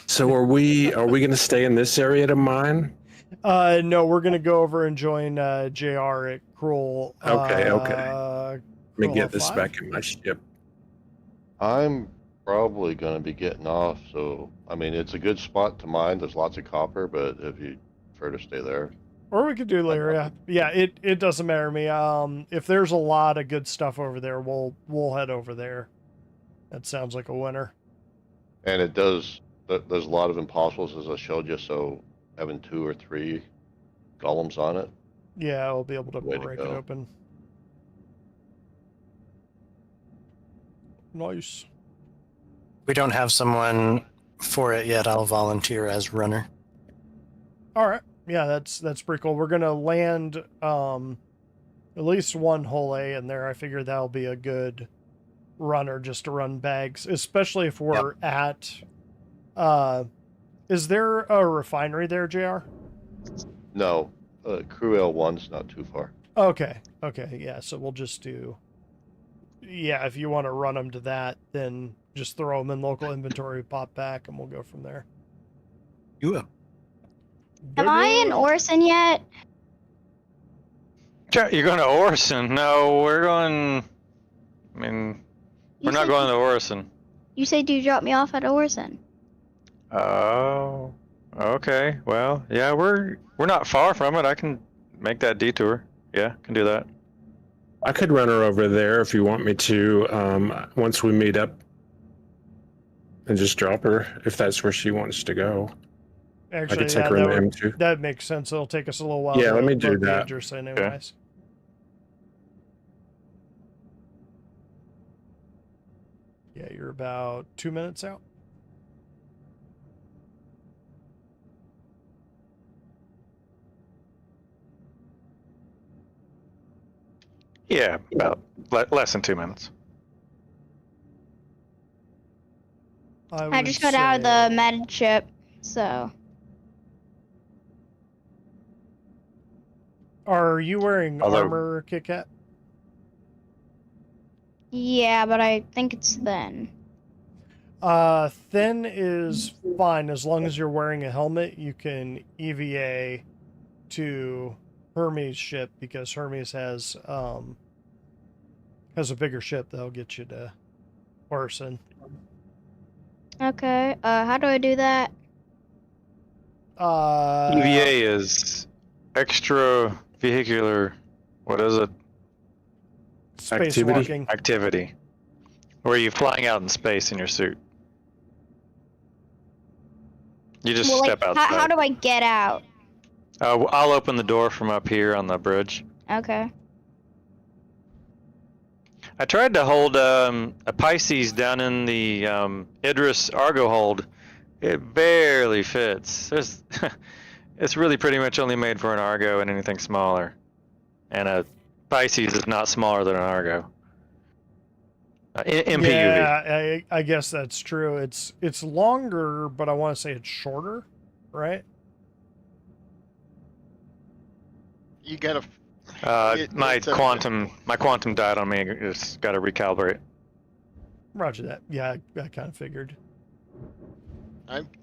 So are we going to stay in this area to mine? No, we're gonna go over and join JR at Cruel. Okay. Let me Cruel get this F5? back in my ship. I'm probably going to be getting off, so I mean it's a good spot to mine. There's lots of copper, but if you prefer to stay there, Or we could do Lyria. Yeah, it doesn't matter to me. If there's a lot of good stuff over there, we'll head over there. That sounds like a winner. and it does. There's a lot of impossibles as I showed you, so having 2 or 3 golems on it. Yeah, I'll be able to Way to break it go. open. Nice. We don't have someone for it yet. I'll volunteer as runner. All right. Yeah, that's pretty cool. We're gonna land at least one whole A in there. I figure that'll be a good runner just to run bags, especially if we're at. Is there a refinery there, JR? No, Crew L1's not too far. Okay. Yeah. So we'll just do. Yeah, if you want to run them to that, then just throw them in local inventory, pop back, and we'll go from there. You Am I in Orson yet? You're going to Orson? No, we're going. I mean, we're not going to Orson. You said you dropped me off at Orson. Oh, okay. Well, yeah, we're not far from it. I can make that detour. Yeah, can do that. I could run her over there if you want me to, once we meet up. And just drop her if that's where she wants to go. Actually, I could take yeah, her in that, the would, M2. that makes sense. It'll take us a little while. Yeah, to let me do load the that. Idris in anyways. Yeah, you're about 2 minutes out. Yeah, about less than 2 minutes. I just got out of the med ship, so. Are you wearing Although- armor, Kit Kat? Yeah, but I think it's thin. Thin is fine as long as you're wearing a helmet. You can EVA to Hermes' ship because Hermes has a bigger ship that'll get you to Orson. Okay, how do I do that? EVA is extra vehicular. What is it? Spacewalking. Activity. Where you're flying out in space in your suit. You just Well, step like, outside. how do I get out? I'll open the door from up here on the bridge. Okay. I tried to hold a Pisces down in the Idris Argo hold. It barely fits. It's really pretty much only made for an Argo and anything smaller. And a Pisces is not smaller than an Argo. MPUV. Yeah, I guess that's true. It's longer, but I want to say it's shorter, right? You gotta. My quantum died on me. Just got to recalibrate. Roger that. Yeah, I kind of figured.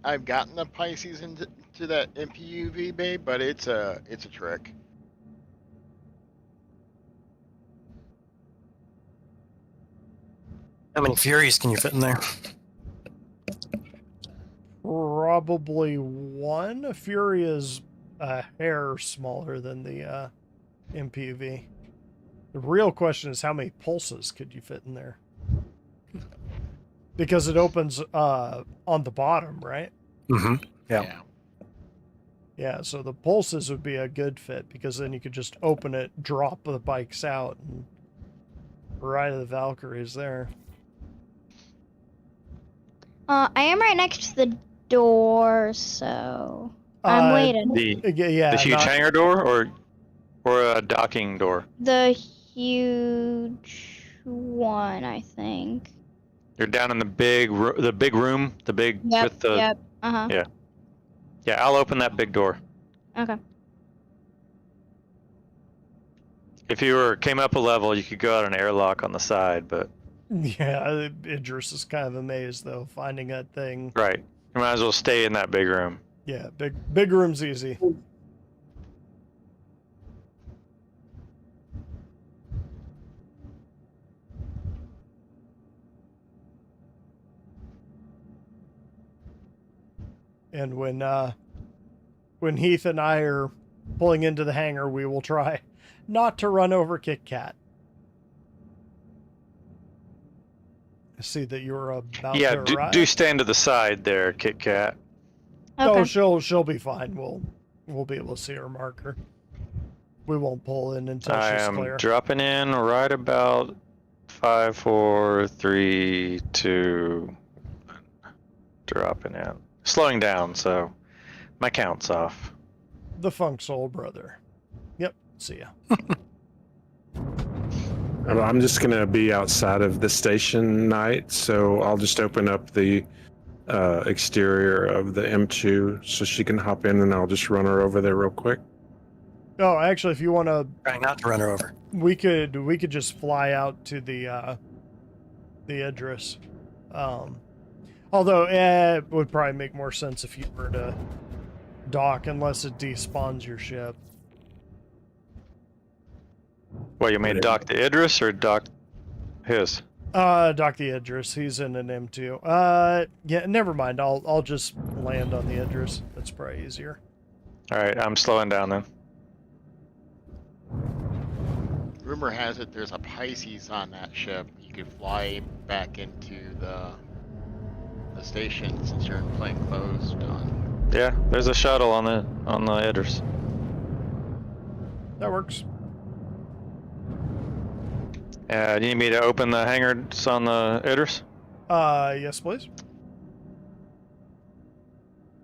I've gotten the Pisces into that MPUV bay, but it's a trick. How many Furies can you fit in there? Probably one. Fury is a hair smaller than the MPV. The real question is how many pulses could you fit in there? Because it opens on the bottom, right? Mm-hmm. Yeah. Yeah, so the pulses would be a good fit because then you could just open it, drop the bikes out, and ride the Valkyries there. I am right next to the door, so I'm waiting. Yeah, the huge hangar door or a docking door? The huge one, I think. You're down in the big room, with the Yep. Uh-huh. Yeah, I'll open that big door. Okay. If you came up a level, you could go out an airlock on the side, but Yeah, Idris is kind of amazed though, finding that thing. right, you might as well stay in that big room. Yeah, big room's easy. And when Heath and I are pulling into the hangar, we will try not to run over Kit Kat. I see that you're about Yeah, to arrive. do stand to the side there, Kit Kat. Oh, Okay. she'll be fine. We'll be able to see her marker. We won't pull in until I she's am clear. dropping in right about 5, 4, 3, 2. Dropping in, slowing down, so my count's off. The Funk Soul Brother. Yep. See ya. I'm just going to be outside of the station night, so I'll just open up the exterior of the M2 so she can hop in, and I'll just run her over there real quick. Oh, actually, if you want to, Trying not to run her over. we could just fly out to the Idris. Although it would probably make more sense if you were to dock, unless it despawns your ship. What, you mean dock the Idris or dock his? Dock the Idris. He's in an M2. Yeah, never mind. I'll just land on the Idris. That's probably easier. All right, I'm slowing down then. Rumor has it there's a Pisces on that ship. You could fly back into the station since you're in plain clothes, Don. Yeah, there's a shuttle on the Idris. That works. Do you need me to open the hangars on the Idris? Yes, please.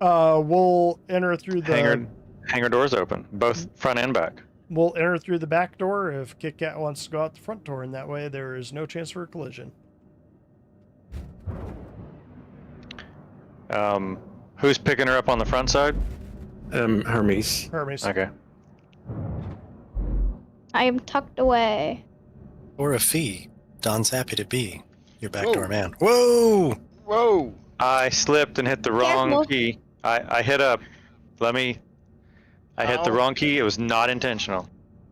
We'll enter through the Hangar doors open, both front and back. We'll enter through the back door if Kit Kat wants to go out the front door, and that way there is no chance for a collision. Who's picking her up on the front side? Hermes. Hermes. Okay. I am tucked away. Or a fee. Don's happy to be your backdoor Whoa. man. Whoa! Whoa! I slipped and hit the wrong Careful. key. I hit up. I hit the Ow. wrong key. It was not intentional.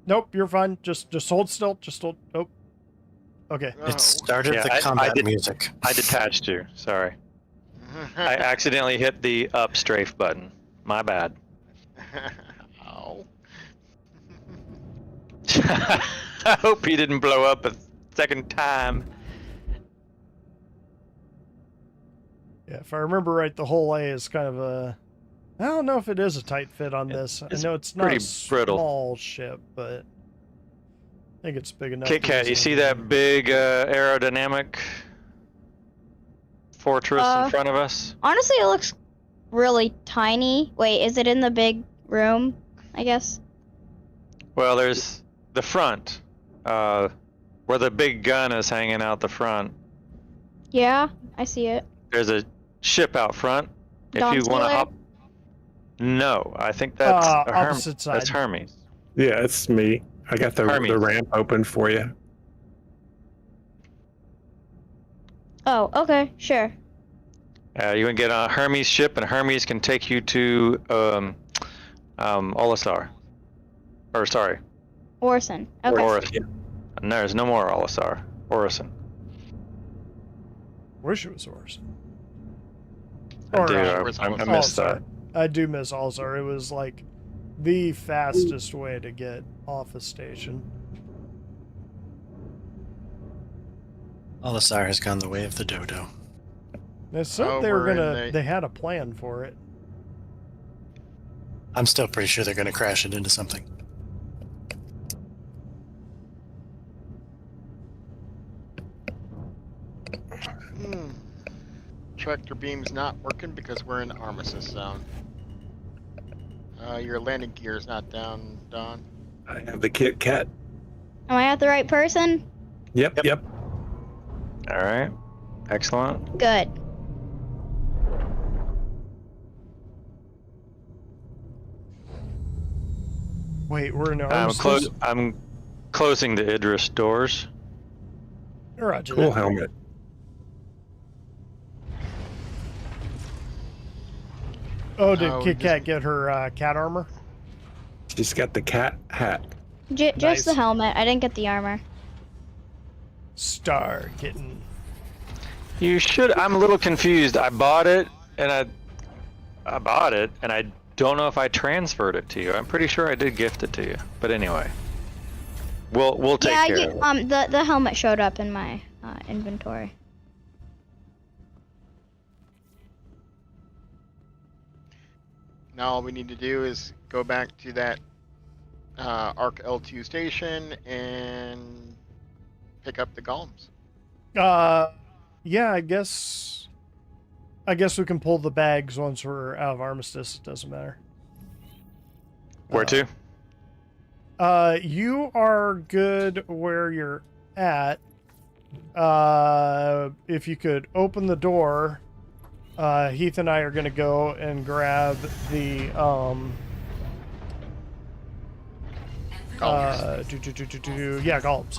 Nope, you're fine. Just hold still. Just hold. Oh. Okay. Oh. It started Yeah, the I combat did- music. I detached you. Sorry. I accidentally hit the up strafe button. My bad. Ow. I hope he didn't blow up a second time. Yeah, if I remember right, the whole A is kind of a. I don't know if it is a tight fit on this. I It's know it's not pretty a brittle. small ship, but I think it's big enough. Kit to Kat, you use see a- that big aerodynamic fortress in front of us? Honestly, it looks really tiny. Wait, is it in the big room? I guess. Well, there's the front, where the big gun is hanging out the front. Yeah, I see it. There's a ship out front. If Dawn you want to Stealer? hop. No, I think that's a opposite side. That's Hermes. Yeah, it's me. I got the Hermes. ramp open for you. Oh, okay, sure. You can get on a Hermes ship, and Hermes can take you to Olisar. Or sorry, Orson. Okay. Orison. And there's no more Olisar. Orison. Wish it was Orson. I do. I Olisar. missed that. I do miss Alzar. It was like the fastest way to get off a station. Olisar has gone the way of the dodo. They said Oh, they were we're in gonna. the- They had a plan for it. I'm still pretty sure they're going to crash it into something. Tractor beam's not working because we're in armistice zone. Your landing gear is not down, Don. I have the Kit Kat. Am I at the right person? Yep. All right. Excellent. Good. Wait, we're in I'm armistice. closing the Idris doors. Roger Cool that. helmet. Oh, did Oh, Kit just- Kat get her cat armor? She's got the cat hat. Just Nice. the helmet. I didn't get the armor. Star kitten. You should. I'm a little confused. I bought it, and I bought it, and I don't know if I transferred it to you. I'm pretty sure I did gift it to you. But anyway, we'll take Yeah, care of it. the helmet showed up in my inventory. Now all we need to do is go back to that ARC L2 station and pick up the golems. Yeah, I guess we can pull the bags once we're out of armistice. It doesn't matter. Where to? You are good where you're at. If you could open the door, Heath and I are gonna go and grab the yeah, golems.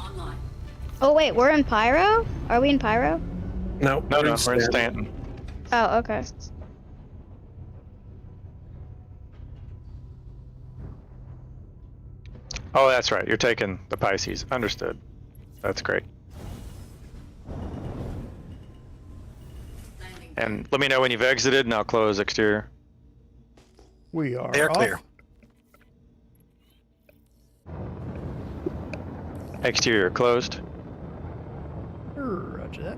Oh wait, we're in Pyro? Are we in Pyro? No, No, we're we're in Stanton. Stanton. Oh, okay. Oh, that's right. You're taking the Pisces. Understood. That's great. And let me know when you've exited, and I'll close exterior. We are. They are up. clear. Exterior closed. Roger that.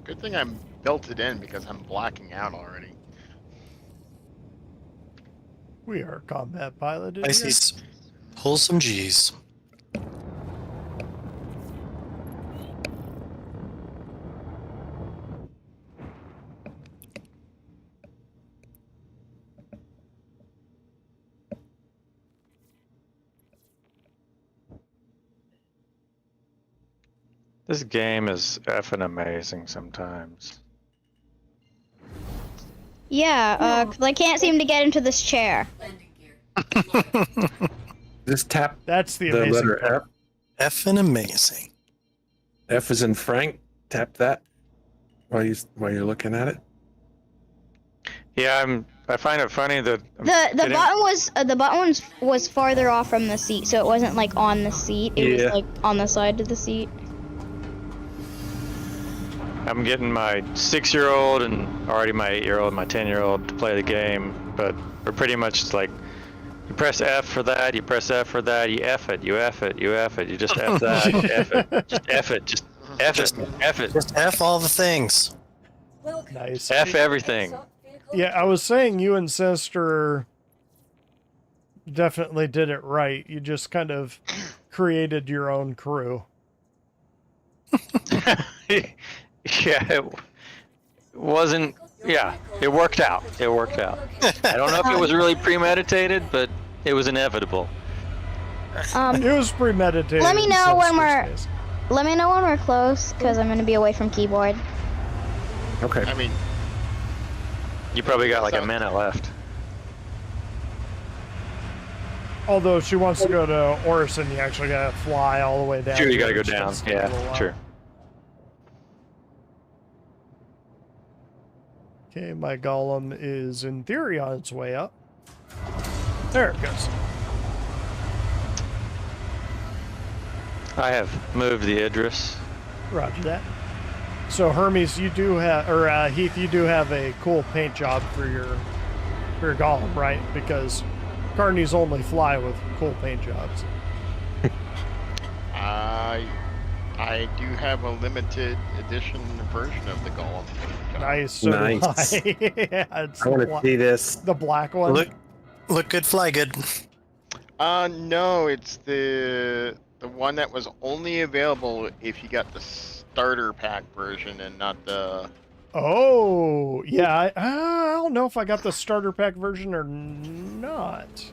Good thing I'm built it in because I'm blacking out already. We are combat piloted. here. Pisces, pull some G's. This game is effing amazing sometimes. Yeah, 'cause I can't seem to get into this chair. Just tap That's the the amazing letter part. F. Effing amazing. F is in Frank. Tap that while you're looking at it. Yeah, I find it funny that The button was farther off from the seat, so it wasn't like on the seat. It Yeah. was like on the side of the seat. I'm getting my 6-year-old and already my 8-year-old and my 10-year-old to play the game, but we're pretty much just like, you press F for that, you press F for that, you F it, you F it, you F it, you just F that, you F it, just F it, just F it, F it, Just F all the things. Welcome. Nice. F everything. Assault vehicle Yeah, I was saying you and Sister definitely did it right. You just kind of created your own crew. Yeah, it wasn't. Yeah, it worked out. It worked out. I don't know if it was really premeditated, but it was inevitable. It was premeditated. Let me in know some when we're- space. Let me know when we're close, because I'm going to be away from keyboard. Okay. I mean, You probably got like a minute left. Although if she wants to go to Orison, you actually gotta fly all the way down. Sure, you here, gotta go which down. does take a little Yeah, while. sure. Okay, my golem is in theory on its way up. There it goes. I have moved the Idris. Roger that. So Hermes, you do have, or Heath, you do have a cool paint job for your golem, right? Because Carnies only fly with cool paint jobs. I do have a limited edition version of the golem. Nice. So do Nice. I. Yeah, it's I want to see this. the black one. Look good, fly good. No, it's the one that was only available if you got the starter pack version and not the. Oh, yeah. I don't know if I got the starter pack version or not.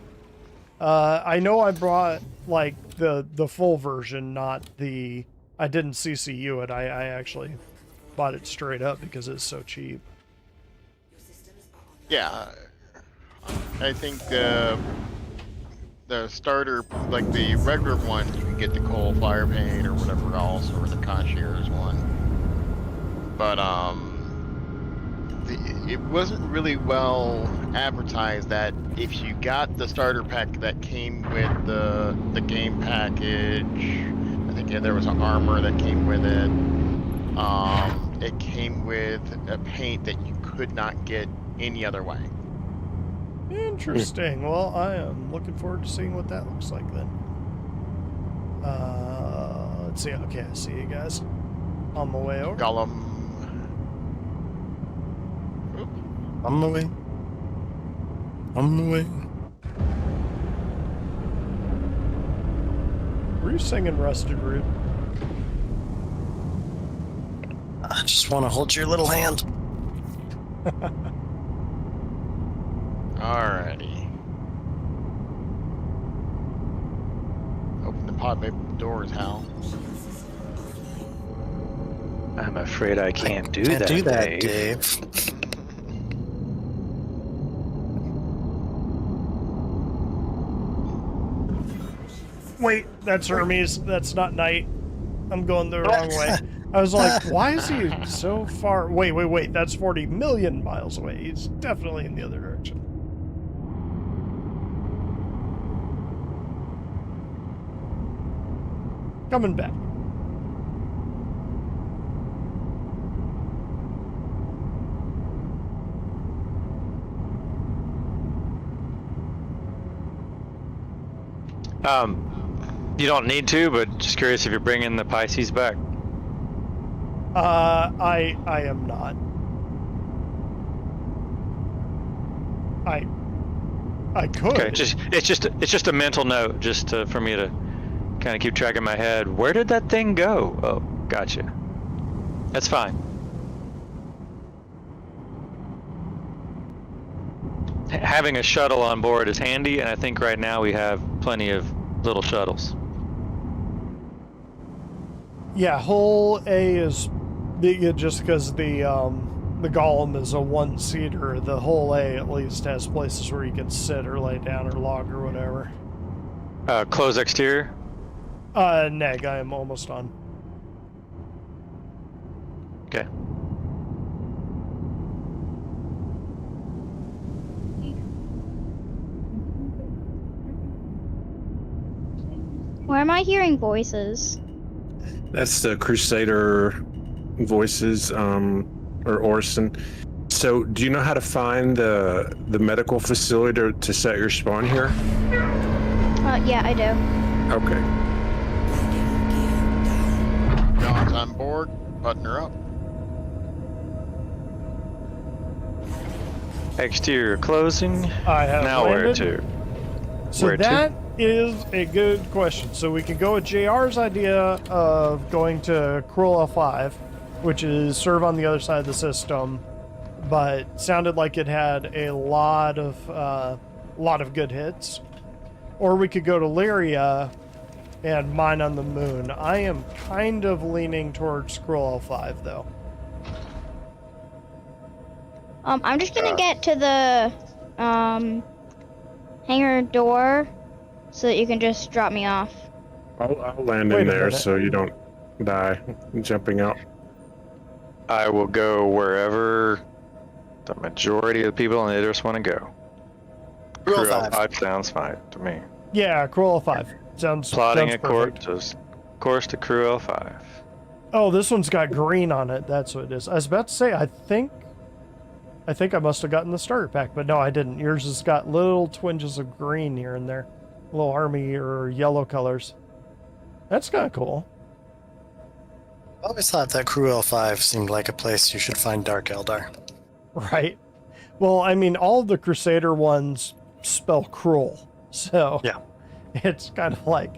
I know I brought like the full version, not the. I didn't CCU it. I actually bought it straight up because it's so cheap. Yeah, I think the starter, like the regular one, you can get the coal fire paint or whatever else, or the concierge one. But it wasn't really well advertised that if you got the starter pack that came with the game package, I think there was an armor that came with it. It came with a paint that you could not get any other way. Interesting. Well, I am looking forward to seeing what that looks like then. Let's see. Okay, I see you guys. On my way over. Gollum. On the way. On the way. Were you singing Rusted Root? I just want to hold your little hand. Alrighty. Open the pod doors, Hal. I'm afraid I can't do Can't that. do that, Dave. Dave. Wait, that's Hermes. That's not Knight. I'm going the wrong way. I was like, why is he so far? Wait. That's 40 million miles away. He's definitely in the other direction. Coming back. You don't need to, but just curious if you're bringing the Pisces back. I am not. I could. Okay, it's just a mental note, just for me to kind of keep track in my head. Where did that thing go? Oh, gotcha. That's fine. Having a shuttle on board is handy, and I think right now we have plenty of little shuttles. Yeah, hull A is just because the golem is a one-seater. The hull A at least has places where you can sit or lay down or log or whatever. Close exterior. Neg, I am almost on. Okay. Where am I hearing voices? That's the Crusader voices, or Orson. So, do you know how to find the medical facility to set your spawn here? Yeah, I do. Okay. John's on board. Button her up. Exterior closing. I have Now where landed. to? So Where to? that is a good question. So we can go with JR's idea of going to Cruel L5, which is serve on the other side of the system, but sounded like it had a lot of good hits. Or we could go to Lyria and mine on the moon. I am kind of leaning towards Cruel L5 though. I'm just gonna get to the hangar door so that you can just drop me off. I'll land Wait in a there minute. so you don't die jumping out. I will go wherever the majority of the people on the Idris want to go. Rule Crew 5. L5 sounds fine to me. Yeah, Cruel L5 sounds Plotting sounds a course perfect. to Crew L5. Oh, this one's got green on it. That's what it is. I was about to say, I think I must have gotten the starter pack, but no, I didn't. Yours has got little twinges of green here and there, little army or yellow colors. That's kind of cool, I always thought that Crew L5 seemed like a place you should find Dark Eldar. right? Well, I mean, all of the Crusader ones spell cruel, so Yeah. it's kind of like,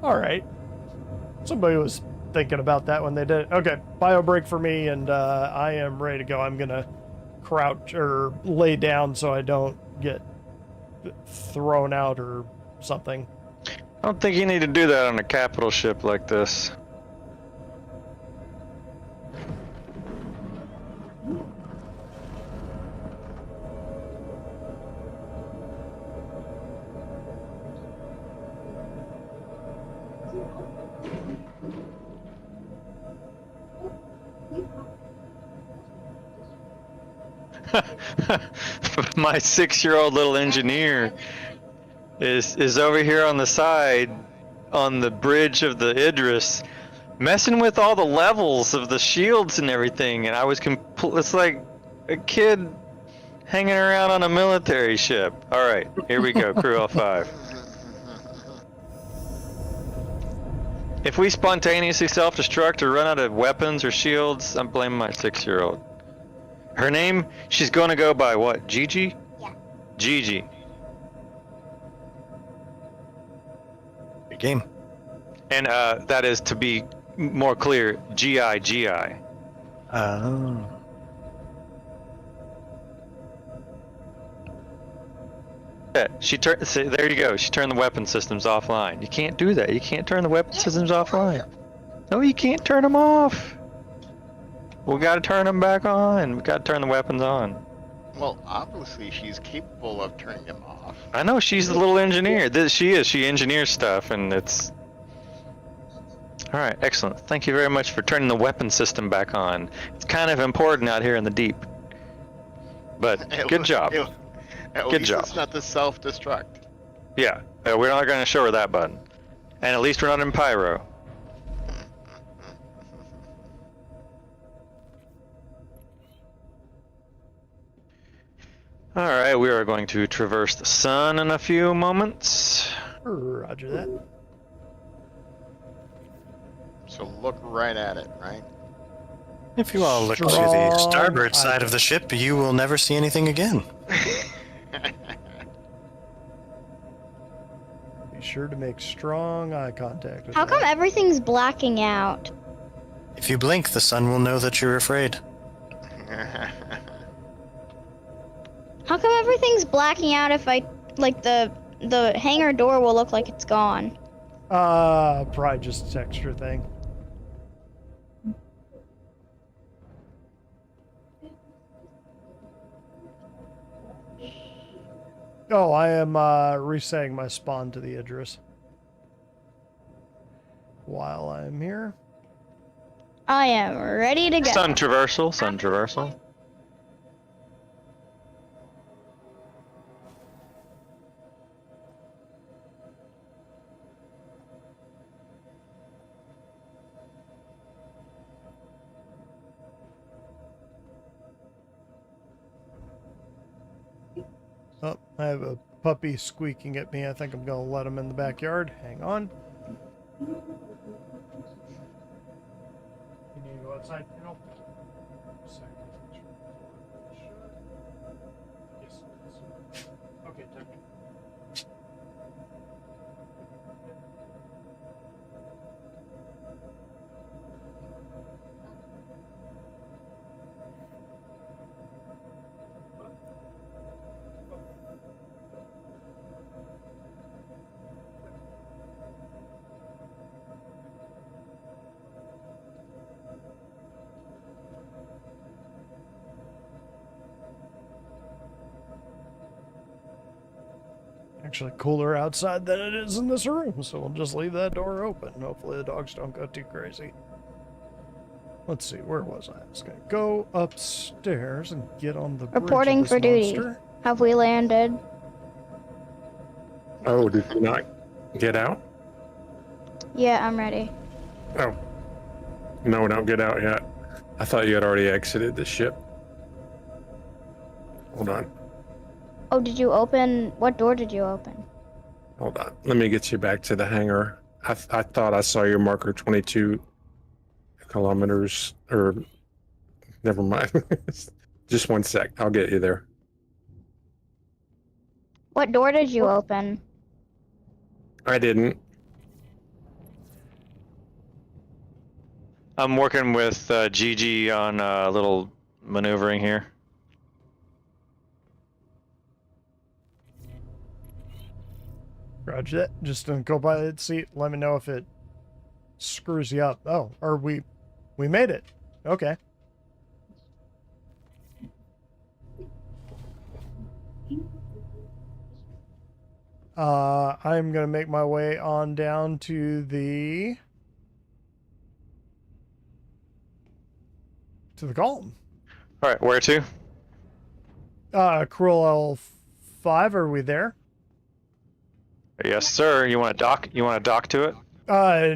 all right, somebody was thinking about that when they did it. Okay, bio break for me, and I am ready to go. I'm gonna crouch or lay down so I don't get thrown out or something. I don't think you need to do that on a capital ship like this. My 6-year-old little engineer is over here on the side on the bridge of the Idris messing with all the levels of the shields and everything, and I was it's like a kid hanging around on a military ship. All right, here we go. Crew L5. If we spontaneously self-destruct or run out of weapons or shields, I'm blaming my 6-year-old. Her name, she's gonna go by what? Gigi? Yeah. Gigi. Good game. And that is, to be more clear, G-I-G-I. Oh. Yeah, there you go. She turned the weapon systems offline. You can't do that. You can't turn the weapon systems offline. No, you can't turn them off. We gotta turn them back on. We gotta turn the weapons on. Well, obviously she's capable of turning them off. I know, she's the little engineer. She is. She engineers stuff, and it's... Alright, excellent. Thank you very much for turning the weapon system back on. It's kind of important out here in the deep. But, good job. At Good least job. it's not the self-destruct. Yeah, we're not gonna show her that button. And at least we're not in Pyro. Alright, we are going to traverse the sun in a few moments. Roger that. So look right at it, right? If you all look to the Strong starboard side eye of the ship, you will never see anything again. Be sure to make strong eye contact with How come that. everything's blacking out? If you blink, the sun will know that you're afraid. How come everything's blacking out if I, like, the hangar door will look like it's gone? Probably just a texture thing. Oh, I am resetting my spawn to the Idris while I'm here. I am ready to go. Sun traversal, sun traversal. Oh, I have a puppy squeaking at me. I think I'm going to let him in the backyard. Hang on. You need to go outside, you know? Yes. Okay, time. actually cooler outside than it is in this room, so we'll just leave that door open. Hopefully the dogs don't go too crazy. Let's see, where was I? I was gonna go upstairs and get on the bridge Reporting of this for duty. monster. Have we landed? Oh, did you not get out? Yeah, I'm ready. Oh. No, don't get out yet. I thought you had already exited the ship. Hold on. Oh, did you open? What door did you open? Hold on. Let me get you back to the hangar. I thought I saw your marker 22 kilometers, or never mind. Just one sec. I'll get you there. What door did you open? I didn't. I'm working with Gigi on a little maneuvering here. Roger that. Just go by the seat. Let me know if it screws you up. Oh, or we made it. Okay. I'm gonna make my way on down to the column. All right, where to? Cruel L5. Are we there? Yes, sir. You want to dock? You want to dock to it?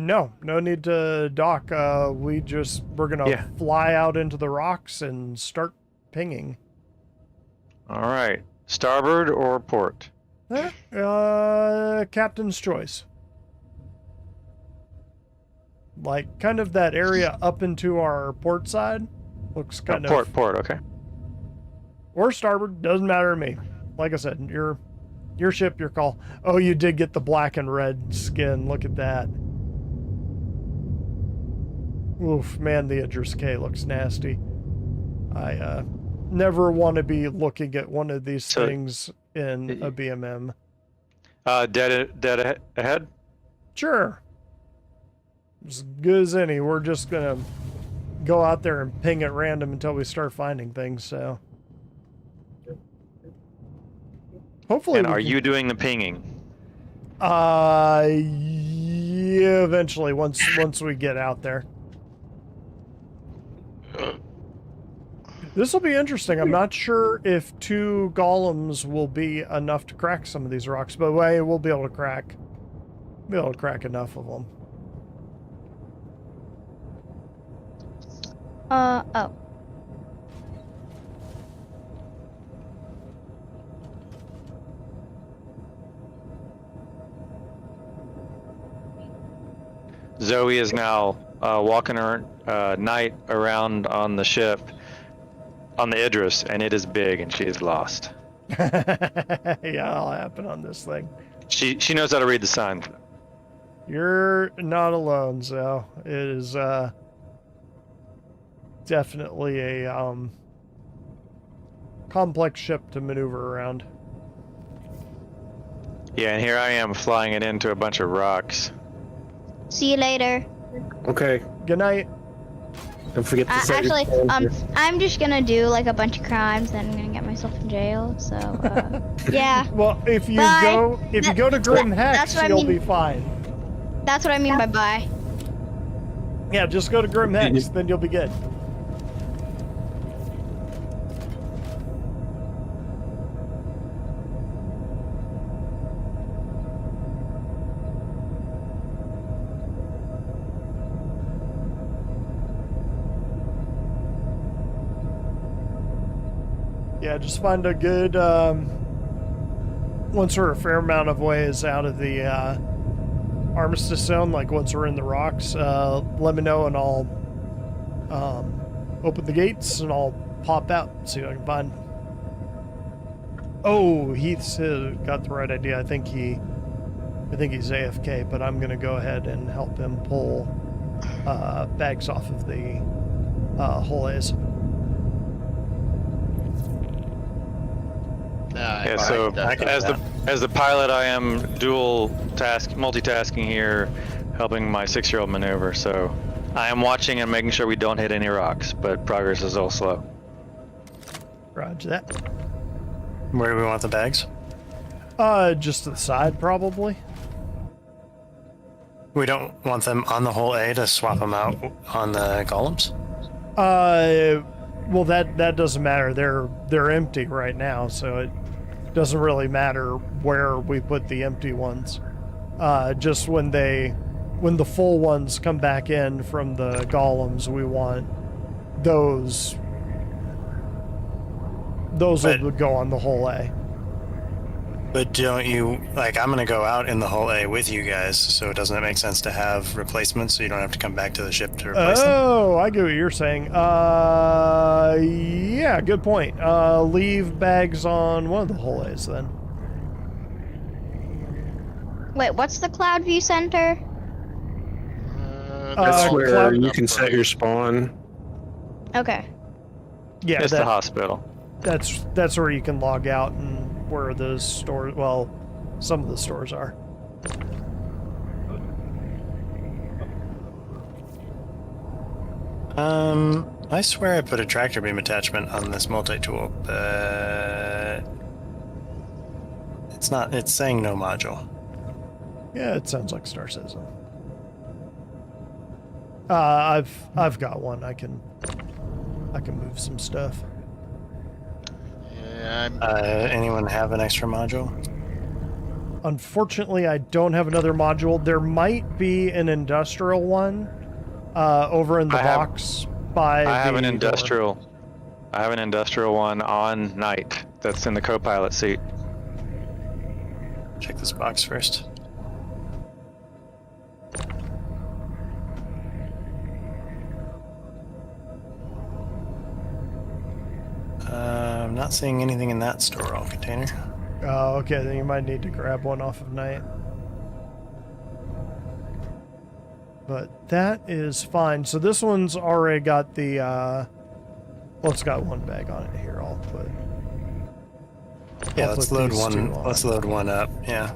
No need to dock. We're gonna Yeah. fly out into the rocks and start pinging. All right. Starboard or port? Captain's choice. Like kind of that area up into our port side looks kind of Port. Okay. or starboard, doesn't matter to me. Like I said, your ship, your call. Oh, you did get the black and red skin. Look at that. Oof, man, the Idris K looks nasty. I never want to be looking at one of these things in a BMM. Dead ahead. Sure. As good as any. We're just gonna go out there and ping at random until we start finding things, so. Hopefully. And are you doing the pinging? Yeah, eventually, once we get out there. This will be interesting. I'm not sure if 2 golems will be enough to crack some of these rocks, but we'll be able to crack enough of them. Oh. Zoe is now walking her night around on the ship, on the Idris, and it is big, and she is lost. Yeah, that'll happen on this thing. She knows how to read the signs. You're not alone, so it is definitely a complex ship to maneuver around. Yeah, and here I am flying it into a bunch of rocks. See you later. Okay. Good night. Don't forget to set your Actually, phone here. I'm just gonna do like a bunch of crimes, then I'm gonna get myself in jail. So, yeah. Well, if you Bye. go to Grim Hex, that's what I you'll mean. be fine. That's what I mean by bye. Yeah, just go to Grim Hex, then you'll be good. Yeah, just find a good, once we're a fair amount of ways out of the armistice zone, like once we're in the rocks, let me know and I'll open the gates and I'll pop out and see what I can find. Oh, Heath's got the right idea. I think he's AFK, but I'm gonna go ahead and help him pull bags off of the hull A's. Yeah, so as the pilot, I am multitasking here, helping my 6-year-old maneuver. So I am watching and making sure we don't hit any rocks, but progress is all slow. Roger that. Where do we want the bags? Just to the side, probably. We don't want them on the whole A to swap them out on the golems? Well, that doesn't matter. They're empty right now, so it doesn't really matter where we put the empty ones. Just when the full ones come back in from the golems, we want those would go on the whole A. But don't you, like, I'm going to go out in the whole A with you guys, so doesn't it make sense to have replacements so you don't have to come back to the ship to replace them? Oh, I get what you're saying. Yeah, good point. Leave bags on one of the whole A's then. Wait, what's the Cloud View Center? That's where Cloud- you can set your spawn. Okay. Yeah, It's the hospital. that's where you can log out and where the stores, well, some of the stores are. I swear I put a tractor beam attachment on this multi-tool, but it's saying no module. Yeah, it sounds like Star Citizen. I've got one. I can move some stuff. Yeah, Anyone have an extra module? Unfortunately, I don't have another module. There might be an industrial one over in the box by I have the an door. industrial. I have an industrial one on night that's in the co-pilot seat. Check this box first. I'm not seeing anything in that store all container. Oh, okay. Then you might need to grab one off of night. But that is fine. So this one's already got the, well, it's got one bag on it here. I'll put. Yeah, I'll let's put load these two one. on. Let's load one up. Yeah.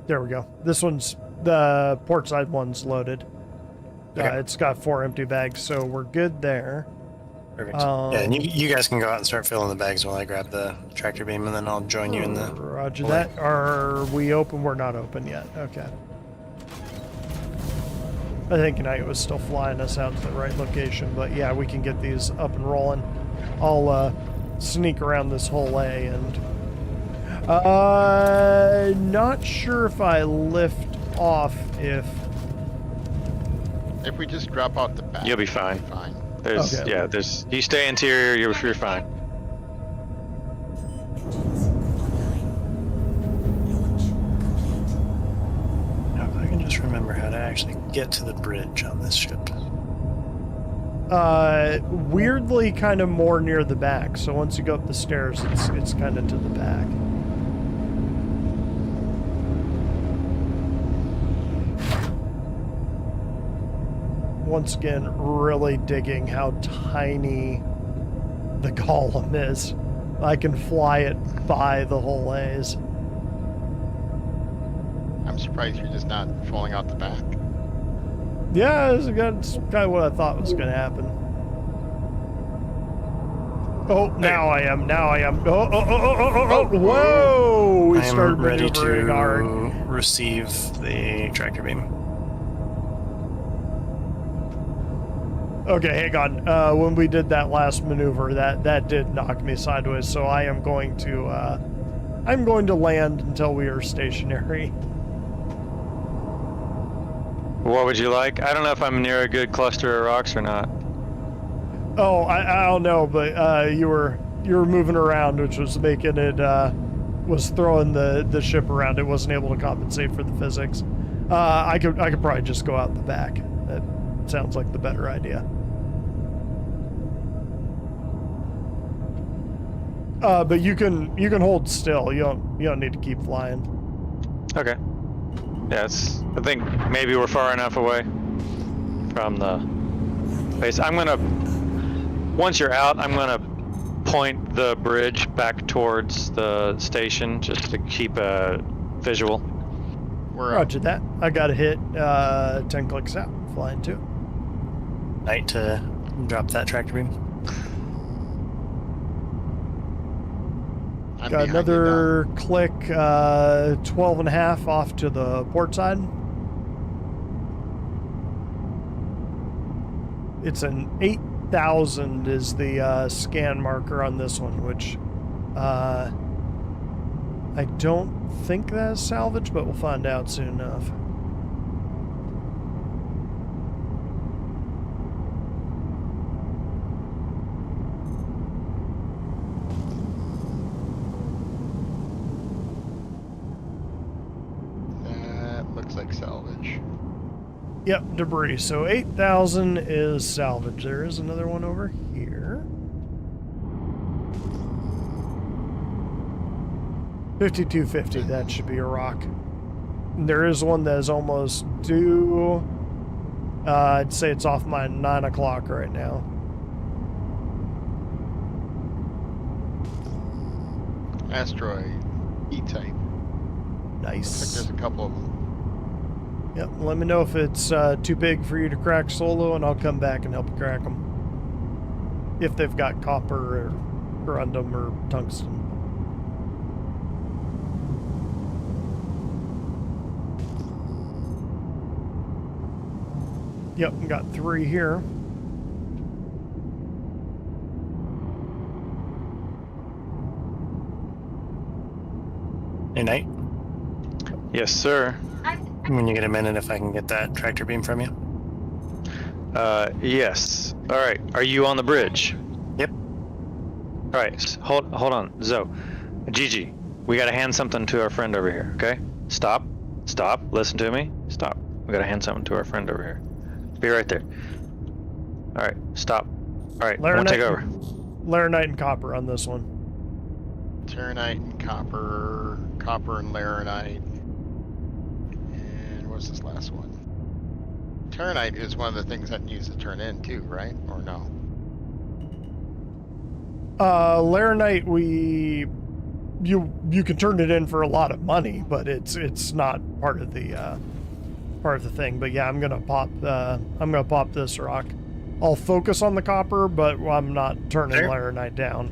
There we go. This one's, the port side one's loaded. Okay. It's got 4 empty bags, so we're good there. Perfect. Yeah, and you guys can go out and start filling the bags while I grab the tractor beam, and then I'll join you in the. Roger Hold that. Are we open? We're not open yet. Okay. I think Knight was still flying us out to the right location, but yeah, we can get these up and rolling. I'll sneak around this whole A and not sure if I lift off if if we just drop out the back, You'll be fine. Fine. There's Okay. yeah. There's you stay interior. You're fine. Now, if I can just remember how to actually get to the bridge on this ship. weirdly kind of more near the back. So once you go up the stairs, it's kind of to the back. Once again, really digging how tiny the golem is. I can fly it by the whole A's. I'm surprised you're just not falling out the back. Yeah, that's kind of what I thought was going to happen. Oh, now I am. Oh, whoa! We I started am ready maneuvering to hard. receive the tractor beam. Okay, hang on. When we did that last maneuver, that did knock me sideways. So I am going to land until we are stationary. What would you like? I don't know if I'm near a good cluster of rocks or not. Oh, I don't know, but you were moving around, which was making it was throwing the ship around. It wasn't able to compensate for the physics. I could probably just go out the back. That sounds like the better idea. But you can hold still. You don't need to keep flying. Okay. Yeah, I think maybe we're far enough away from the base. Once you're out, I'm gonna point the bridge back towards the station just to keep a visual. Roger that. I got to hit 10 clicks out. Flying 2. Night to drop that tractor beam. I'm Got behind you, another click, 12 and a half off to the port side. It's an 8,000 is the scan marker on this one, which I don't think that's salvage, but we'll find out soon enough. That looks like salvage. Yep, debris. So 8,000 is salvage. There is another one over here. 5250, that should be a rock. There is one that is almost due. I'd say it's off my 9 o'clock right now. Asteroid, E-type. Looks like Nice. there's a couple of them. Yep, let me know if it's too big for you to crack solo, and I'll come back and help you crack them. If they've got copper or corundum or tungsten. Yep, got 3 here. Hey, Knight, Yes, sir. when you get a minute, if I can get that tractor beam from you. Yes. All right. Are you on the bridge? Yep. All right. Hold on, Zoe. Gigi, we gotta hand something to our friend over here. Okay? Stop. Stop. Listen to me. Stop. We gotta hand something to our friend over here. Be right there. All right. Stop. All right. I want to take over. Laranite and copper on this one. Ternite and copper, copper and laranite. And what's this last one? Ternite is one of the things that needs to turn in too, right? Or no? Laranite, you can turn it in for a lot of money, but it's not part of the thing. But yeah, I'm gonna pop this rock. I'll focus on the copper, but I'm not turning Sure. Laranite down.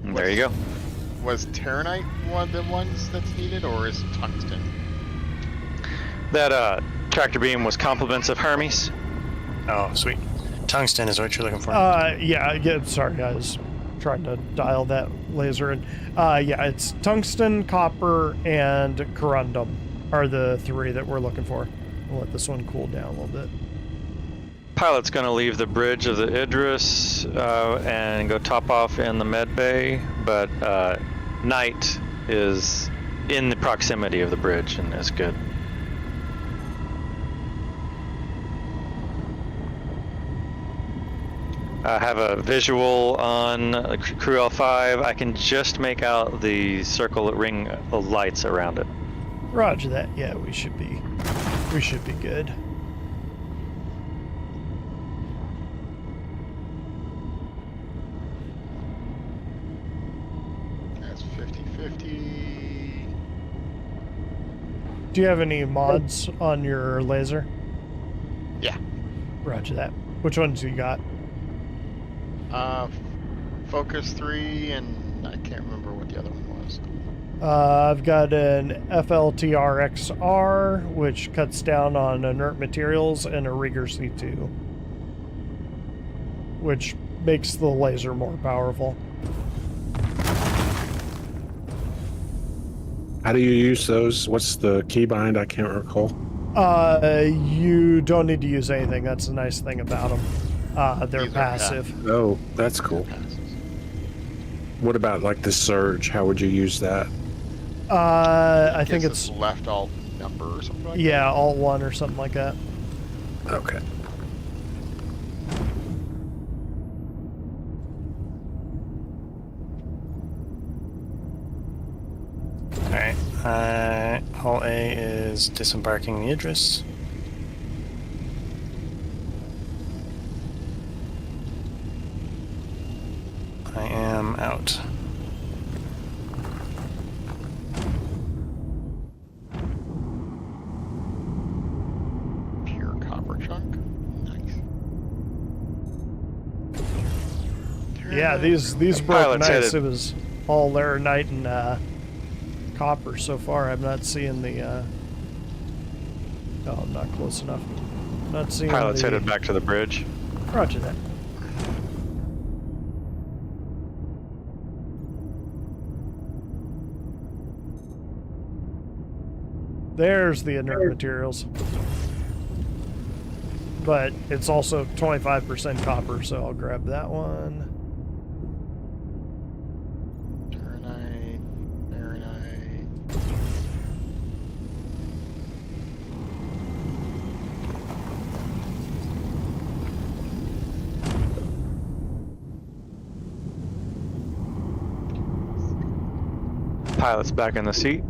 There you go. Was Ternite one of the ones that's needed, or is it tungsten? That tractor beam was compliments of Hermes. Oh, sweet. Tungsten is what you're looking for. Yeah, sorry, I was trying to dial that laser in. Yeah, it's tungsten, copper, and corundum are the 3 that we're looking for. We'll let this one cool down a little bit. Pilot's going to leave the bridge of the Idris and go top off in the med bay, but Knight is in the proximity of the bridge and is good. I have a visual on Crew L5. I can just make out the circle ring of lights around it. Roger that. Yeah, we should be good. That's 50-50. Do you have any mods on your laser? Yeah. Roger that. Which ones you got? Focus 3, and I can't remember what the other one was. I've got an FLTRXR, which cuts down on inert materials, and a Rigger C2, which makes the laser more powerful. How do you use those? What's the keybind? I can't recall. You don't need to use anything. That's the nice thing about them. They're These are passive. Oh, that's cool. What about like the surge? How would you use that? I think Guess it's left alt number or something like yeah, Alt 1 or something like that. Okay. Alright, Hull A is disembarking the Idris. I am out. that. Pure copper chunk. Nice. Yeah, these broke Pilot's nice. headed. all laranite and copper so far. I'm not seeing the. Oh, I'm not close enough. Not seeing Pilot's the. headed back to the bridge. Roger that. There's the inert materials. But it's also 25% copper, so I'll grab that one. Marinite, marinite. Pilot's back in the seat.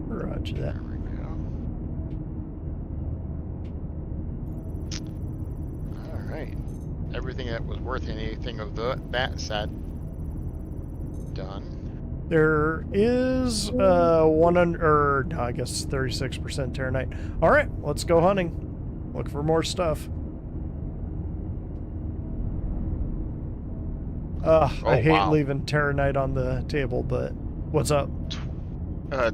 Roger that. There we go. All right. Everything that was worth anything of that set done. There is 100, or no, I guess 36% Terranite. All right, let's go hunting. Look for more stuff. I hate wow. leaving Terranite on the table, but what's up? A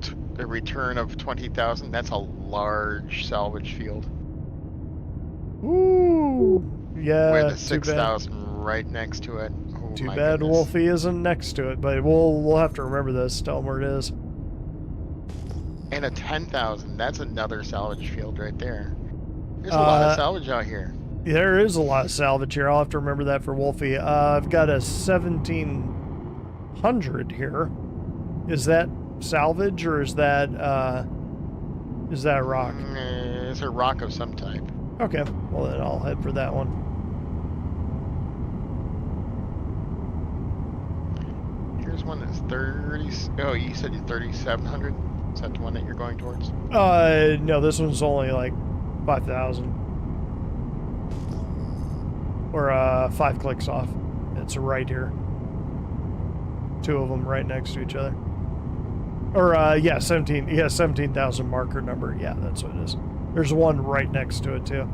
return of 20,000. That's a large salvage field. Ooh, yeah. With a too bad. 6,000 right next to it. Oh, Too my bad goodness. Wolfie isn't next to it, but we'll have to remember this. Tell him where it is. And a 10,000. That's another salvage field right there. There's a lot of salvage out here. There is a lot of salvage here. I'll have to remember that for Wolfie. I've got a 1,700 here. Is that salvage or is that a rock? It's a rock of some type. Okay, well then I'll head for that one. Here's one that's 30. Oh, you said 3,700. Is that the one that you're going towards? No, this one's only like 5,000. Or 5 clicks off. It's right here. 2 of them right next to each other. Or yeah, 17,000 marker number. Yeah, that's what it is. There's one right next to it too.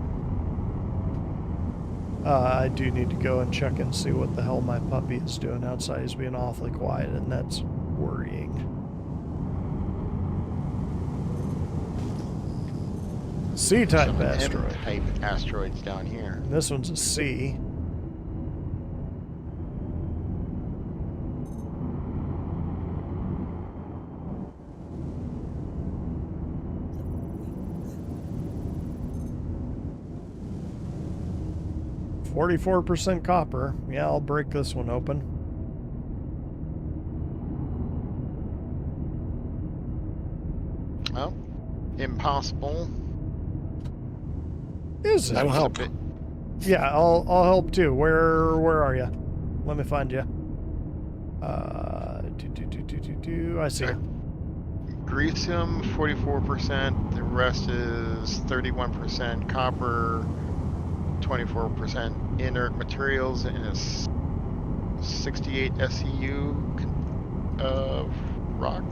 I do need to go and check and see what the hell my puppy is doing outside. He's being awfully quiet, and that's worrying. C-type Some asteroid. M-type asteroids down here. And this one's a C. .44% copper. Yeah, I'll break this one open. Well, impossible. Is it? I will help. Bit- Yeah, I'll help too. Where are you? Let me find you. I see you. Greasium, 44%. The rest is 31% copper, 24% inert materials, and a 68 SEU of rock.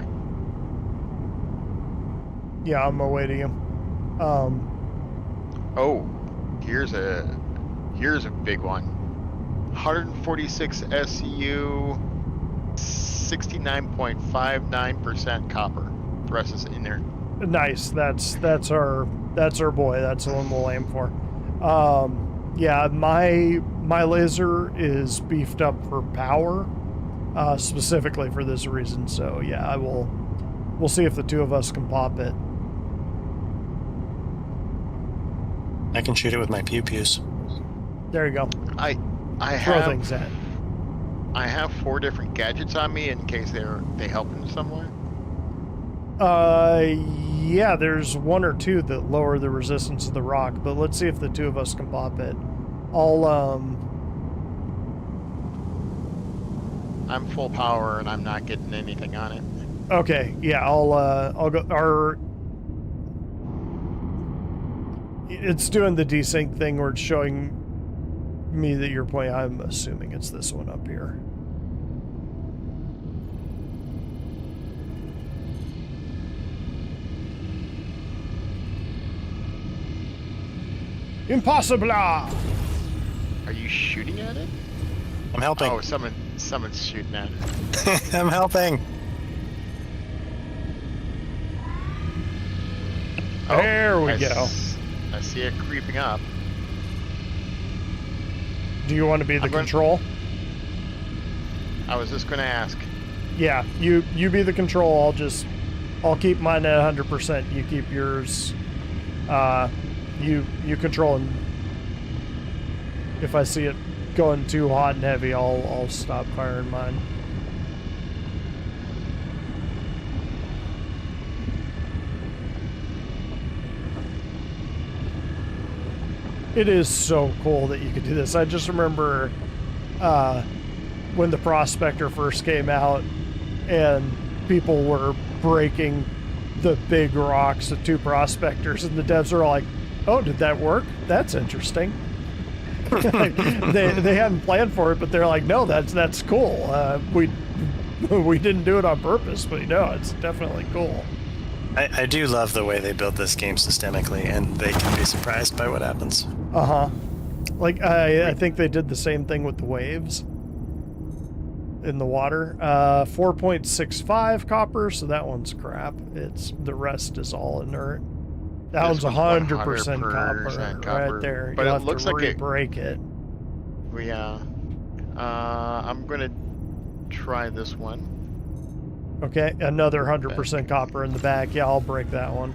Yeah, I'm awaiting him. Oh, here's a big one. 146 SEU, 69.59% copper. The rest is inert. Nice. That's our boy. That's the one we'll aim for. Yeah, my laser is beefed up for power, specifically for this reason. So yeah, we'll see if the 2 of us can pop it. I can shoot it with my pew-pews. There you go. I Throw have things at it. I have 4 different gadgets on me in case they help in some way. Yeah, there's 1 or 2 that lower the resistance of the rock, but let's see if the 2 of us can pop it. I'm full power and I'm not getting anything on it. Okay, yeah, I'll go. It's doing the desync thing where it's showing me that you're pointing. I'm assuming it's this one up here. Impossible! Are you shooting at it? I'm helping. Oh, someone Someone's shooting at it. I'm helping. There we I go. I see it creeping up. Do you want to be the I'm going- control? I was just going to ask. Yeah, you be the control. I'll keep mine at 100%. You keep yours. You control, and if I see it going too hot and heavy, I'll stop firing mine. It is so cool that you could do this. I just remember when the Prospector first came out and people were breaking the big rocks of 2 Prospectors, and the devs are like, oh, did that work? That's interesting. they hadn't planned for it, but they're like, no, that's cool. We didn't do it on purpose, but no, it's definitely cool. I do love the way they build this game systemically, and they can be surprised by what happens. Uh-huh. Like, I think they did the same thing with the waves in the water. 4.65 copper, so that one's crap. The rest is all inert. That This one's one's 100% copper, 100% copper, right there. but You'll it have looks to like it- re-break it. I'm going to try this one. Okay, another 100% copper in the back. Yeah, I'll break that one.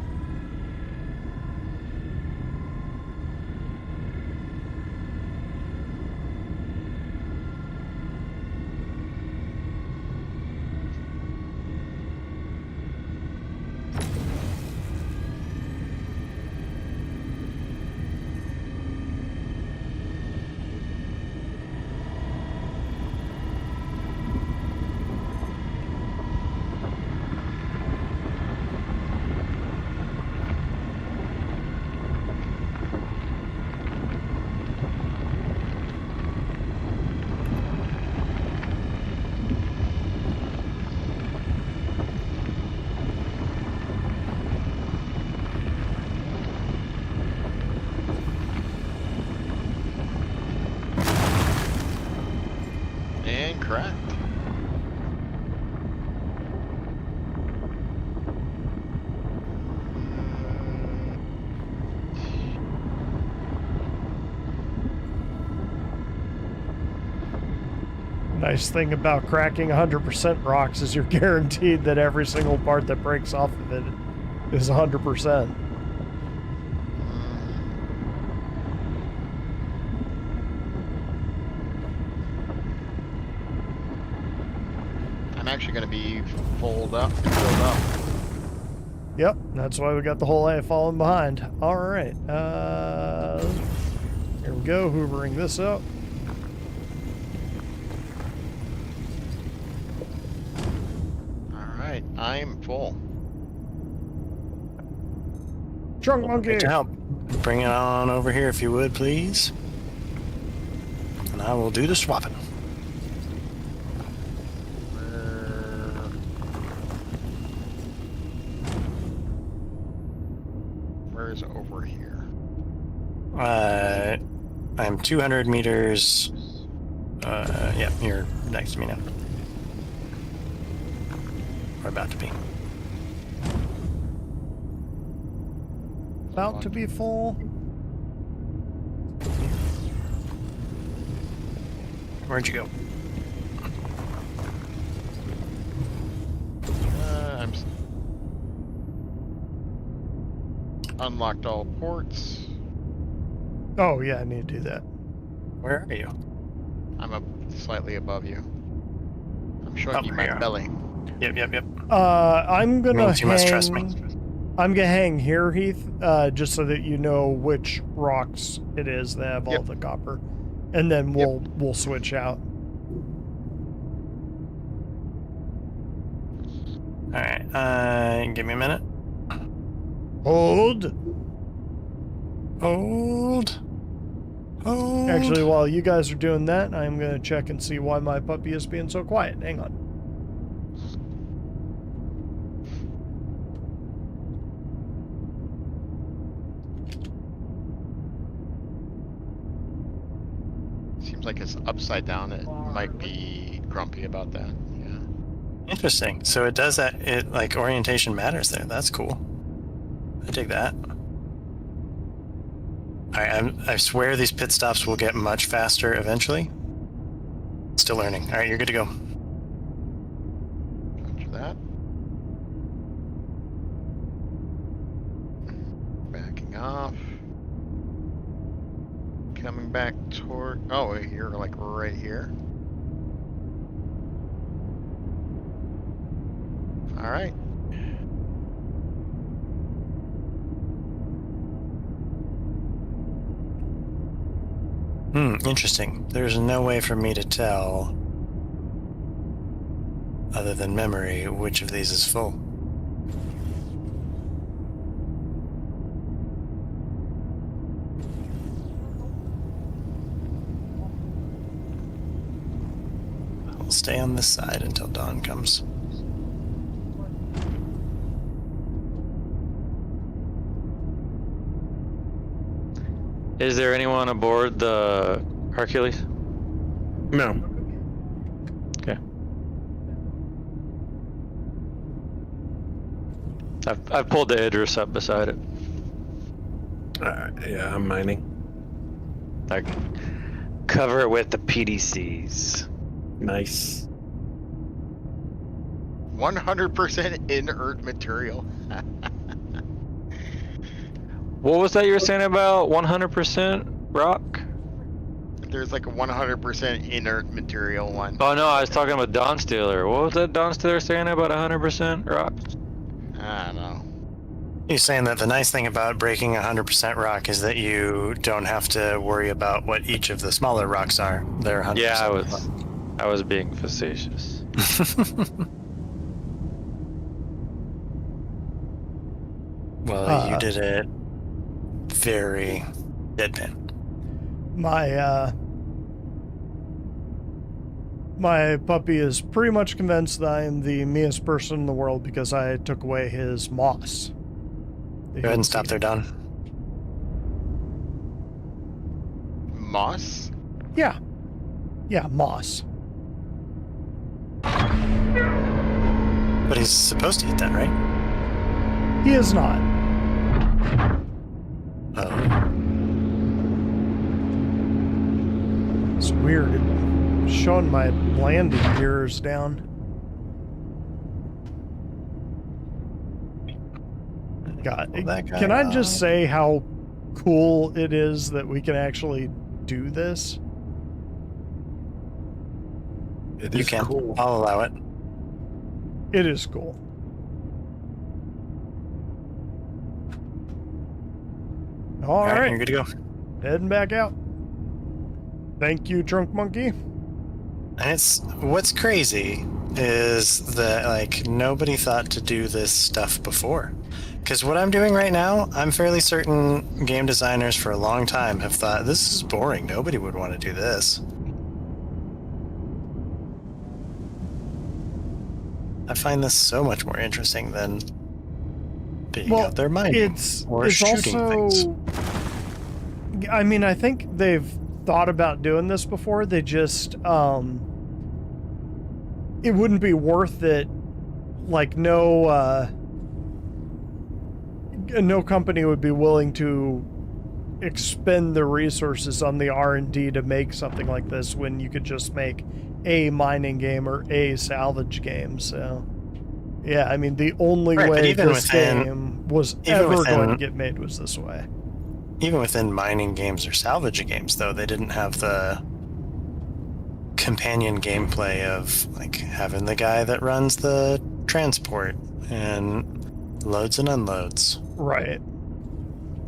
And cracked. Nice thing about cracking 100% rocks is you're guaranteed that every single part that breaks off of it is 100%. I'm actually going to be filled up. Yep, that's why we got the whole A falling behind. All right, here we go, hoovering this up. All right, I'm full. Trunk monkey. Great to help. Bring it on over here if you would, please. And I will do the swapping. Where's over here? I'm 200 meters. Yeah, you're next to me now. Or about to be. About to be full. Where'd you go? Unlocked all ports. Oh yeah, I need to do that. Where are you? I'm up slightly above you. I'm showing Up you my here. belly. Yep. I'm gonna Means you must trust me. I'm gonna hang here, Heath, just so that you know which rocks it is that have all Yep. the copper, and then we'll switch out. All right. Give me a minute. Hold. Hold. Actually, while you guys are doing that, I'm gonna check and see why my puppy is being so quiet. Hang on. Seems like it's upside down. It might be grumpy about that. Yeah. Interesting. So it does that. It like orientation matters there. That's cool. I dig that. All right, I swear these pit stops will get much faster eventually. Still learning. All right, you're good to go. After that. Backing off. Coming back toward. Oh, you're like right here. All right. Interesting. There's no way for me to tell, other than memory, which of these is full. I'll stay on this side until dawn comes. Is there anyone aboard the Hercules? No. Okay. I've pulled the Idris up beside it. Yeah, I'm mining. I cover it with the PDCs. Nice. 100% inert material. What was that you were saying about 100% rock? There's like a 100% inert material one. Oh no, I was talking about Dawn Stealer. What was that Dawn Stealer saying about 100% rock? I don't know. He's saying that the nice thing about breaking 100% rock is that you don't have to worry about what each of the smaller rocks are. They're 100%. Yeah, I was being facetious. Well, you did it very deadpan. My puppy is pretty much convinced that I am the meanest person in the world because I took away his moss. Go ahead and stop there, Don. Moss? Yeah. Yeah, moss. But he's supposed to eat that, right? He is not. Oh. It's weird. It's showing my landing gears down. God, Pull that guy can I off. just say how cool it is that we can actually do this? It You is can. cool. I'll allow it. It is cool. All right, You're good to go. heading back out. Thank you, Drunk Monkey. And it's what's crazy is that like nobody thought to do this stuff before. Because what I'm doing right now, I'm fairly certain game designers for a long time have thought this is boring. Nobody would want to do this. I find this so much more interesting than being out there mining or shooting things. I mean, I think they've thought about doing this before. They just, it wouldn't be worth it. Like no company would be willing to expend the resources on the R&D to make something like this when you could just make a mining game or a salvage game. So, yeah, I mean, the only way this game was ever going to get made was this way. Even within mining games or salvage games, though, they didn't have the companion gameplay of like having the guy that runs the transport and loads and unloads. Right.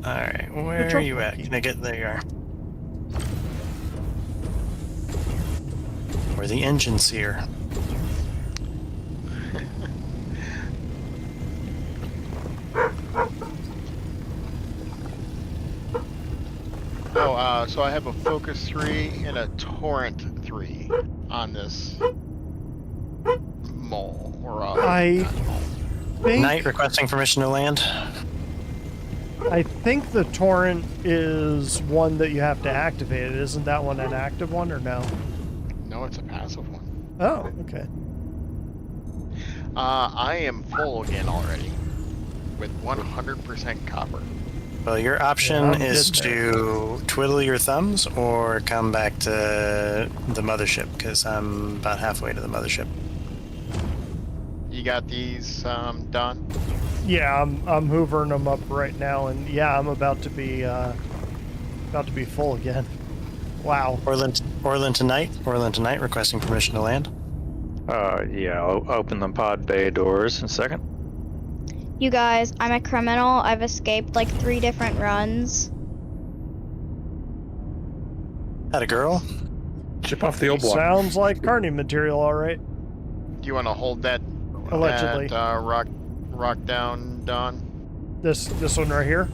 All right, where are you at? Can I get there? You are. We're the engine seer. Oh, so I have a Focus 3 and a Torrent 3 on this mole. Or I think Knight requesting permission to land. I think the torrent is one that you have to activate. Isn't that one an active one or no? No, it's a passive one. Oh, okay. I am full again already with 100% copper. Well, your Yeah, option I'm is getting to twiddle your thumbs or come back to the mothership, because I'm about halfway to the mothership. You got these done? Yeah, I'm hoovering them up right now, and yeah, I'm about to be full again. Wow. Orland tonight requesting permission to land. Yeah, I'll open the pod bay doors in a second. You guys, I'm a criminal. I've escaped like 3 different runs. Had a girl. Chip off the old block. Sounds like Carney material, all right. Do you want to hold that Allegedly. rock down, Don? This one right here.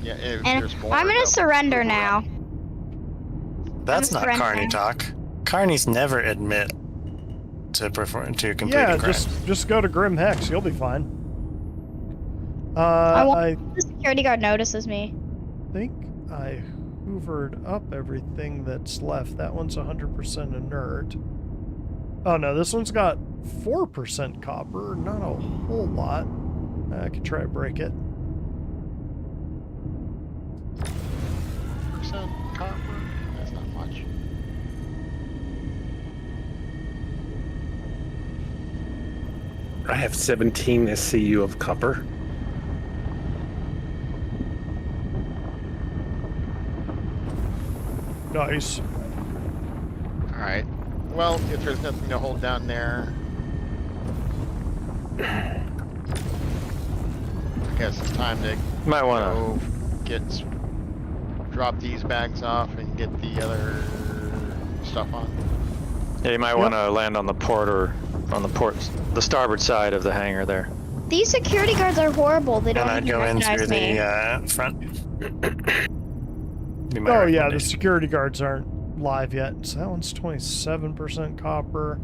Yeah, if And there's more. I'm gonna they'll surrender move now. around. That's not surrendering. Carney talk. Carnies never admit to completing Yeah, crimes. just go to Grim Hex. You'll be fine. I I want the security guard notices me. think I hoovered up everything that's left. That one's 100% inert. Oh no, this one's got 4% copper. Not a whole lot. I could try to break it. 1% copper? That's not much. I have 17 SCU of copper. Nice. Alright. Well, if there's nothing to hold down there, I guess it's time to Might want go drop these bags off and get the other stuff on. to. Yeah, you might want to land on the port or on the starboard side of the hangar there. These security guards are horrible. They don't And I'd even go in recognize through me. the front. Be my Oh yeah, the recommendation. security guards aren't live yet. So that one's 27% copper,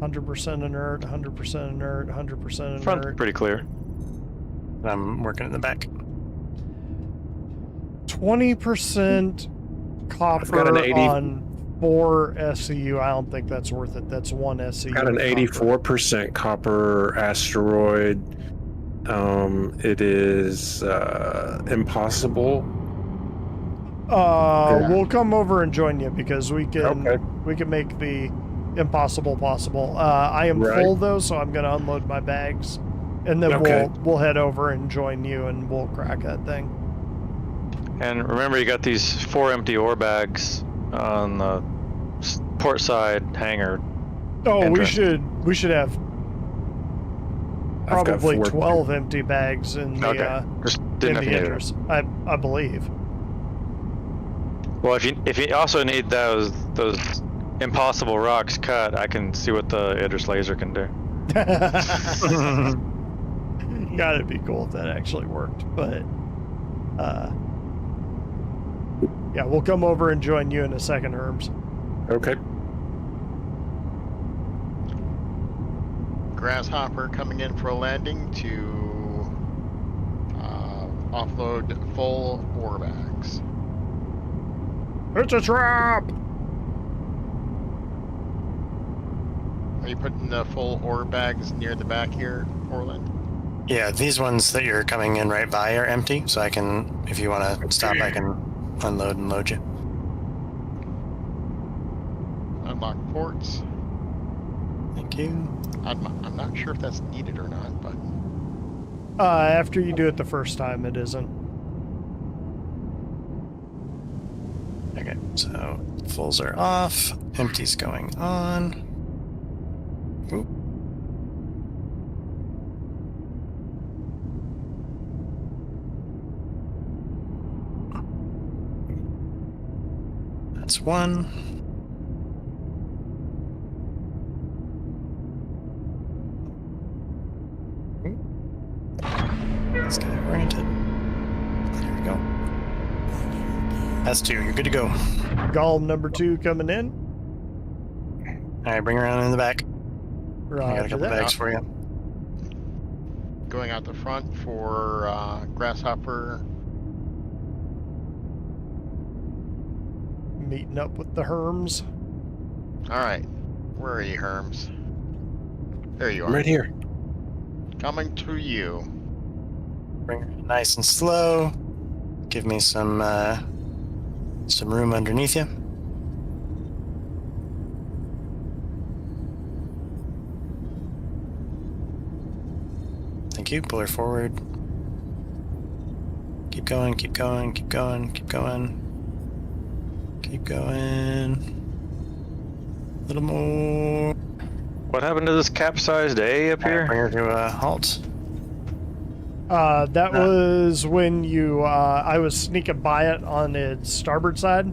100% inert, 100% inert, 100% Front's inert. pretty clear. I'm working in the back. 20% copper got an 80 on 4 SCU. I don't think that's worth it. That's 1 SCU. Got an copper. 84% copper asteroid. It is impossible. Yeah. We'll come over and join you because we can Okay. make the impossible possible. I am Right. full though, so I'm gonna unload my bags, and then Okay. we'll head over and join you, and we'll crack that thing. And remember, you got these 4 empty ore bags on the port side hangar. Oh, Entrance. we should have I've got probably 4. 12 empty bags in the Okay, just in didn't know the if you needed entrance. I believe. Well, if you also need those impossible rocks cut, I can see what the Idris laser can do. God, it'd be cool if that actually worked, but yeah, we'll come over and join you in a second, Herms. Okay. Grasshopper coming in for a landing to offload full ore bags. It's a trap! Are you putting the full ore bags near the back here, Orland? Yeah, these ones that you're coming in right by are empty, so I can, if you want to stop, I can unload and load you. Unlock ports. Thank you. I'm not sure if that's needed or not, but After you do it the first time, it isn't. Okay, so fulls are off, empties going on. Oop. That's one. This guy oriented. There we go. That's 2. You're good to go. Golem number 2 coming in. All right, bring her around in the back. I got a Roger couple that. bags for you. going out the front for Grasshopper. Meeting up with the Herms. All right. Where are you, Herms? There you I'm are. right here. Coming to you. Bring it nice and slow. Give me some room underneath you. Thank you. Pull her forward. Keep going, keep going, keep going, keep going. Keep going. A little more. What happened to this capsized A up here? Bring her to a halt. That was when you, I was sneaking by it on its starboard side,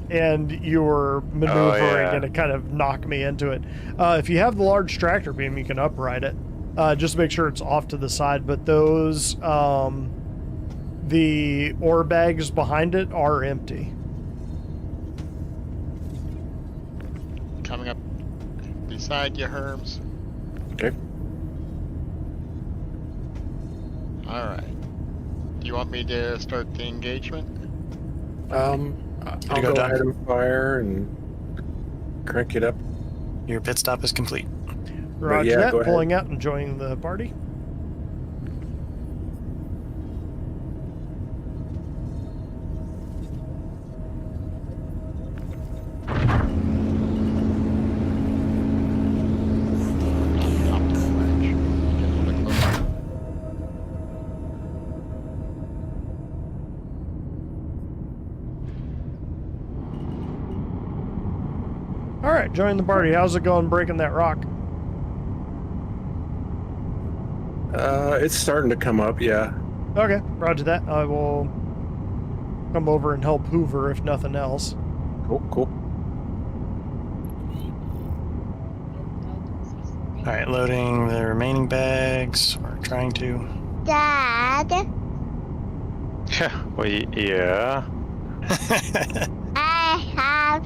and you were maneuvering, yeah. and it kind of knocked me into it. If you have the large tractor beam, you can upright it. Just make sure it's off to the side, but those, the ore bags behind it are empty. Coming up beside you, Herms. Okay. Alright. Do you want me to start the engagement? I'll go go down. ahead and fire and crank it up. Your pit stop is complete. Roger yeah, that, go ahead. pulling out and joining the party. Up to the ledge. Get a little bit closer. All right, join the party. How's it going breaking that rock? It's starting to come up, yeah. Okay, roger that. I will come over and help Hoover if nothing else. Cool. All right, loading the remaining bags, or trying to. Dad, Well, yeah. I have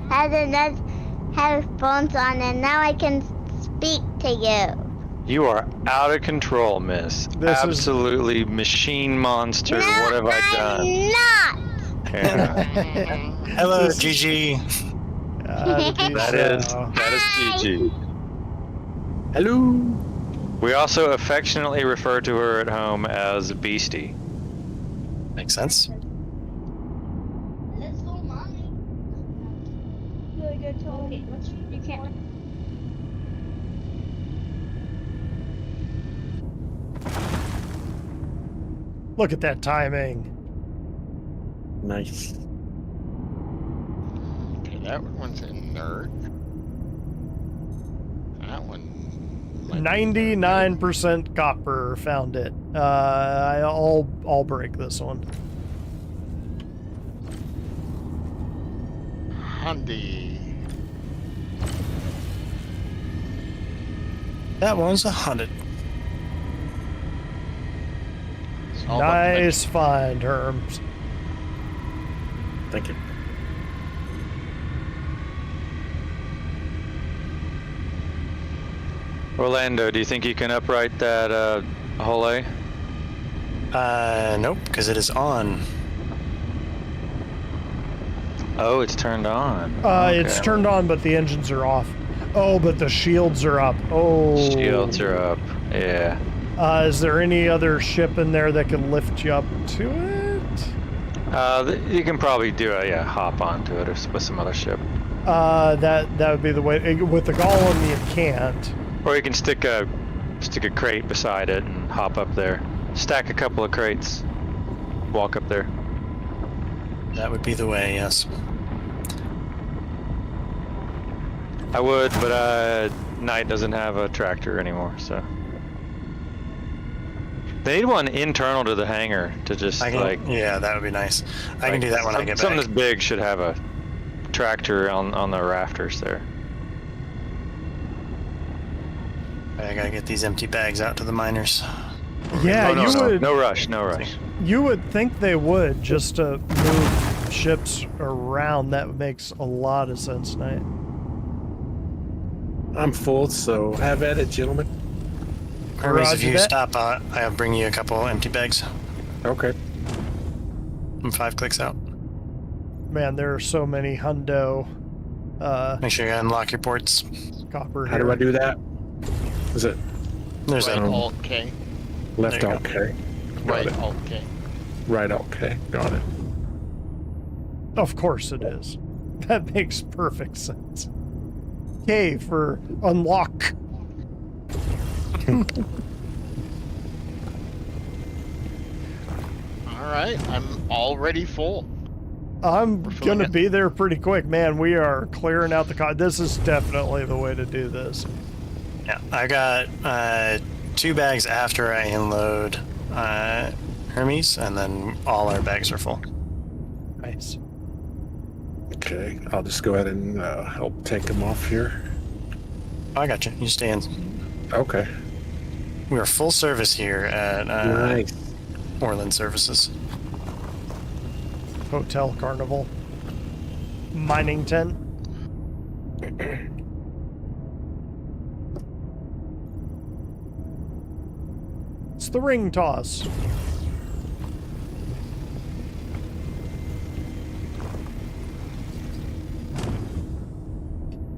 headphones on and now I can speak to you. You are out of control, miss. This is- Absolutely machine monster. No, What have I done? I'm not. Yeah, Hello, This- GG. that is GG. Hello. We also affectionately refer to her at home as Beastie. Makes sense. Let's go, mommy. You can't. Look at that timing. Nice. Okay, that one's inert. That one. might be 99% copper found it. I'll break this one. Handy. That one's 100. It's all about the Nice find, Herms. Thank you. Orlando, do you think you can upright that hull A? Nope, because it is on. Oh, it's turned on. It's Okay. turned on, but the engines are off. Oh, but the shields are up. Oh. Shields are up. Yeah. Is there any other ship in there that can lift you up to it? You can probably do a hop onto it with some other ship, That would be the way. With the Golem, you can't. or you can stick a crate beside it and hop up there. Stack a couple of crates. Walk up there. That would be the way, yes. I would, but Knight doesn't have a tractor anymore, so. They need one internal to the hangar to just Yeah, that would be nice. I can do that when I get something back. this big should have a tractor on the rafters there. I gotta get these empty bags out to the miners. Yeah, Oh, no, you no, would. no rush, no rush. You would think they would just to move ships around. That makes a lot of sense, Knight. I'm full, so have at it, gentlemen. Hermes, if Roger you that. stop, I'll bring you a couple empty bags. Okay. I'm 5 clicks out. Man, there are so many hundo Make sure you unlock your ports. copper How here. do I do that? Is it There's Right a Alt K. left There you alt K? Right Got it. Alt K. Right alt K. Got it. Of course it is. That makes perfect sense. K for unlock. All right, I'm already full. I'm We're filling gonna it. be there pretty quick, man. We are clearing out the this is definitely the way to do this. Yeah, I got 2 bags after I unload Hermes, and then all our bags are full. Nice. Okay, I'll just go ahead and help take them off here. Oh, I got you. You stay in. Okay. We are full service here at Nice. Orland Services. Hotel Carnival. Mining tent. It's the ring toss.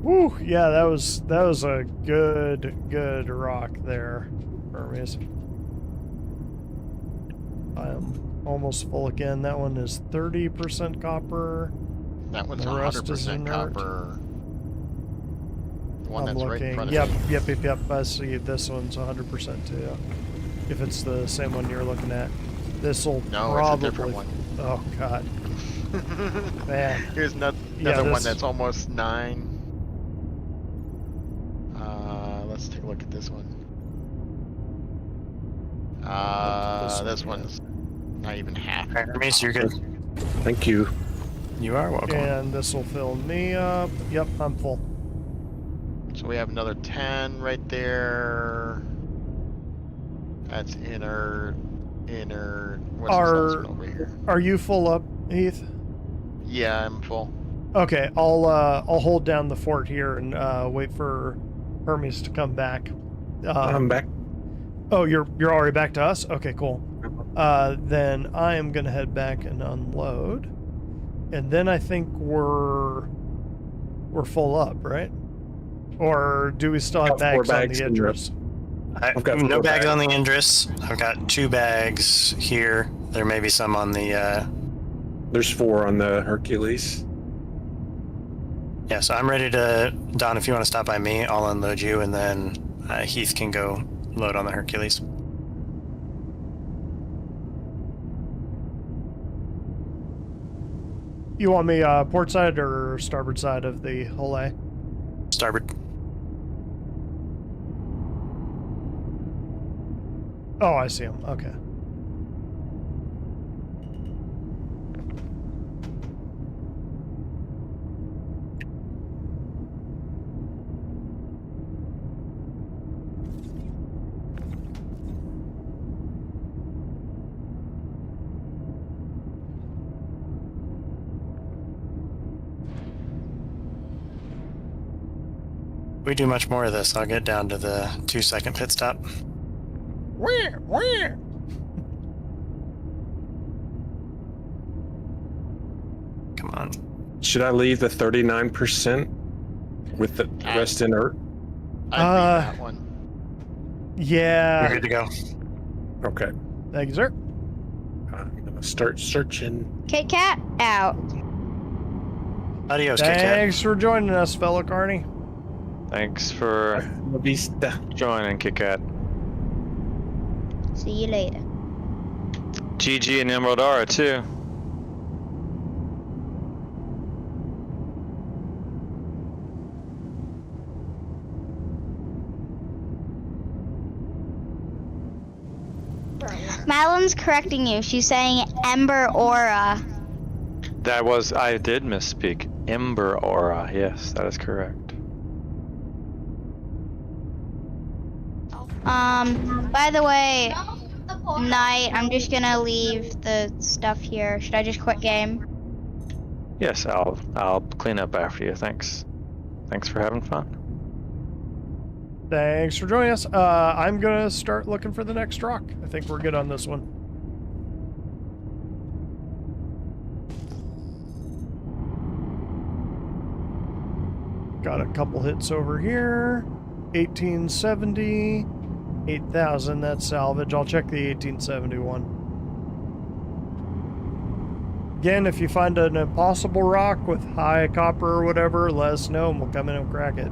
Woo, yeah, that was a good rock there, Hermes. I am almost full again. That one is 30% copper. That one's The rest is 100% inert. copper. The one I'm that's looking. right in front of Yep, me. yep. I see this one's 100% too. If it's the same one you're looking at, this'll No, probably. it's a different one. Oh God, man. Here's another Yeah, one this- that's almost 9. Let's take a look at this one. This one's not even half. All right, Hermes, you're good. Thank you. You are welcome. And this will fill me up. Yep, I'm full. So we have another 10 right there. That's inner. What's this last one over here? Are you full up, Heath? Yeah, I'm full. Okay, I'll hold down the fort here and wait for Hermes to come back. I'm back. Oh, you're already back to us? Okay, cool. Then I am gonna head back and unload, and then I think we're full up, right? Or do we still have Got 4 bags on bags the in the- Idris? I've got no 4 bags bags. on the Indris. I've got 2 bags here. There may be some on the. There's 4 on the Hercules. Yeah, so I'm ready to. Don, if you want to stop by me, I'll unload you, and then Heath can go load on the Hercules. You want me port side or starboard side of the hull A? Starboard. Oh, I see him. Okay. If we do much more of this, I'll get down to the 2-second pit stop. Where? Come on. Should I leave the 39% with the rest inert? I beat that one. We're Yeah. good to go. Okay. Thank you, sir. I'm gonna start searching. Kit Kat out. Adios, Kit Kat. Thanks for joining us, fellow Carney. Thanks for La vista. joining, Kit Kat. See you later. GG and Emerald Aura too. Madeline's correcting you. She's saying Ember Aura. That was, I did misspeak. Ember Aura, yes, that is correct. By the way, Knight, I'm just gonna leave the stuff here. Should I just quit game? Yes, I'll clean up after you. Thanks for having fun. Thanks for joining us. I'm gonna start looking for the next rock. I think we're good on this one. Got a couple hits over here. 1870, 8,000. That's salvage. I'll check the 1871. Again, if you find an impossible rock with high copper or whatever, let us know and we'll come in and crack it.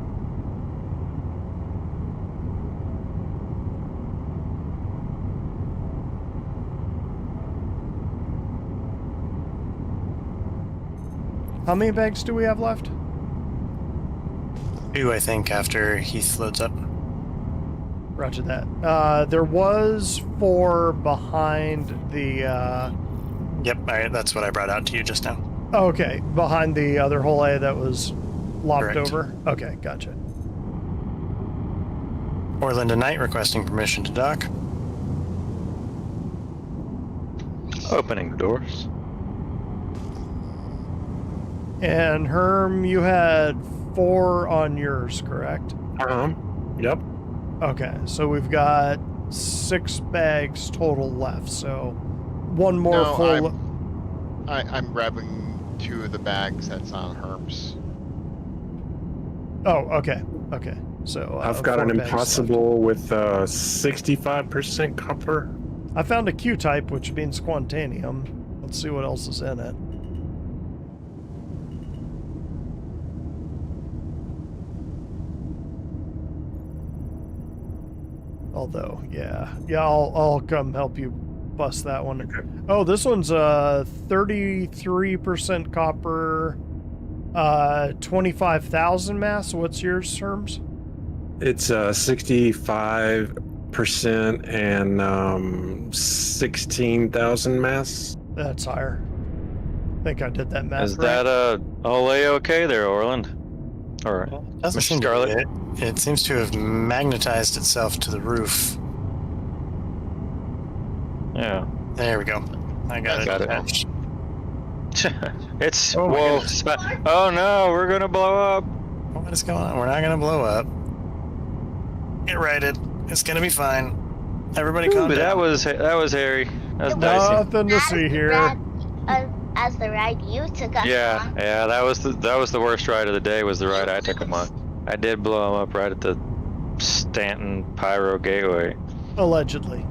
How many bags do we have left? 2, I think, after Heath loads up. Roger that. There was 4 behind the, Yep, that's what I brought out to you just now. okay, behind the other hole A that was lopped Correct. over. Okay, gotcha. Orlando Knight requesting permission to dock. Opening doors. And Herm, you had 4 on yours, correct? Yep. Okay, so we've got 6 bags total left, so one more No, full. I'm grabbing 2 of the bags that's on Herm's. Oh, okay, okay. So I've got 4 an bags impossible with 65% copper. left. I found a Q-type, which means Quantanium. Let's see what else is in it. Although, yeah, I'll come help you bust that one. Okay. Oh, this one's 33% copper, 25,000 mass. What's yours, Herms? It's 65% and 16,000 mass. That's higher. I think I did that math Is right. that all okay there, Orland? Or Doesn't Mr. seem to Scarlet? be it. It seems to have magnetized itself to the roof. Yeah. There we go. I got it. Got it. attached. It's Oh my whoa! goodness. Oh no, we're gonna blow up. What is going on? We're not gonna blow up. Get righted. It's gonna be fine. Everybody calm But down. that was hairy. That's dicey. Nothing to see here. As the ride you took us Yeah, on. yeah. That was the worst ride of the day. Was the ride I took him on. I did blow him up right at the Stanton Pyro Gateway. Allegedly.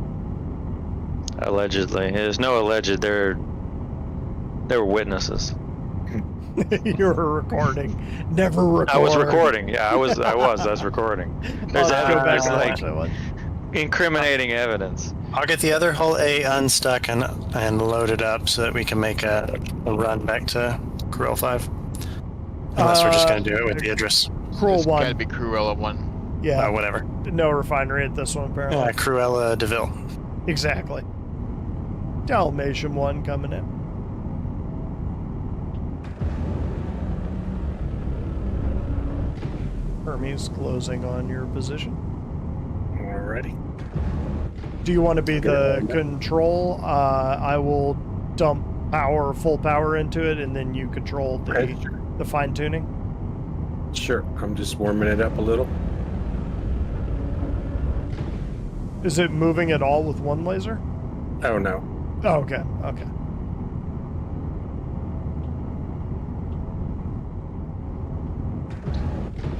Allegedly, there's no alleged. There were witnesses. You were recording. Never record. I was recording. Yeah, I was recording. There's I'll go back there's and like watch that one. incriminating evidence. I'll get the other hull A unstuck and load it up so that we can make a run back to Cruel 5. Unless we're just gonna do it with the Idris. Cruel It's gotta one. be Cruella 1. Yeah. Whatever. No refinery at this one, apparently. Cruella DeVille. Exactly. Dalmatian one coming in. Hermes closing on your position. Alrighty. Do you want to be the control? I will dump full power into it, and then you control Okay. the fine tuning. Sure. I'm just warming it up a little. Is it moving at all with one laser? Oh no. Oh, okay. Okay.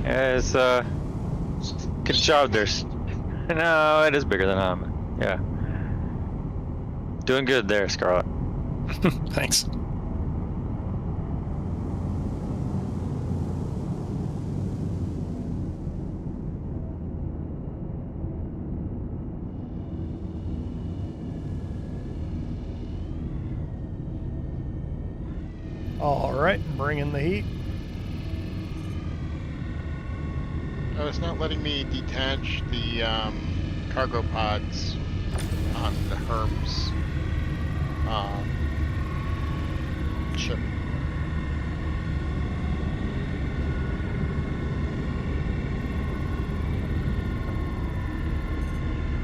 Yeah, it's good job there. No, it is bigger than I'm. Yeah. Doing good there, Scarlet. Thanks. All right, bring in the heat. Oh, it's not letting me detach the cargo pods on the Herm's ship.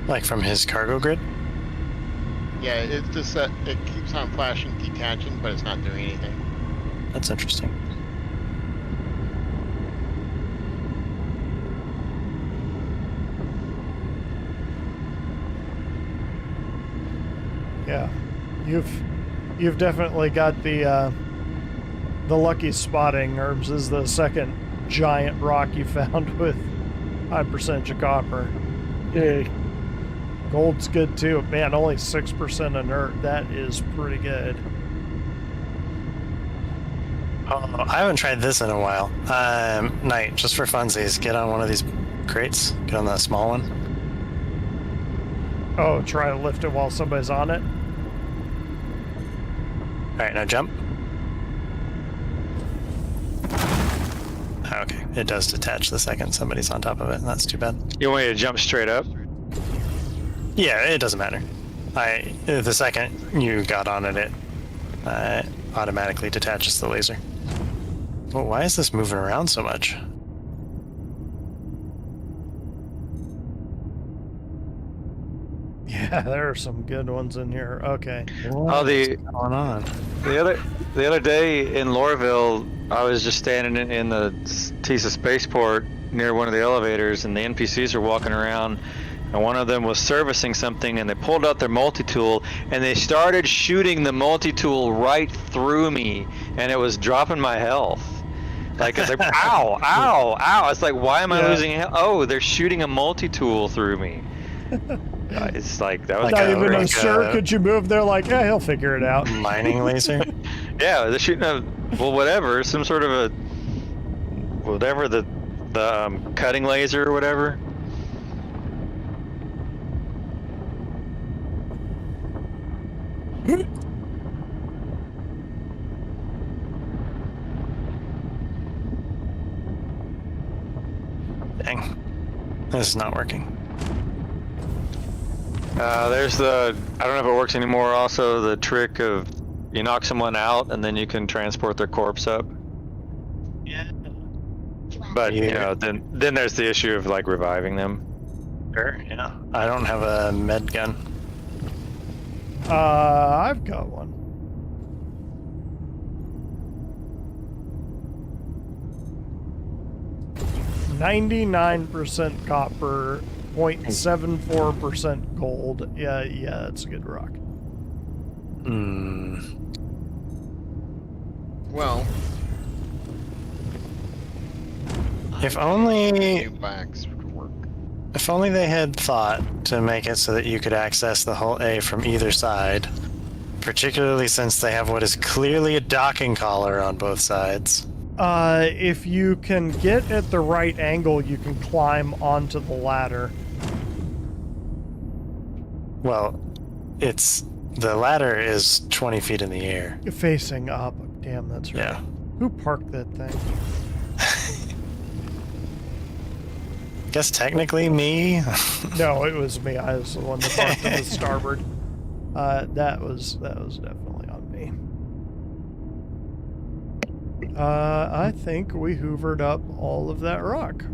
Like from his cargo grid? Yeah, it's just that it keeps on flashing detaching, but it's not doing anything. That's interesting. Yeah, you've definitely got the lucky spotting. Herbs is the second giant rock you found with high percentage of copper. Yay. Gold's good too. Man, only 6% inert. That is pretty good. Oh, I haven't tried this in a while. Knight, just for funsies, get on one of these crates. Get on that small one. Oh, try to lift it while somebody's on it. All right, now jump. Okay, it does detach the second somebody's on top of it. That's too bad. You want me to jump straight up? Yeah, it doesn't matter. The second you got on it, it automatically detaches the laser. Well, why is this moving around so much? Yeah, there are some good ones in here. Okay. What's going on? The other day in Lorville, I was just standing in the Tisa spaceport near one of the elevators, and the NPCs are walking around, and one of them was servicing something, and they pulled out their multi-tool, and they started shooting the multi-tool right through me, and it was dropping my health. Like, it's like, ow, ow, ow. It's like, why am I losing health? Oh, they're shooting a multi-tool through me. It's like, that was Not Like even like sure. Could you move? They're like, yeah, he'll figure it out. Mining laser? Yeah, they're shooting a, well, whatever, some sort of a, whatever, the cutting laser or whatever. Dang. This is not working. There's the, I don't know if it works anymore, also the trick of you knock someone out and then you can transport their corpse up. Yeah. But, you know, then there's the issue of like reviving them. Sure, yeah. I don't have a med gun. I've got one. %99 copper, 0.74% gold. Yeah, that's a good rock. Well, If only new backs would work. If only they had thought to make it so that you could access the hull A from either side, particularly since they have what is clearly a docking collar on both sides. If you can get at the right angle, you can climb onto the ladder. Well, the ladder is 20 feet in the air. Facing up. Damn, that's right. Yeah. Who parked that thing? Guess technically me. No, it was me. I was the one that parked to the starboard. That was definitely on me. I think we hoovered up all of that rock.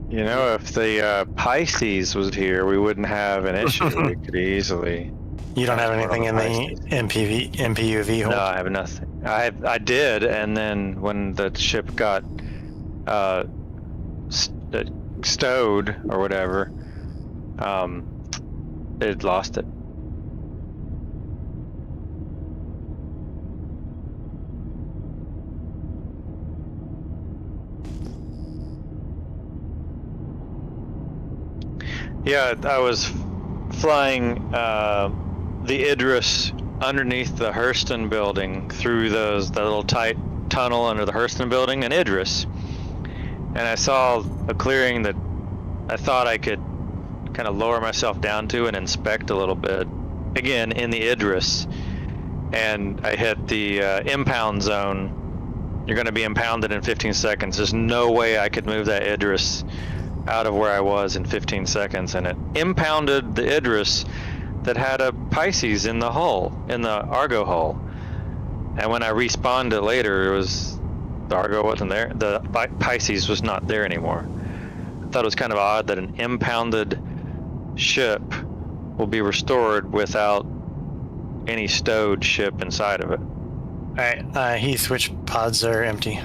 You know, if the Pisces was here, we wouldn't have an issue. We could easily. You don't have anything in the MPUV hole? No, I have nothing. I did, and then when the ship got stowed or whatever, it lost it. Yeah, I was flying the Idris underneath the Hurston building through that little tight tunnel under the Hurston building in Idris, and I saw a clearing that I thought I could kind of lower myself down to and inspect a little bit, again in the Idris, and I hit the impound zone. You're going to be impounded in 15 seconds. There's no way I could move that Idris out of where I was in 15 seconds, and it impounded the Idris that had a Pisces in the hull, in the Argo hull. And when I respawned it later, the Argo wasn't there. The Pisces was not there anymore. I thought it was kind of odd that an impounded ship will be restored without any stowed ship inside of it. Alright, Heath, which pods are empty?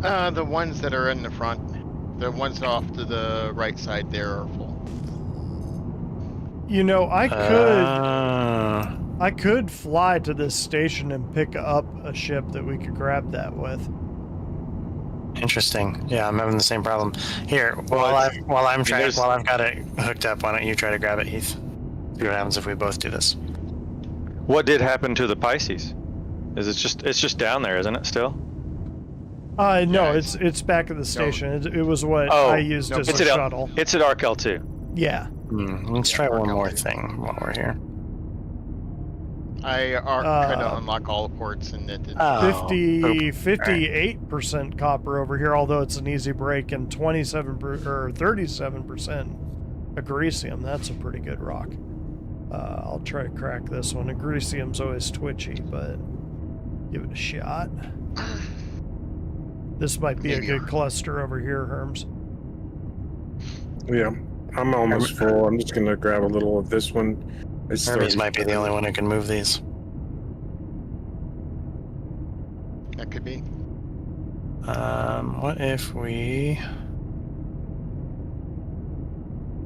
The ones that are in the front. The ones off to the right side there are full. You know, I could fly to this station and pick up a ship that we could grab that with. Interesting. Yeah, I'm having the same problem. Here, Well, while I've there's- got it hooked up, why don't you try to grab it, Heath? See what happens if we both do this. What did happen to the Pisces? Is it's just down there, isn't it? Still? No, Yeah, it's back at the station. It was what Oh, I used as a it's at shuttle. It's at Arc L2. Yeah. Let's Yeah, try work one out more too. thing while we're here. I tried to unlock all the ports and it didn't. Oh, 58% copper over here, although it's an easy break, and 37% agricium. That's a pretty good rock. I'll try to crack this one. Agricium's always twitchy, but give it a shot. This might be Maybe. a good cluster over here, Herms. Yeah, I'm almost full. I'm just gonna grab a little of this one. It's Hermes might be the only one who can move these. That could be. What if we...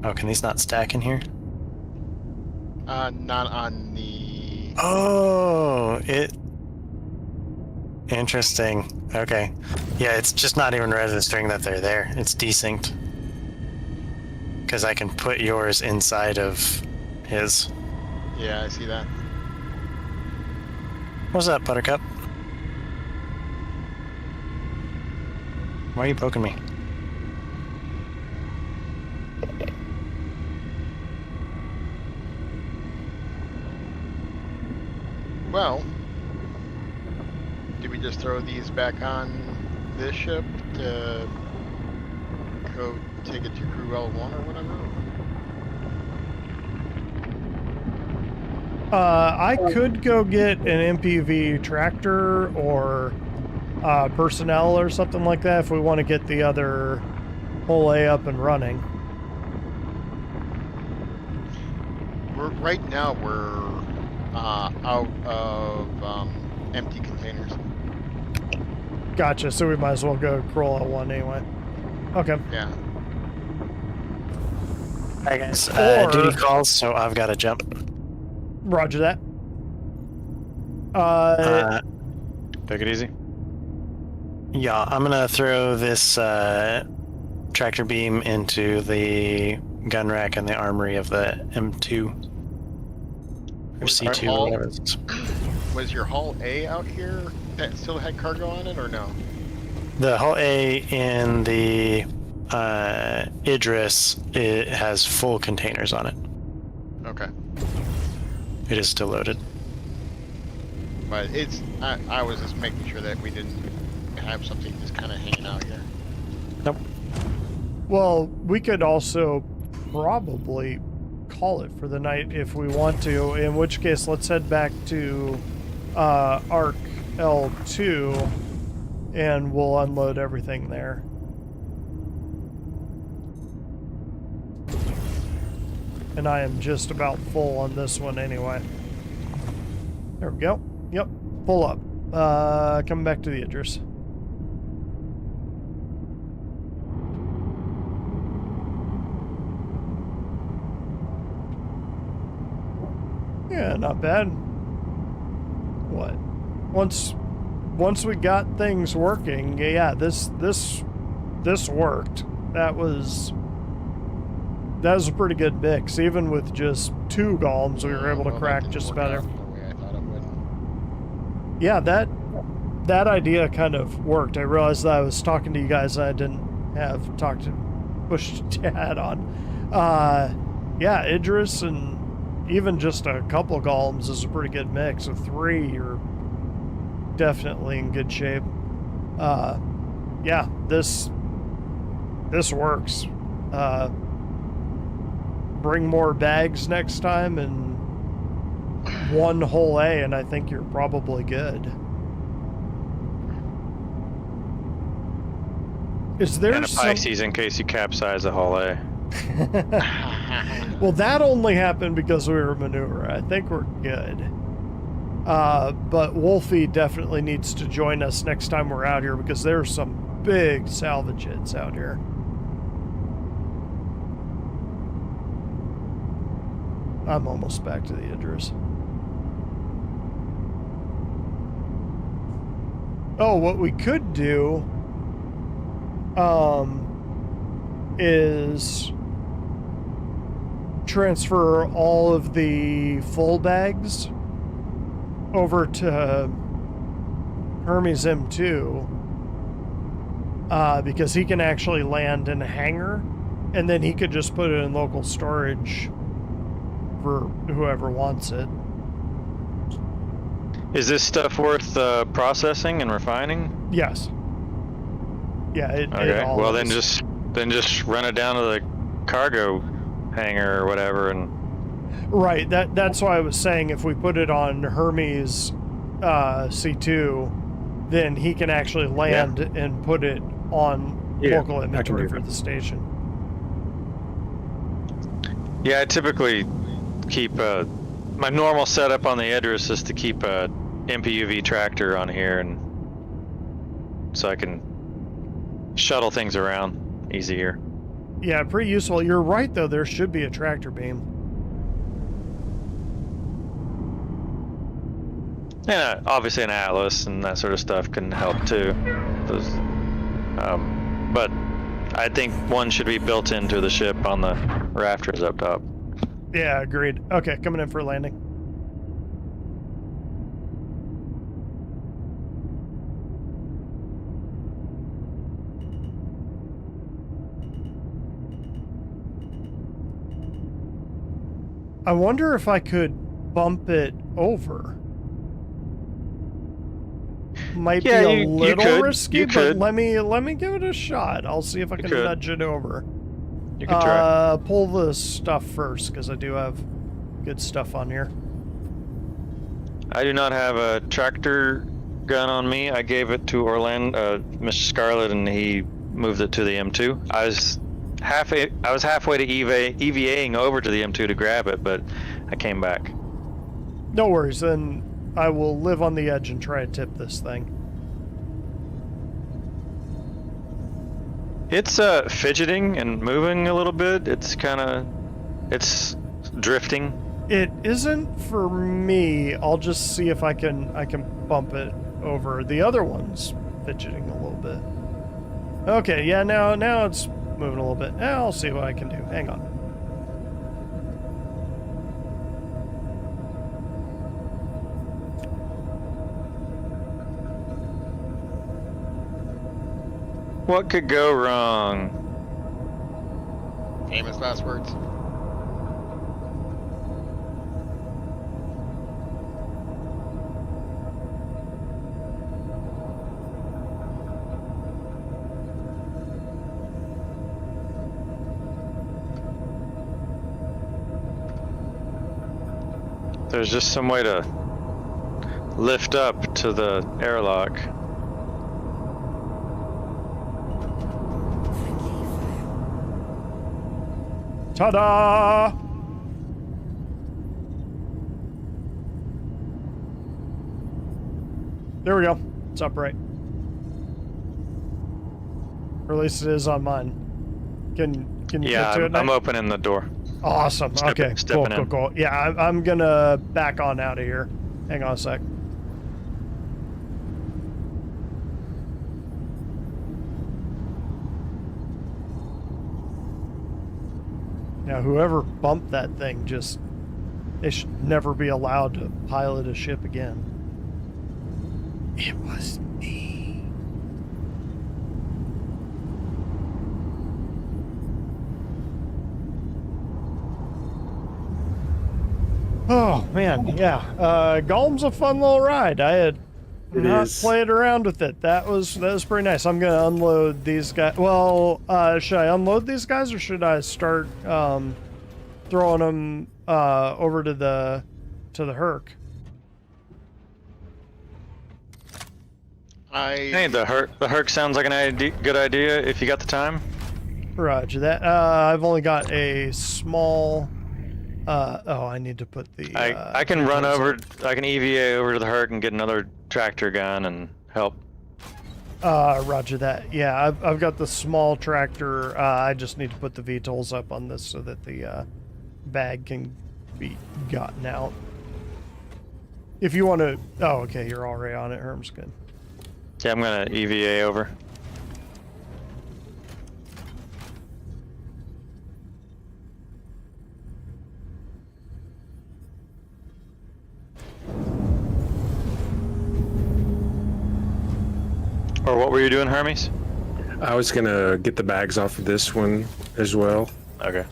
Oh, can these not stack in here? Not on the. Oh, Interesting. Okay. Yeah, it's just not even registering that they're there. It's desynced. Because I can put yours inside of his. Yeah, I see that. What's up, Buttercup? Why are you poking me? Well, do we just throw these back on this ship to go take it to Crew L1 or whatever? I could go get an MPV tractor or personnel or something like that if we want to get the other whole A up and running. Right now we're out of empty containers. Gotcha, so we might as well go Crawl L1 anyway. Okay. Yeah. Alright guys, Or- duty calls, so I've got to jump. Roger that. Take it easy. Yeah, I'm gonna throw this tractor beam into the gun rack and the armory of the M2. Or C2, All- whatever it is. Was your Hull A out here that still had cargo on it or no? The Hull A in the Idris, it has full containers on it. Okay. It is still loaded. But it's, I was just making sure that we didn't have something just kind of hanging out here. Nope. Well, we could also probably call it for the night if we want to, in which case let's head back to Arc L2 and we'll unload everything there. And I am just about full on this one anyway. There we go. Yep, full up. Coming back to the Idris. Yeah, not bad. What? Once we got things working, yeah, this worked. That was a pretty good mix. Even with just 2 golems, we were able to Well, that crack didn't just work about out everything. the way I thought it would. Yeah, that idea kind of worked. I realized that I was talking to you guys and I didn't have talked to pushed Dad on. Yeah, Idris and even just a couple golems is a pretty good mix. With 3, you're definitely in good shape. Yeah, this works. Bring more bags next time and 1 whole A, and I think you're probably good. Is there And a some... Pisces in case you capsize a Hull A. Well, that only happened because we were maneuvering. I think we're good. But Wolfie definitely needs to join us next time we're out here because there's some big salvage hits out here. I'm almost back to the Idris. Oh, what we could do is transfer all of the full bags over to Hermes M2, because he can actually land in a hangar, and then he could just put it in local storage for whoever wants it. Is this stuff worth processing and refining? Yes. Yeah. It Okay. all Well, is. then just run it down to the cargo hangar or whatever, and Right. That's why I was saying if we put it on Hermes C2, then he can actually land and put it on local I can inventory do for that. the station. yeah, I typically keep my normal setup on the Idris is to keep a MPUV tractor on here, and so I can shuttle things around easier. Yeah, pretty useful. You're right, though. There should be a tractor beam. And obviously an Atlas and that sort of stuff can help too. Those, but I think one should be built into the ship on the rafters up top. Yeah, agreed. Okay, coming in for landing. I wonder if I could bump it over. Might Yeah, be a you little could. risky, You but could. let me give it a shot. I'll see if I can could. nudge it over. You can try. Pull the stuff first, because I do have good stuff on here. I do not have a tractor gun on me. I gave it to Orlando, Mr. Scarlet, and he moved it to the M2. I was halfway to EVAing over to the M2 to grab it, but I came back. No worries, then I will live on the edge and try to tip this thing. It's fidgeting and moving a little bit. It's drifting. It isn't for me. I'll just see if I can bump it over. The other one's fidgeting a little bit. Okay, yeah, now it's moving a little bit. I'll see what I can do. Hang on. What could go wrong? Famous last words. There's just some way to lift up to the airlock. Ta-da! There we go. It's upright. Or at least it is on mine. Can you Yeah, get to it? I'm Knight? opening the door. Awesome. Okay. Stepping Cool. in. Cool. Yeah, I'm gonna back on out of here. Hang on a sec. Now, whoever bumped that thing they should never be allowed to pilot a ship again. It was me. Oh man, yeah. Golem's a fun little ride. I had not played around with it. That was pretty nice. I'm gonna unload these guys. Well, should I unload these guys or should I start throwing them over to the Herc? Hey, the Herc sounds like good idea if you got the time. Roger that. I've only got a small. Oh, I need to put the. I can run over. I can EVA over to the Herc and get another tractor gun and help. Roger that. Yeah, I've got the small tractor. I just need to put the VTOLs up on this so that the bag can be gotten out. If you want to. Oh, okay. You're already on it. Herm's good. Yeah, I'm gonna EVA over. Or what were you doing, Hermes? I was gonna get the bags off of this one as well, Okay.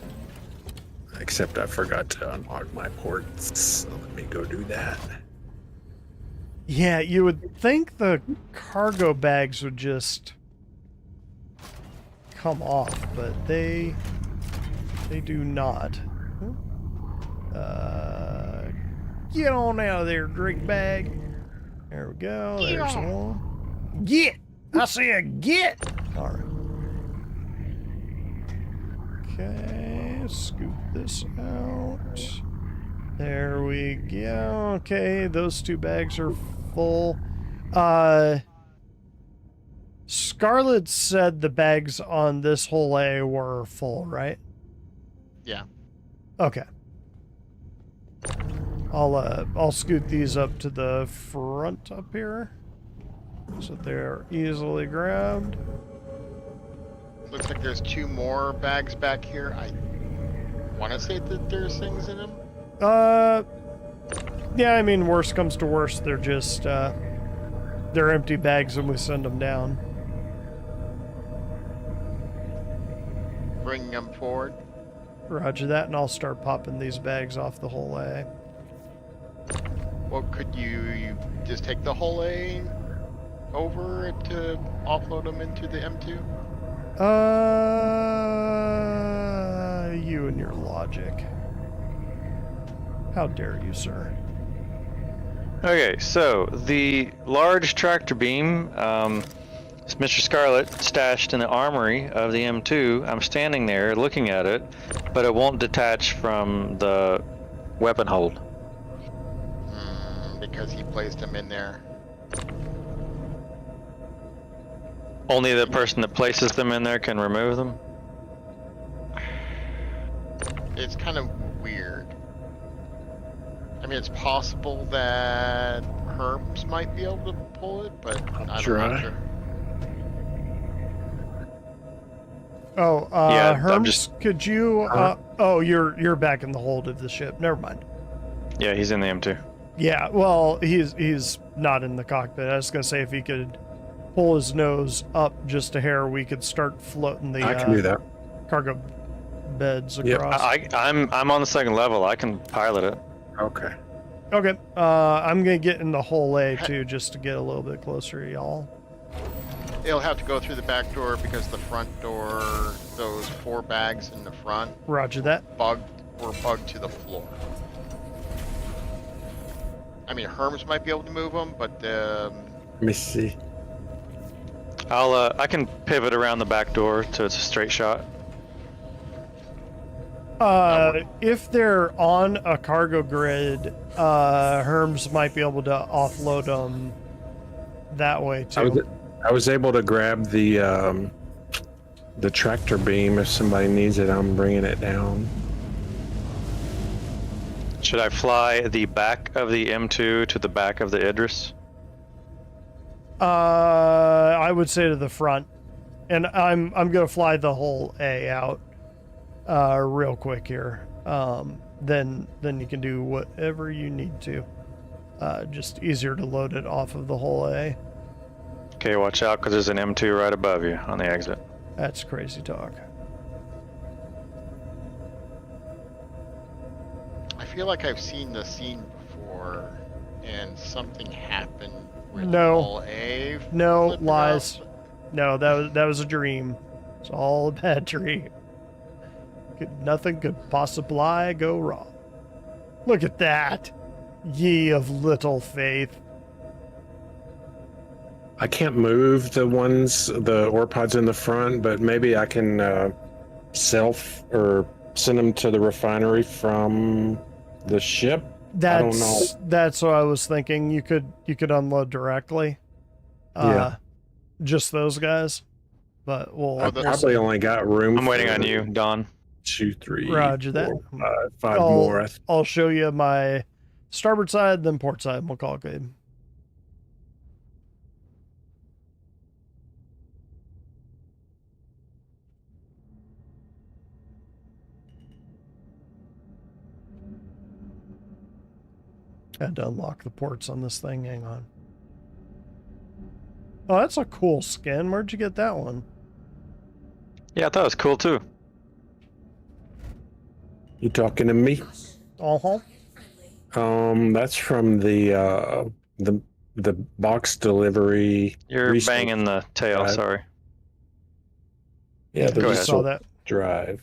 except I forgot to unlock my ports. So let me go do that. Yeah, you would think the cargo bags would just come off, but they do not. Get on out of there, drink bag. There we go. Get There's on. one. Get! I said get! All right. Okay, scoop this out. There we go. Okay, those 2 bags are full. Scarlet said the bags on this whole A were full, right? Yeah. Okay. I'll scoot these up to the front up here, so they're easily grabbed. Looks like there's 2 more bags back here. I want to say that there's things in them. Yeah, I mean, worst comes to worst, they're just, they're empty bags and we send them down. Bringing them forward. Roger that, and I'll start popping these bags off the whole A. Well, could you just take the whole A over to offload them into the M2? You and your logic. How dare you, sir? Okay, so the large tractor beam, Mr. Scarlet stashed in the armory of the M2. I'm standing there looking at it, but it won't detach from the weapon hold. Because he placed them in there. Only the person that places them in there can remove them? It's kind of weird. I mean, it's possible that Herms might be able to pull it, but I'm not try. sure. Oh, Yeah, I'm Herms, just- could you, oh, you're back in the hold of the ship. Never mind. Yeah, he's in the M2. Yeah, well, he's not in the cockpit. I was gonna say if he could pull his nose up just a hair, we could start floating the I can do that. cargo beds Yep. across. I'm on the 2nd level. I can pilot it. Okay. Okay, I'm gonna get in the whole A too, just to get a little bit closer to y'all. It'll have to go through the back door because the front door, those 4 bags in the front, Roger that. were bugged to the floor. I mean, Herms might be able to move them, but Let me see. I can pivot around the back door so it's a straight shot. If they're on a cargo grid, Herms might be able to offload them that way too. I was able to grab the tractor beam. If somebody needs it, I'm bringing it down. Should I fly the back of the M2 to the back of the Idris? I would say to the front, and I'm gonna fly the whole A out, real quick here. Then you can do whatever you need to. Just easier to load it off of the whole A. Okay, watch out because there's an M2 right above you on the exit. That's crazy talk. I feel like I've seen the scene before, and something happened with No. all A. No flipping lies. out. No, that was a dream. It's all a bad dream. Nothing could possibly go wrong. Look at that, ye of little faith. I can't move the ore pods in the front, but maybe I can self or send them to the refinery from the ship. I don't know. That's what I was thinking. You could unload directly. Yeah. Just those guys. But I probably only got room. I'm waiting for on you, Don. 2, 3, Roger that. 4, 5 more. I'll show you my starboard side, then port side, and we'll call it good. I had to unlock the ports on this thing. Hang on. Oh, that's a cool skin. Where'd you get that one? Yeah, I thought it was cool too. You talking to me? Uh-huh. That's from the box delivery. You're resource banging the tail, drive. sorry. Yeah, the Go I ahead. saw resource that. drive.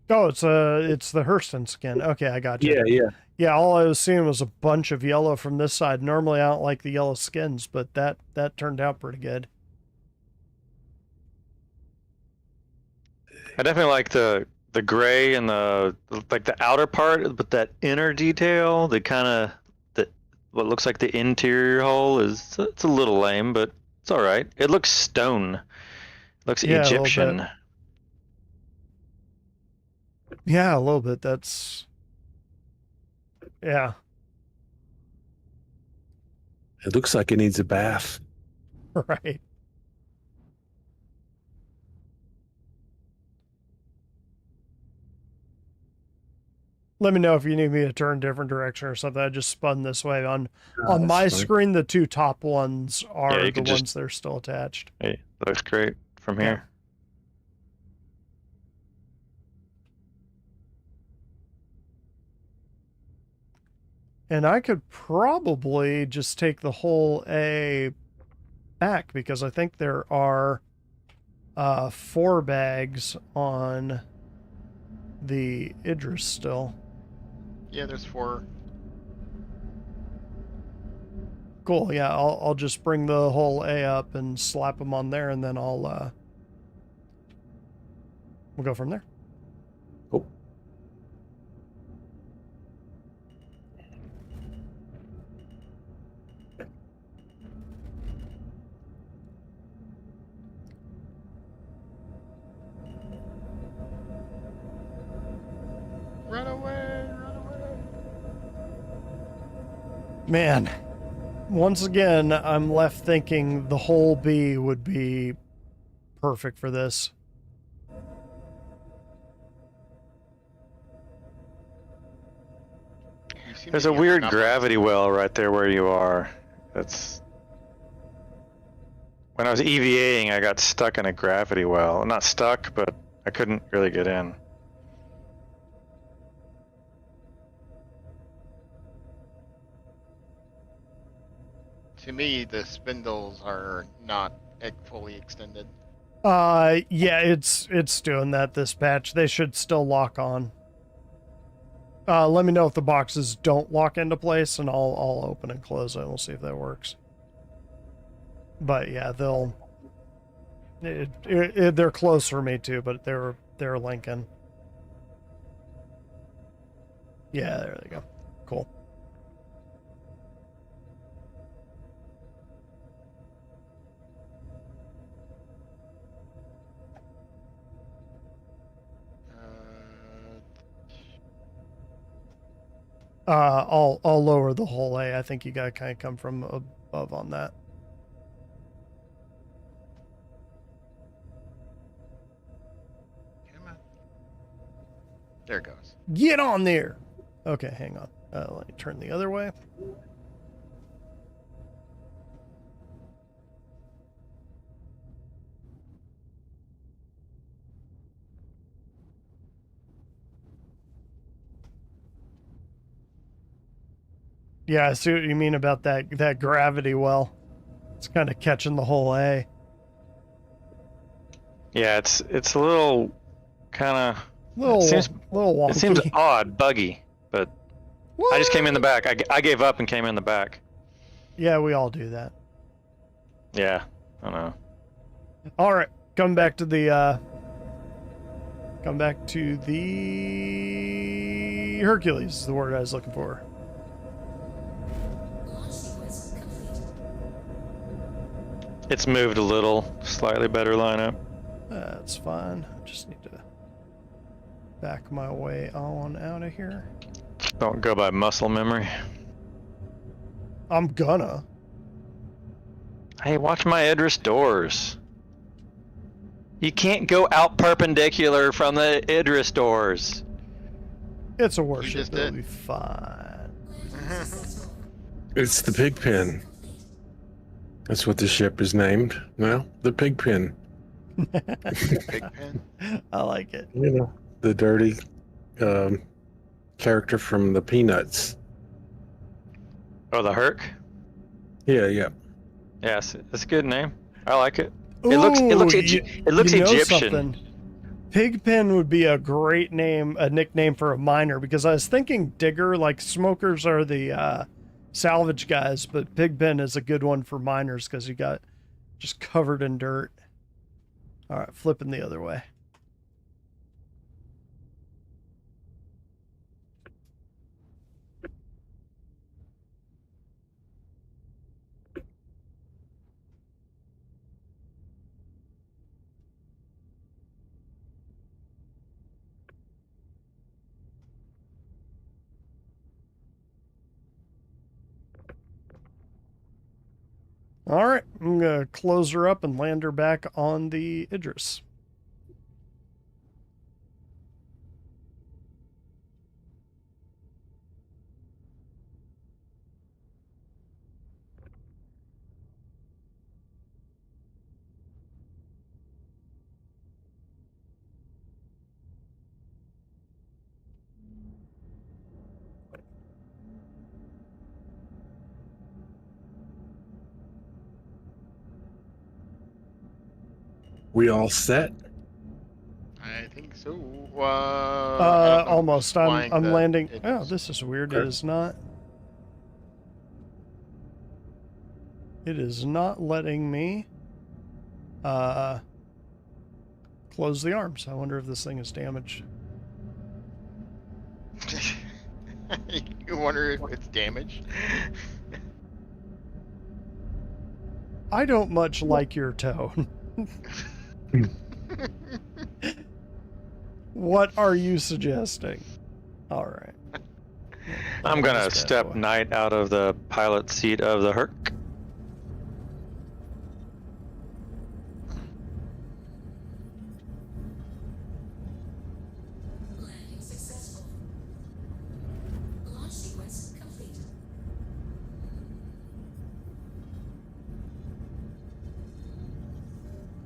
Oh, it's the Hurston skin. Okay, I got you. Yeah. Yeah, all I was seeing was a bunch of yellow from this side. Normally, I don't like the yellow skins, but that turned out pretty good. I definitely like the gray and the outer part, but that inner detail, what looks like the interior hole it's a little lame, but it's all right. It looks stone. It looks Yeah, a little Egyptian. bit. Yeah, a little bit. That's yeah, It looks like it needs a bath. right. Let me know if you need me to turn different direction or something. I just spun this way. On That's my fine. screen, the two top ones are Yeah, you the can ones just- that are still attached. Hey, looks great from Yeah. here. And I could probably just take the whole A back because I think there are 4 bags on the Idris still. Yeah, there's 4. Cool. Yeah, I'll just bring the whole A up and slap them on there, and then we'll go from there. Cool. Run away! Run away! Man, once again, I'm left thinking the whole B would be perfect for this. You seem There's to a be weird enough- gravity well right there where you are. That's when I was EVAing, I got stuck in a gravity well. Not stuck, but I couldn't really get in. To me, the spindles are not fully extended. Yeah, it's doing that this patch. They should still lock on. Let me know if the boxes don't lock into place, and I'll open and close it. And we'll see if that works. But yeah, they're close for me too, but they're linking. Yeah, there they go. Cool. I'll lower the whole A. I think you gotta kind of come from above on that. Come on. There it goes. Get on there. Okay, hang on. Let me turn the other way. Yeah, I see what you mean about that gravity well. It's kind of catching the whole A. Yeah, it's a little kind of Little wonky. it seems odd, buggy, but I just came in the back. I gave up and came in the back. Yeah, we all do that. Yeah, I know. All right, come back to the Hercules is the word I was looking for. Launch sequence complete. It's moved a little, slightly better lineup. That's fine. I just need to back my way on out of here. Don't go by muscle memory. I'm gonna. Hey, watch my Idris doors. You can't go out perpendicular from the Idris doors. It's a worship. just It'll did. be fine. Successful. It's the pig pen. That's what the ship is named. Well, the pig pen. Big pen. I like it. You know, the dirty character from the Peanuts. Oh, the Herc. Yeah. Yes, it's a good name. I like it. It looks Egyptian. Something. Pigpen would be a great name, a nickname for a miner, because I was thinking digger, like smokers are the salvage guys, but Pigpen is a good one for miners because you got just covered in dirt. All right, flipping the other way. All right, I'm going to close her up and land her back on the Idris. We all set? I think so. I don't know Almost. who's flying I'm the landing. Idris. Oh, this is weird. It is not. It is not letting me close the arms. I wonder if this thing is damaged. You wonder if it's damaged? I don't much like your tone. What are you suggesting? All right. I'm gonna step Knight out of the pilot seat of the Herc. Landing successful. Launch sequence complete.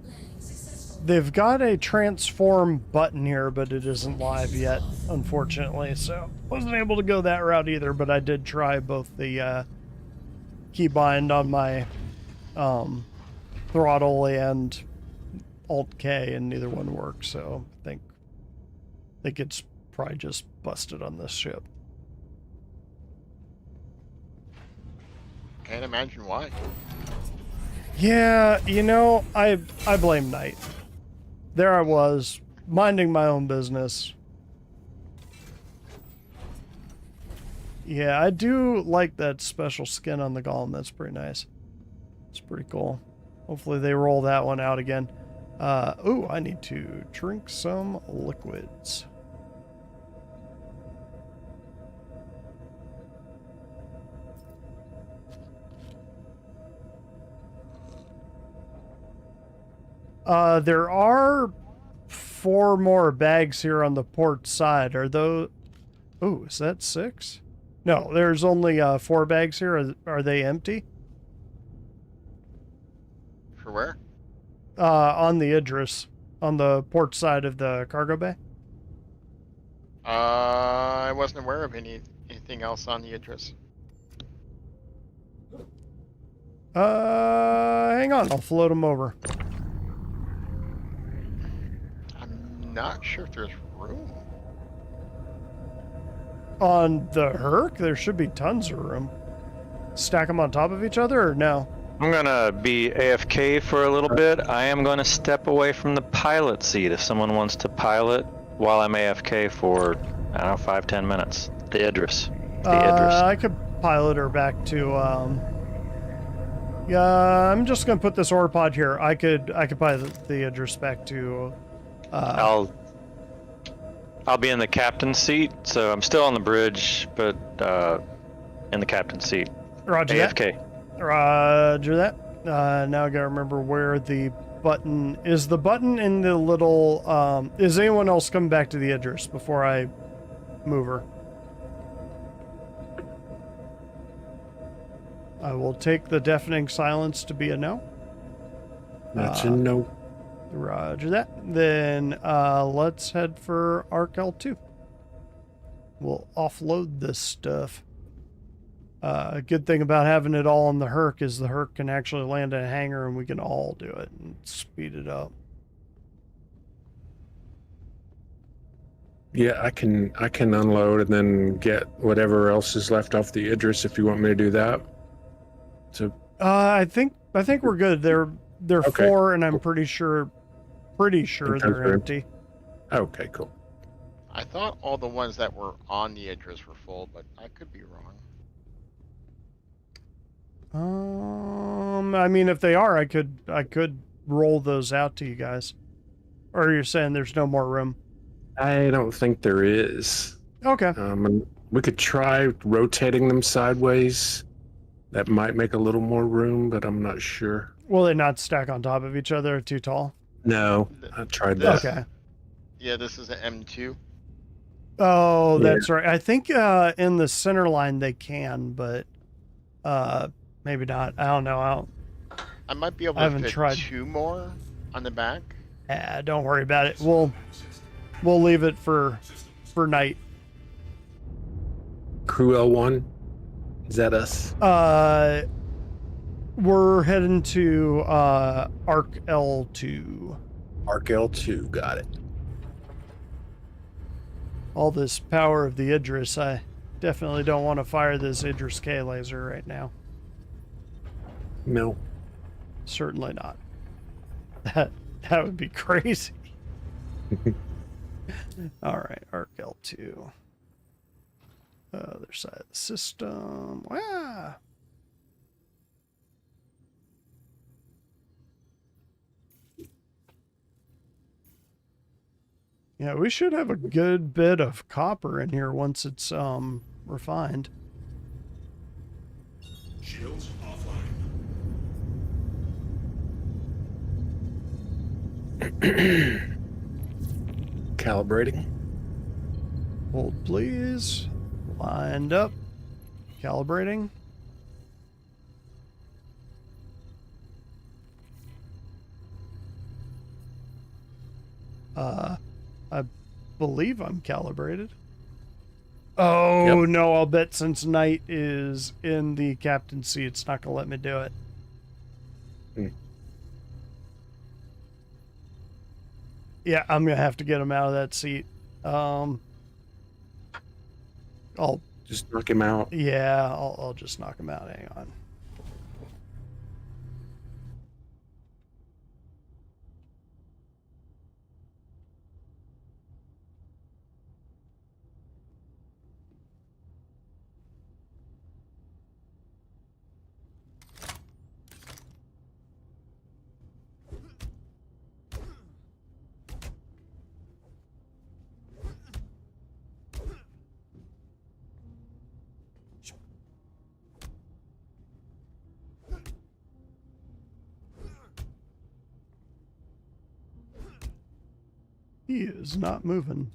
Landing successful. They've got a transform button here, but it isn't live yet, unfortunately. So wasn't able to go that route either. But I did try both the keybind on my throttle and Alt K, and neither one worked. So I think it's probably just busted on this ship. Can't imagine why. Yeah, you know, I blame Knight. There I was, minding my own business. Yeah, I do like that special skin on the Golem. That's pretty nice. It's pretty cool. Hopefully they roll that one out again. Ooh, I need to drink some liquids. There are 4 more bags here on the port side. Are those... Oh, is that 6? No, there's only 4 bags here. Are they empty? For where? On the Idris. On the port side of the cargo bay. I wasn't aware of anything else on the Idris. Hang on. I'll float them over. I'm not sure if there's room. On the Herc, there should be tons of room. Stack them on top of each other, or no? I'm gonna be AFK for a little bit. I am gonna step away from the pilot seat if someone wants to pilot while I'm AFK for, I don't know, 5-10 minutes. The Idris. I could pilot her back to, yeah, I'm just gonna put this ore pod here. I could pilot the Idris back to, I'll be in the captain's seat, so I'm still on the bridge, but in the captain's seat. Roger AFK. that. Roger that. Now I gotta remember where the button is. The button in the little. Is anyone else coming back to the Idris before I move her? I will take the deafening silence to be a no. That's a no. Roger that. Then let's head for Arc L2. We'll offload this stuff. A good thing about having it all on the Herc is the Herc can actually land in a hangar and we can all do it and speed it up. Yeah, I can unload and then get whatever else is left off the Idris if you want me to do that. So I think we're good. They're Okay. 4 and I'm pretty sure they're empty. Okay, cool. I thought all the ones that were on the Idris were full, but I could be wrong. I mean, if they are, I could roll those out to you guys. Or you're saying there's no more room? I don't think there is. Okay. And we could try rotating them sideways. That might make a little more room, but I'm not sure. Will they not stack on top of each other? Too tall? No, I tried This- that. Okay. Yeah, this is an M2. Oh, Yeah. that's right. I think in the center line they can, but maybe not. I don't know. I might be able I to haven't fit tried. 2 more on the back. Don't worry about it. We'll leave it for night. Crew L1, is that us? We're heading to Arc L2. Arc L2, got it. All this power of the Idris, I definitely don't want to fire this Idris K laser right now. No. Certainly not. That would be crazy. All right, Arc L2. Other side of the system. Ah. Yeah, we should have a good bit of copper in here once it's refined. Shields offline. Calibrating. Hold please. Lined up. Calibrating. I believe I'm calibrated. Oh, Yep. no, I'll bet since Knight is in the captaincy, it's not going to let me do it. Yeah, I'm going to have to get him out of that seat. I'll Just knock him out. Yeah, I'll just knock him out. Hang on. He is not moving.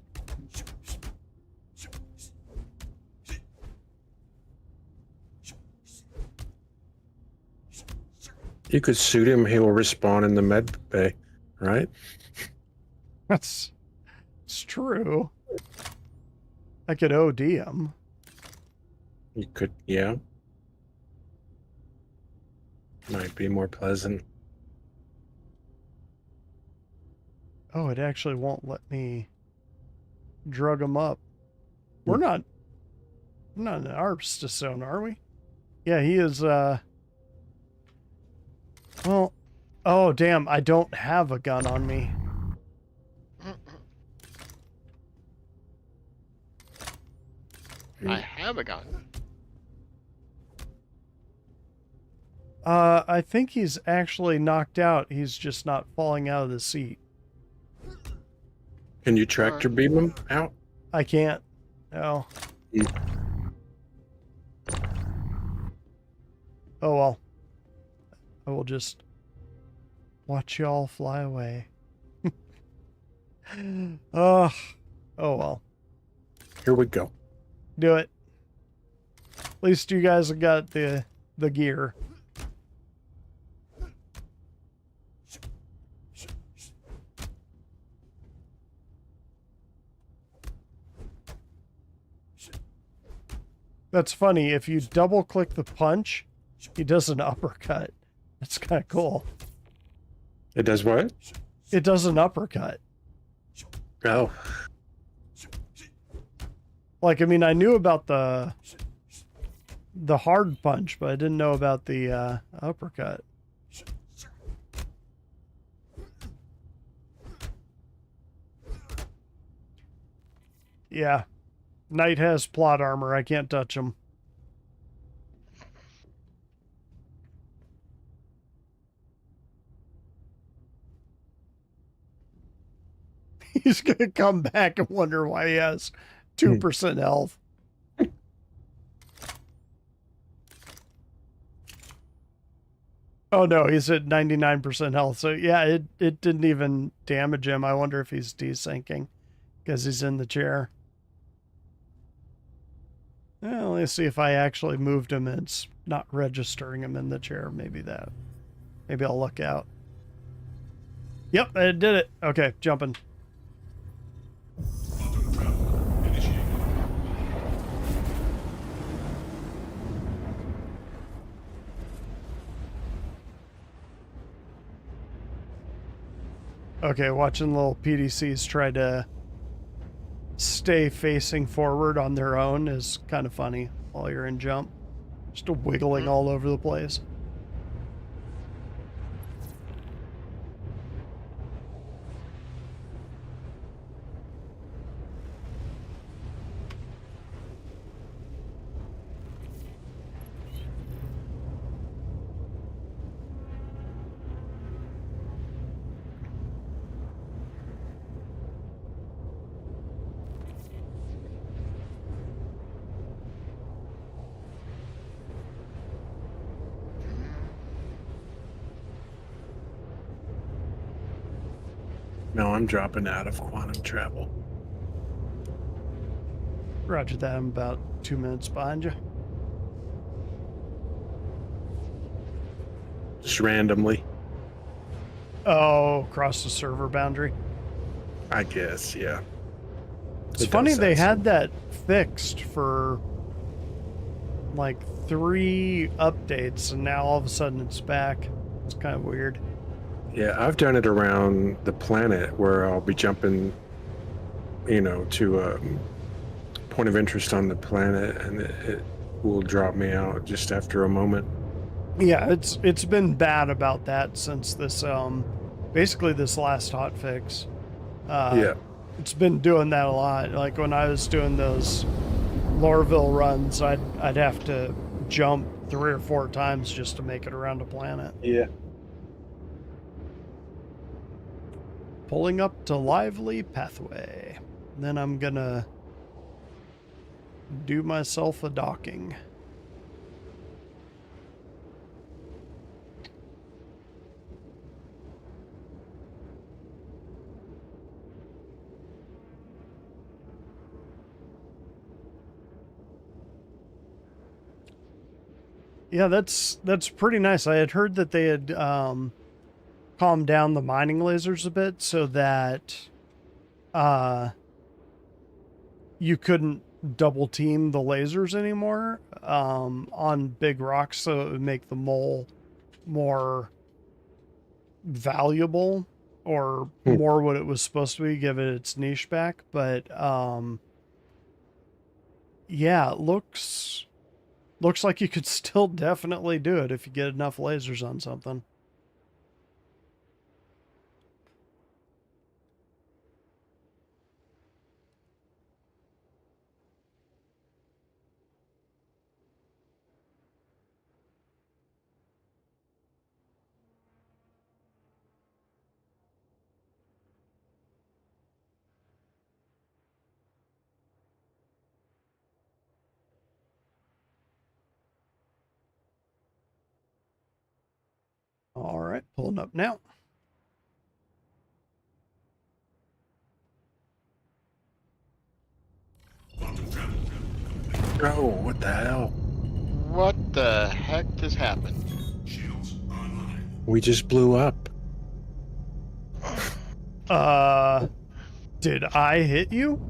You could shoot him, he will respawn in the med bay, right? It's true. I could OD him. You could, yeah. Might be more pleasant. Oh, it actually won't let me drug him up. We're not in the ARPS zone, are we? Yeah, he is, well, oh, damn, I don't have a gun on me. I have a gun. I think he's actually knocked out. He's just not falling out of the seat. Can you tractor beam him out? I can't. No. Oh well. I will just watch y'all fly away. Oh well. Here we go. Do it. At least you guys have got the the gear. That's funny. If you double click the punch, he does an uppercut. That's kind of cool. It does what? It does an uppercut. Oh. Like, I mean, I knew about the hard punch, but I didn't know about the uppercut. Yeah. Knight has plot armor. I can't touch him. He's going to come back and wonder why he has 2% health. Oh no, he's at 99% health. So yeah, it didn't even damage him. I wonder if he's desyncing because he's in the chair. Well, let's see if I actually moved him and it's not registering him in the chair. Maybe I'll look out. Yep, I did it. Okay, jumping. Okay, watching little PDCs try to stay facing forward on their own is kind of funny while you're in jump. Just wiggling all over the place. No, I'm dropping out of quantum travel. Roger that. I'm about 2 minutes behind you. Just randomly, Oh, across the server boundary. I guess, yeah. It's It funny does they sound had that fixed for like 3 updates and now all of a sudden it's back. It's kind of weird. Yeah, I've done it around the planet where I'll be jumping, to a point of interest on the planet, and it will drop me out just after a moment. Yeah, it's been bad about that since this basically this last hotfix. Yeah. It's been doing that a lot. Like when I was doing those Lorville runs, I'd have to jump 3 or 4 times just to make it around a planet. Yeah. Pulling up to Lively Pathway. Then I'm gonna do myself a docking. Yeah, that's pretty nice. I had heard that they had calmed down the mining lasers a bit so that you couldn't double team the lasers anymore on big rocks, so it would make the mole more valuable or more what it was supposed to be, give it its niche back. But yeah, it looks like you could still definitely do it if you get enough lasers on something. All right, pulling up now. Oh, what the hell? What the heck just happened? We just blew up. Did I hit you?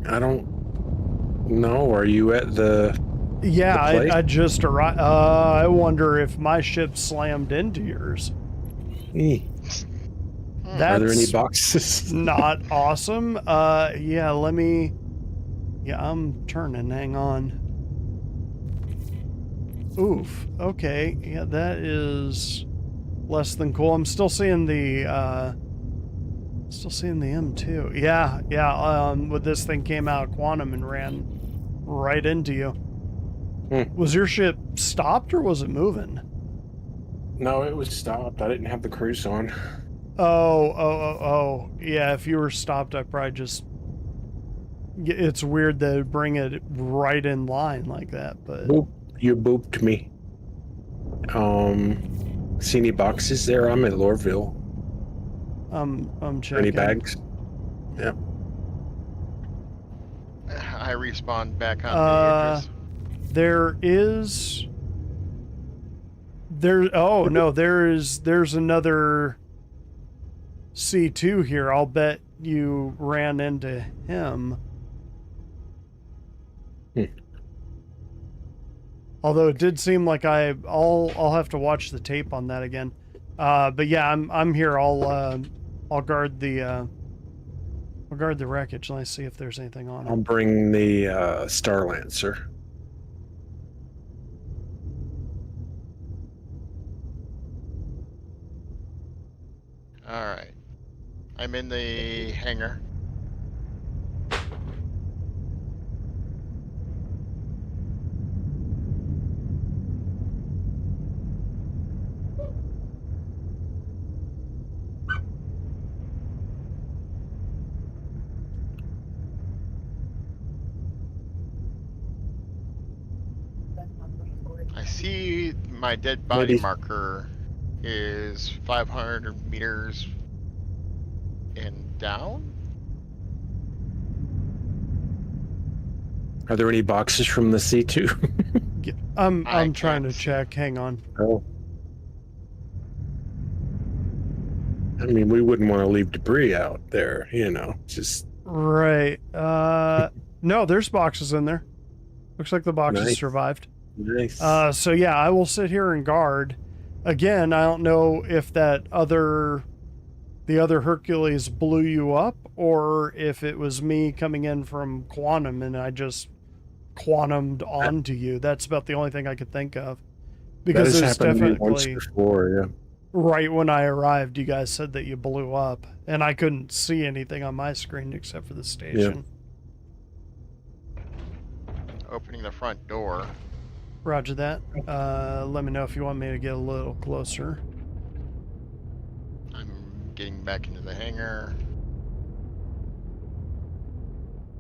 I don't know. Are you at the... Yeah, The place? I just arrived. I wonder if my ship slammed into yours. Eh. That's Are there any boxes? not awesome. Yeah, let me... Yeah, I'm turning. Hang on. Oof. Okay. Yeah, that is less than cool. I'm still seeing the M2. Yeah, yeah. With this thing came out of quantum and ran right into you. Was your ship stopped or was it moving? No, it was stopped. I didn't have the cruise on. Oh. Yeah, if you were stopped, I probably just... It's weird to bring it right in line like that, but... Boop. You booped me. See any boxes there? I'm in Loreville. I'm checking. Any bags? Yep. I respawned back on the address. There's another C2 here. I'll bet you ran into him. Although it did seem like I'll have to watch the tape on that again. But yeah, I'm here. I'll guard the wreckage. Let's see if there's anything on I'll it. bring the Star Lancer. Alright. I'm in the hangar. I see my dead body Maybe. marker is 500 meters and down. Are there any boxes from the C2? Yeah, I'm I trying to can't see. check. Hang on. Oh. I mean, we wouldn't want to leave debris out there, you know. Just Right. No, there's boxes in there. Looks like the boxes Nice. survived. nice. So yeah, I will sit here and guard. Again, I don't know if the other Hercules blew you up or if it was me coming in from quantum and I just quantumed onto you. That's about the only thing I could think of. that Because has it's happened to me once definitely before, yeah. right when I arrived, you guys said that you blew up and I couldn't see anything on my screen except for the station. Opening the front door. Roger that. Let me know if you want me to get a little closer. I'm getting back into the hangar.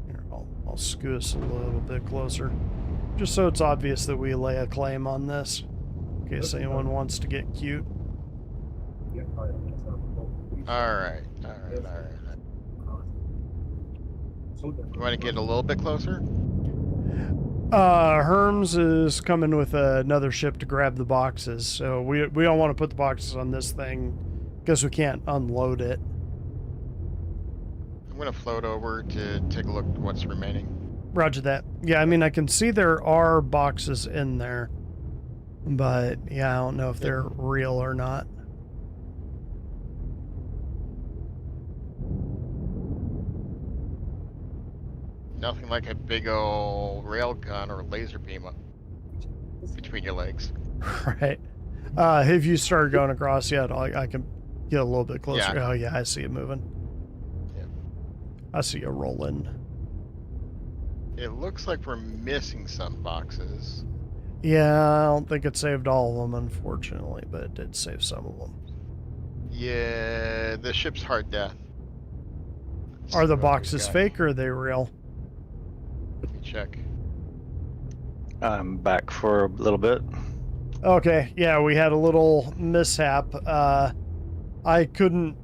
Here, I'll scoot us a little bit closer. Just so it's obvious that we lay a claim on this. In case anyone wants to get cute. Alright. You want to get a little bit closer? Herms is coming with another ship to grab the boxes. So we don't want to put the boxes on this thing because we can't unload it. I'm going to float over to take a look at what's remaining. Roger that. Yeah, I mean, I can see there are boxes in there. But, yeah, I don't know if they're real or not. Nothing like a big old rail gun or laser beam up between your legs. Right. Have you started going across yet? I can get a little bit closer. Yeah. Oh, yeah, I see it moving. Yeah. I see it rolling. It looks like we're missing some boxes. Yeah, I don't think it saved all of them, unfortunately, but it did save some of them. Yeah, the ship's hard death. Let's Are see the what we've boxes got. fake or are they real? Let me check. I'm back for a little bit. Okay, yeah, we had a little mishap. I couldn't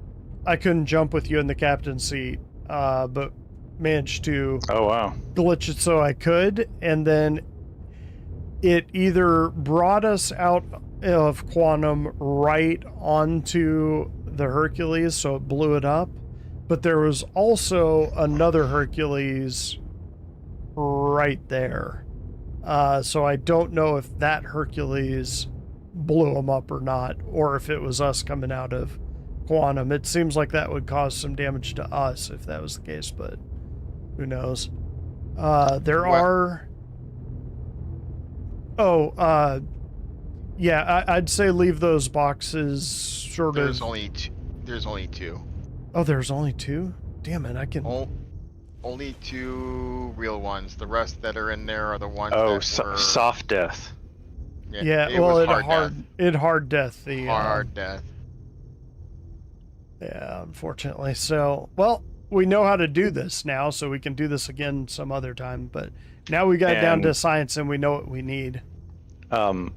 jump with you in the captain's seat, but managed to Oh wow. glitch it so I could, and then it either brought us out of Quantum right onto the Hercules, so it blew it up, but there was also another Hercules right there. So I don't know if that Hercules blew them up or not, or if it was us coming out of Quantum. It seems like that would cause some damage to us if that was the case, but who knows? There Well- are... yeah, I'd say leave those boxes sort There's of... only two. There's only two. Oh, there's only two? Damn it, I can... Only two real ones. The rest that are in there are the ones Oh, that were soft death. Yeah, it well, was it hard death the... hard death. Yeah, unfortunately. So, well, we know how to do this now, so we can do this again some other time. But now we got down to And- science, and we know what we need. The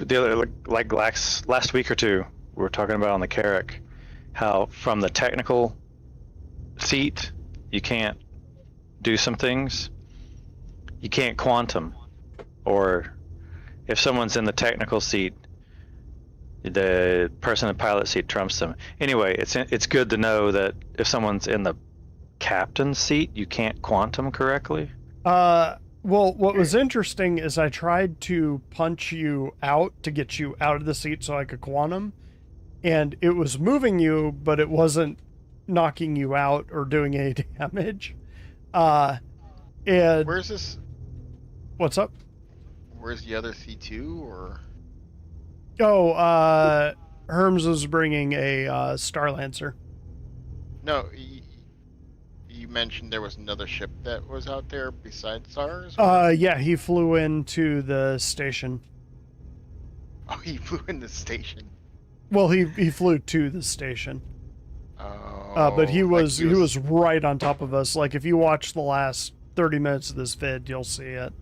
other, like last week or two, we were talking about on the Carrack, how from the technical seat, you can't do some things. You can't quantum, or if someone's in the technical seat, the person in the pilot seat trumps them. Anyway, it's good to know that if someone's in the captain's seat, you can't quantum correctly. Well, what was interesting is I tried to punch you out to get you out of the seat so I could quantum, and it was moving you, but it wasn't knocking you out or doing any damage. And Where's this? what's up? Where's the other C2 or? Oh, Herms was bringing a Star Lancer. No, you mentioned there was another ship that was out there besides ours? Yeah, he flew into the station. Oh, he flew in the station. Well, he flew to the station. Oh, But he like was right on top of us. Like if you watch the last 30 minutes of this vid, you'll see it.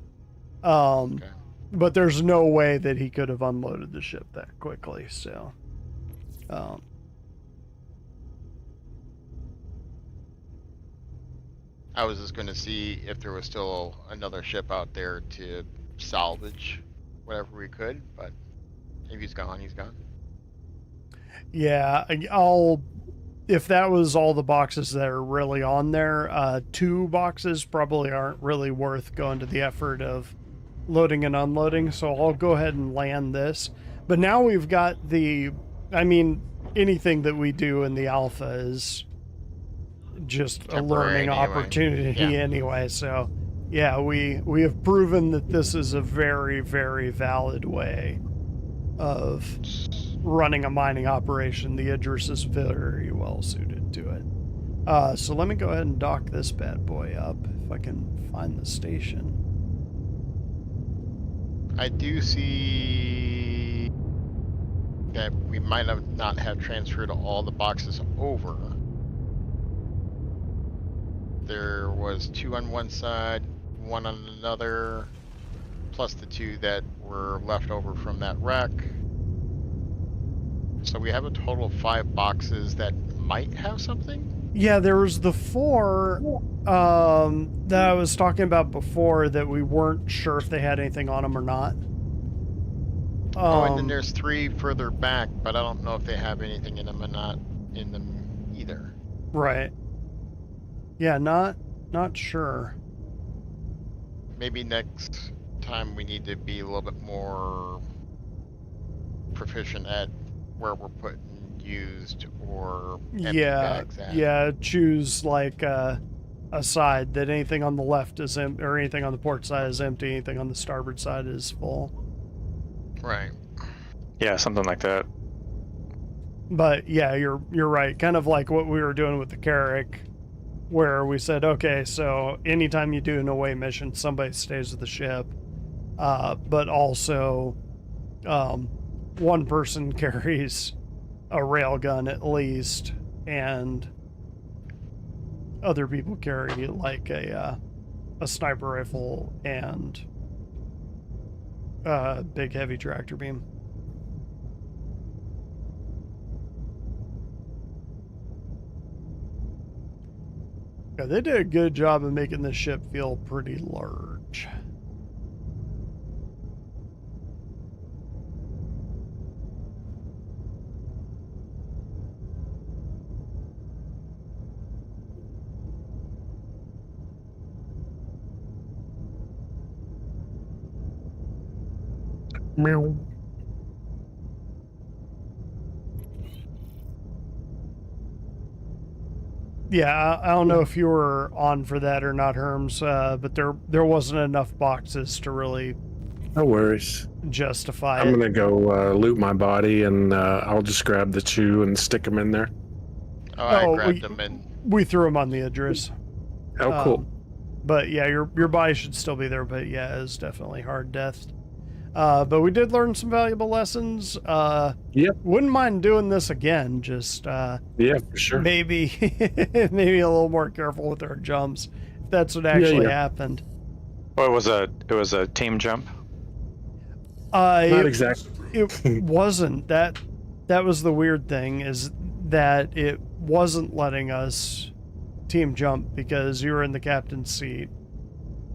Okay. But there's no way that he could have unloaded the ship that quickly. So, I was just going to see if there was still another ship out there to salvage whatever we could, but if he's gone, he's gone. yeah, if that was all the boxes that are really on there, 2 boxes probably aren't really worth going to the effort of loading and unloading. So I'll go ahead and land this. But now we've got anything that we do in the alpha is just a Temporary learning anyway. opportunity Yeah. anyway. So yeah, we have proven that this is a very, very valid way of running a mining operation. The Idris is very well suited to it. So let me go ahead and dock this bad boy up if I can find the station. I do see that we might not have transferred all the boxes over. There was 2 on one side, 1 on another, plus the 2 that were left over from that wreck. So we have a total of 5 boxes that might have something. Yeah, there was the 4 that I was talking about before that we weren't sure if they had anything on them or not. Oh, and then there's 3 further back, but I don't know if they have anything in them or not in them either. Right. Yeah, not sure. Maybe next time we need to be a little bit more proficient at where we're putting used or empty bags at. Yeah, choose like a side that anything on the left is empty, or anything on the port side is empty, anything on the starboard side is full. Right. Yeah, something like that. But yeah, you're right. Kind of like what we were doing with the Carrack, where we said, okay, so anytime you do an away mission, somebody stays with the ship, but also one person carries a railgun at least, and other people carry like a sniper rifle and a big heavy tractor beam. Yeah, they did a good job of making this ship feel pretty large. Meow. Yeah, I don't know if you were on for that or not, Herms, but there wasn't enough boxes to really No worries. justify I'm it. gonna go loot my body, and I'll just grab the 2 and stick them in there. Oh, I Oh, grabbed them and We threw them on the Idris. Oh, cool. But yeah, your body should still be there. But yeah, it's definitely hard death. But we did learn some valuable lessons. Yep. Wouldn't mind doing this again. Just Yeah, for sure. maybe maybe a little more careful with our jumps. If that's what actually yeah. happened. Well, it was a team jump. Not exactly. It wasn't. That was the weird thing, is that it wasn't letting us team jump because you were in the captain's seat,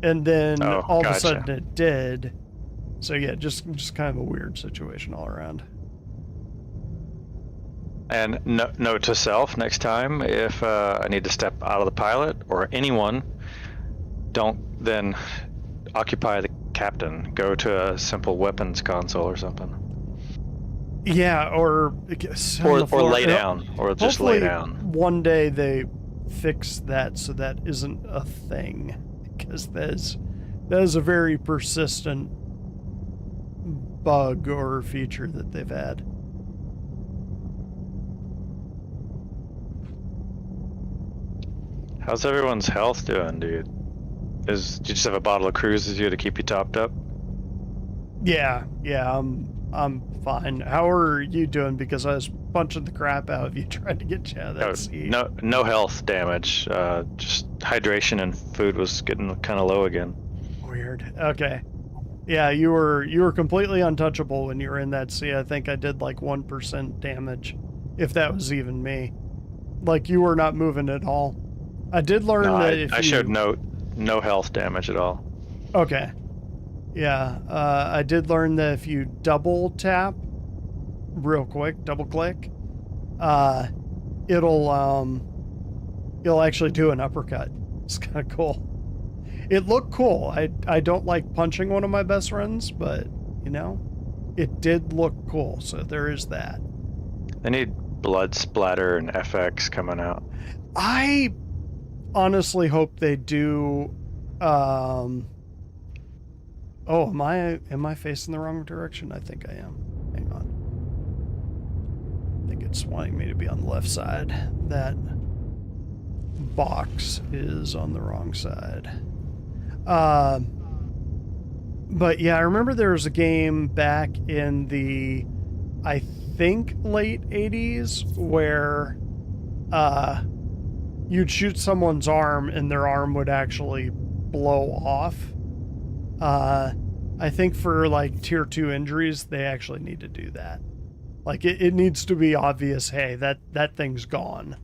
and then all of a gotcha. sudden it did. So yeah, just kind of a weird situation all around. And note to self: next time, if I need to step out of the pilot or anyone, don't then occupy the captain. Go to a simple weapons console or something. Yeah, or Lay down, or just lay down. One day they fix that so that isn't a thing, because that is a very persistent bug or feature that they've had. How's everyone's health doing, dude? Do you just have a bottle of cruise with you to keep you topped up? Yeah, I'm fine. How are you doing? Because I was punching the crap out of you trying to get you out of that seat. No health damage. Just hydration and food was getting kind of low again. Weird. Okay. Yeah, you were completely untouchable when you were in that seat. I think I did like 1% damage, if that was even me. Like, you were not moving at all. I did learn that if I showed no health damage at all. Okay. Yeah, I did learn that if you double tap real quick, double click, it'll actually do an uppercut. It's kind of cool. It looked cool. I don't like punching one of my best friends, but you know, it did look cool. So there is that. They need blood splatter and FX coming out. I honestly hope they do. Oh, am I facing the wrong direction? I think I am. Hang on. I think it's wanting me to be on the left side. That box is on the wrong side. But yeah, I remember there was a game back in the, I think, late 80s where you'd shoot someone's arm and their arm would actually blow off. I think for like tier 2 injuries, they actually need to do that. Like it needs to be obvious, hey, that thing's gone.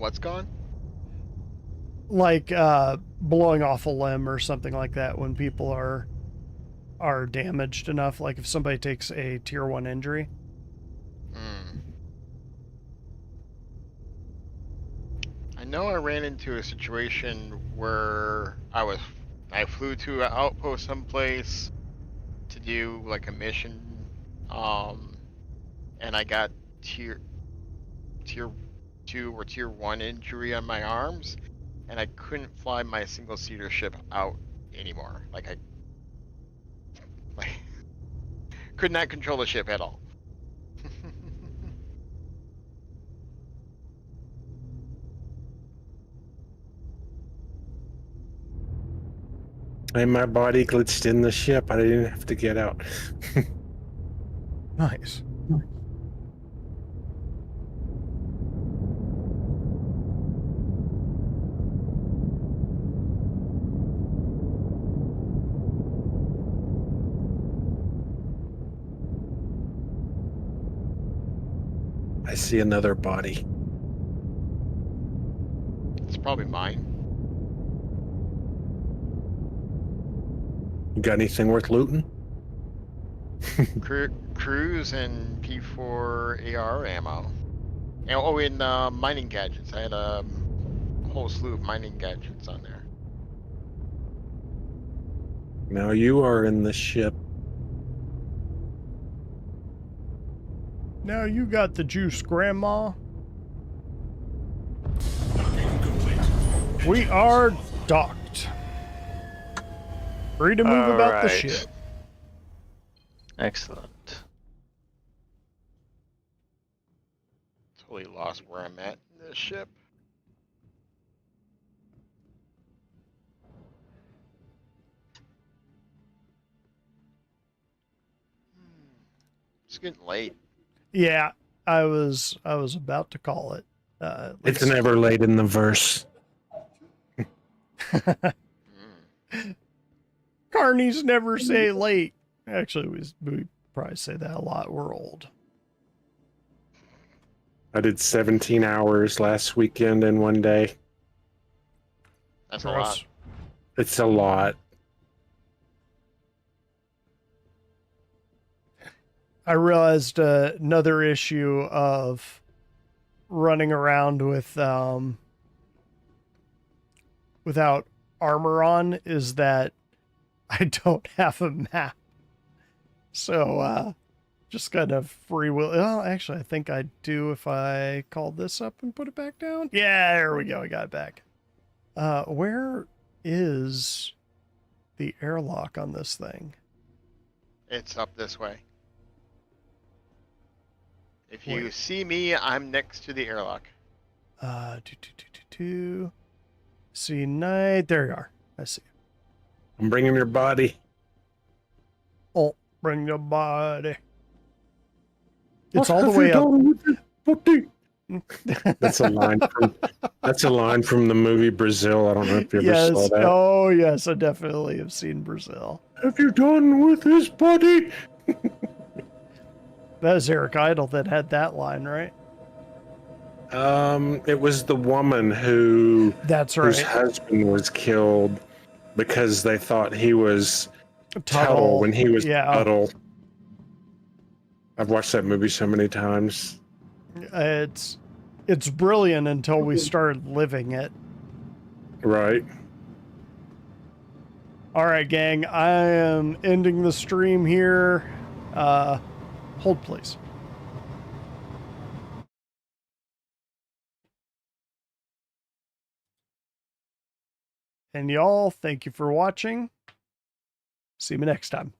what's gone? Like blowing off a limb or something like that when people are damaged enough. Like if somebody takes a tier 1 injury. I know I ran into a situation where I flew to an outpost someplace to do like a mission, and I got tier 2 or tier 1 injury on my arms, and I couldn't fly my single-seater ship out anymore. Like could not control the ship at all. And my body glitched in the ship. I didn't have to get out. Nice. I see another body. It's probably mine. You got anything worth looting? Cruise and P4 AR ammo. And, in mining gadgets, I had a whole slew of mining gadgets on there. Now you are in the ship. Now you got the juice, Grandma. We are docked. Free to move about the Alright. ship. Excellent. Totally lost where I'm at in this ship. It's getting late. Yeah, I was about to call it. It's never late in the verse. Carnies never say late. Actually, we probably say that a lot. We're old. I did 17 hours last weekend in one day. That's a Gross. lot. It's a lot. I realized another issue of running around with without armor on is that I don't have a map. So just kind of free will. Well, actually, I think I do if I called this up and put it back down. Yeah, there we go. I got it back. Where is the airlock on this thing? It's up this way. If you Where? see me, I'm next to the airlock. See night. There you are. I see. I'm bringing your body. Oh, bring your body. It's all the way up. That's a line from the movie Brazil. I don't know if you ever saw Yes. that. Oh, yes. I definitely have seen Brazil. Have you done with his body? That was Eric Idle that had that line, right? It was the woman whose That's right. husband was killed because they thought he was Tuttle Tuttle. when he was Yeah. Tuttle. I've watched that movie so many times. It's brilliant until we start living it. Right. All right, gang. I am ending the stream here. Hold, please. And y'all, thank you for watching. See you next time.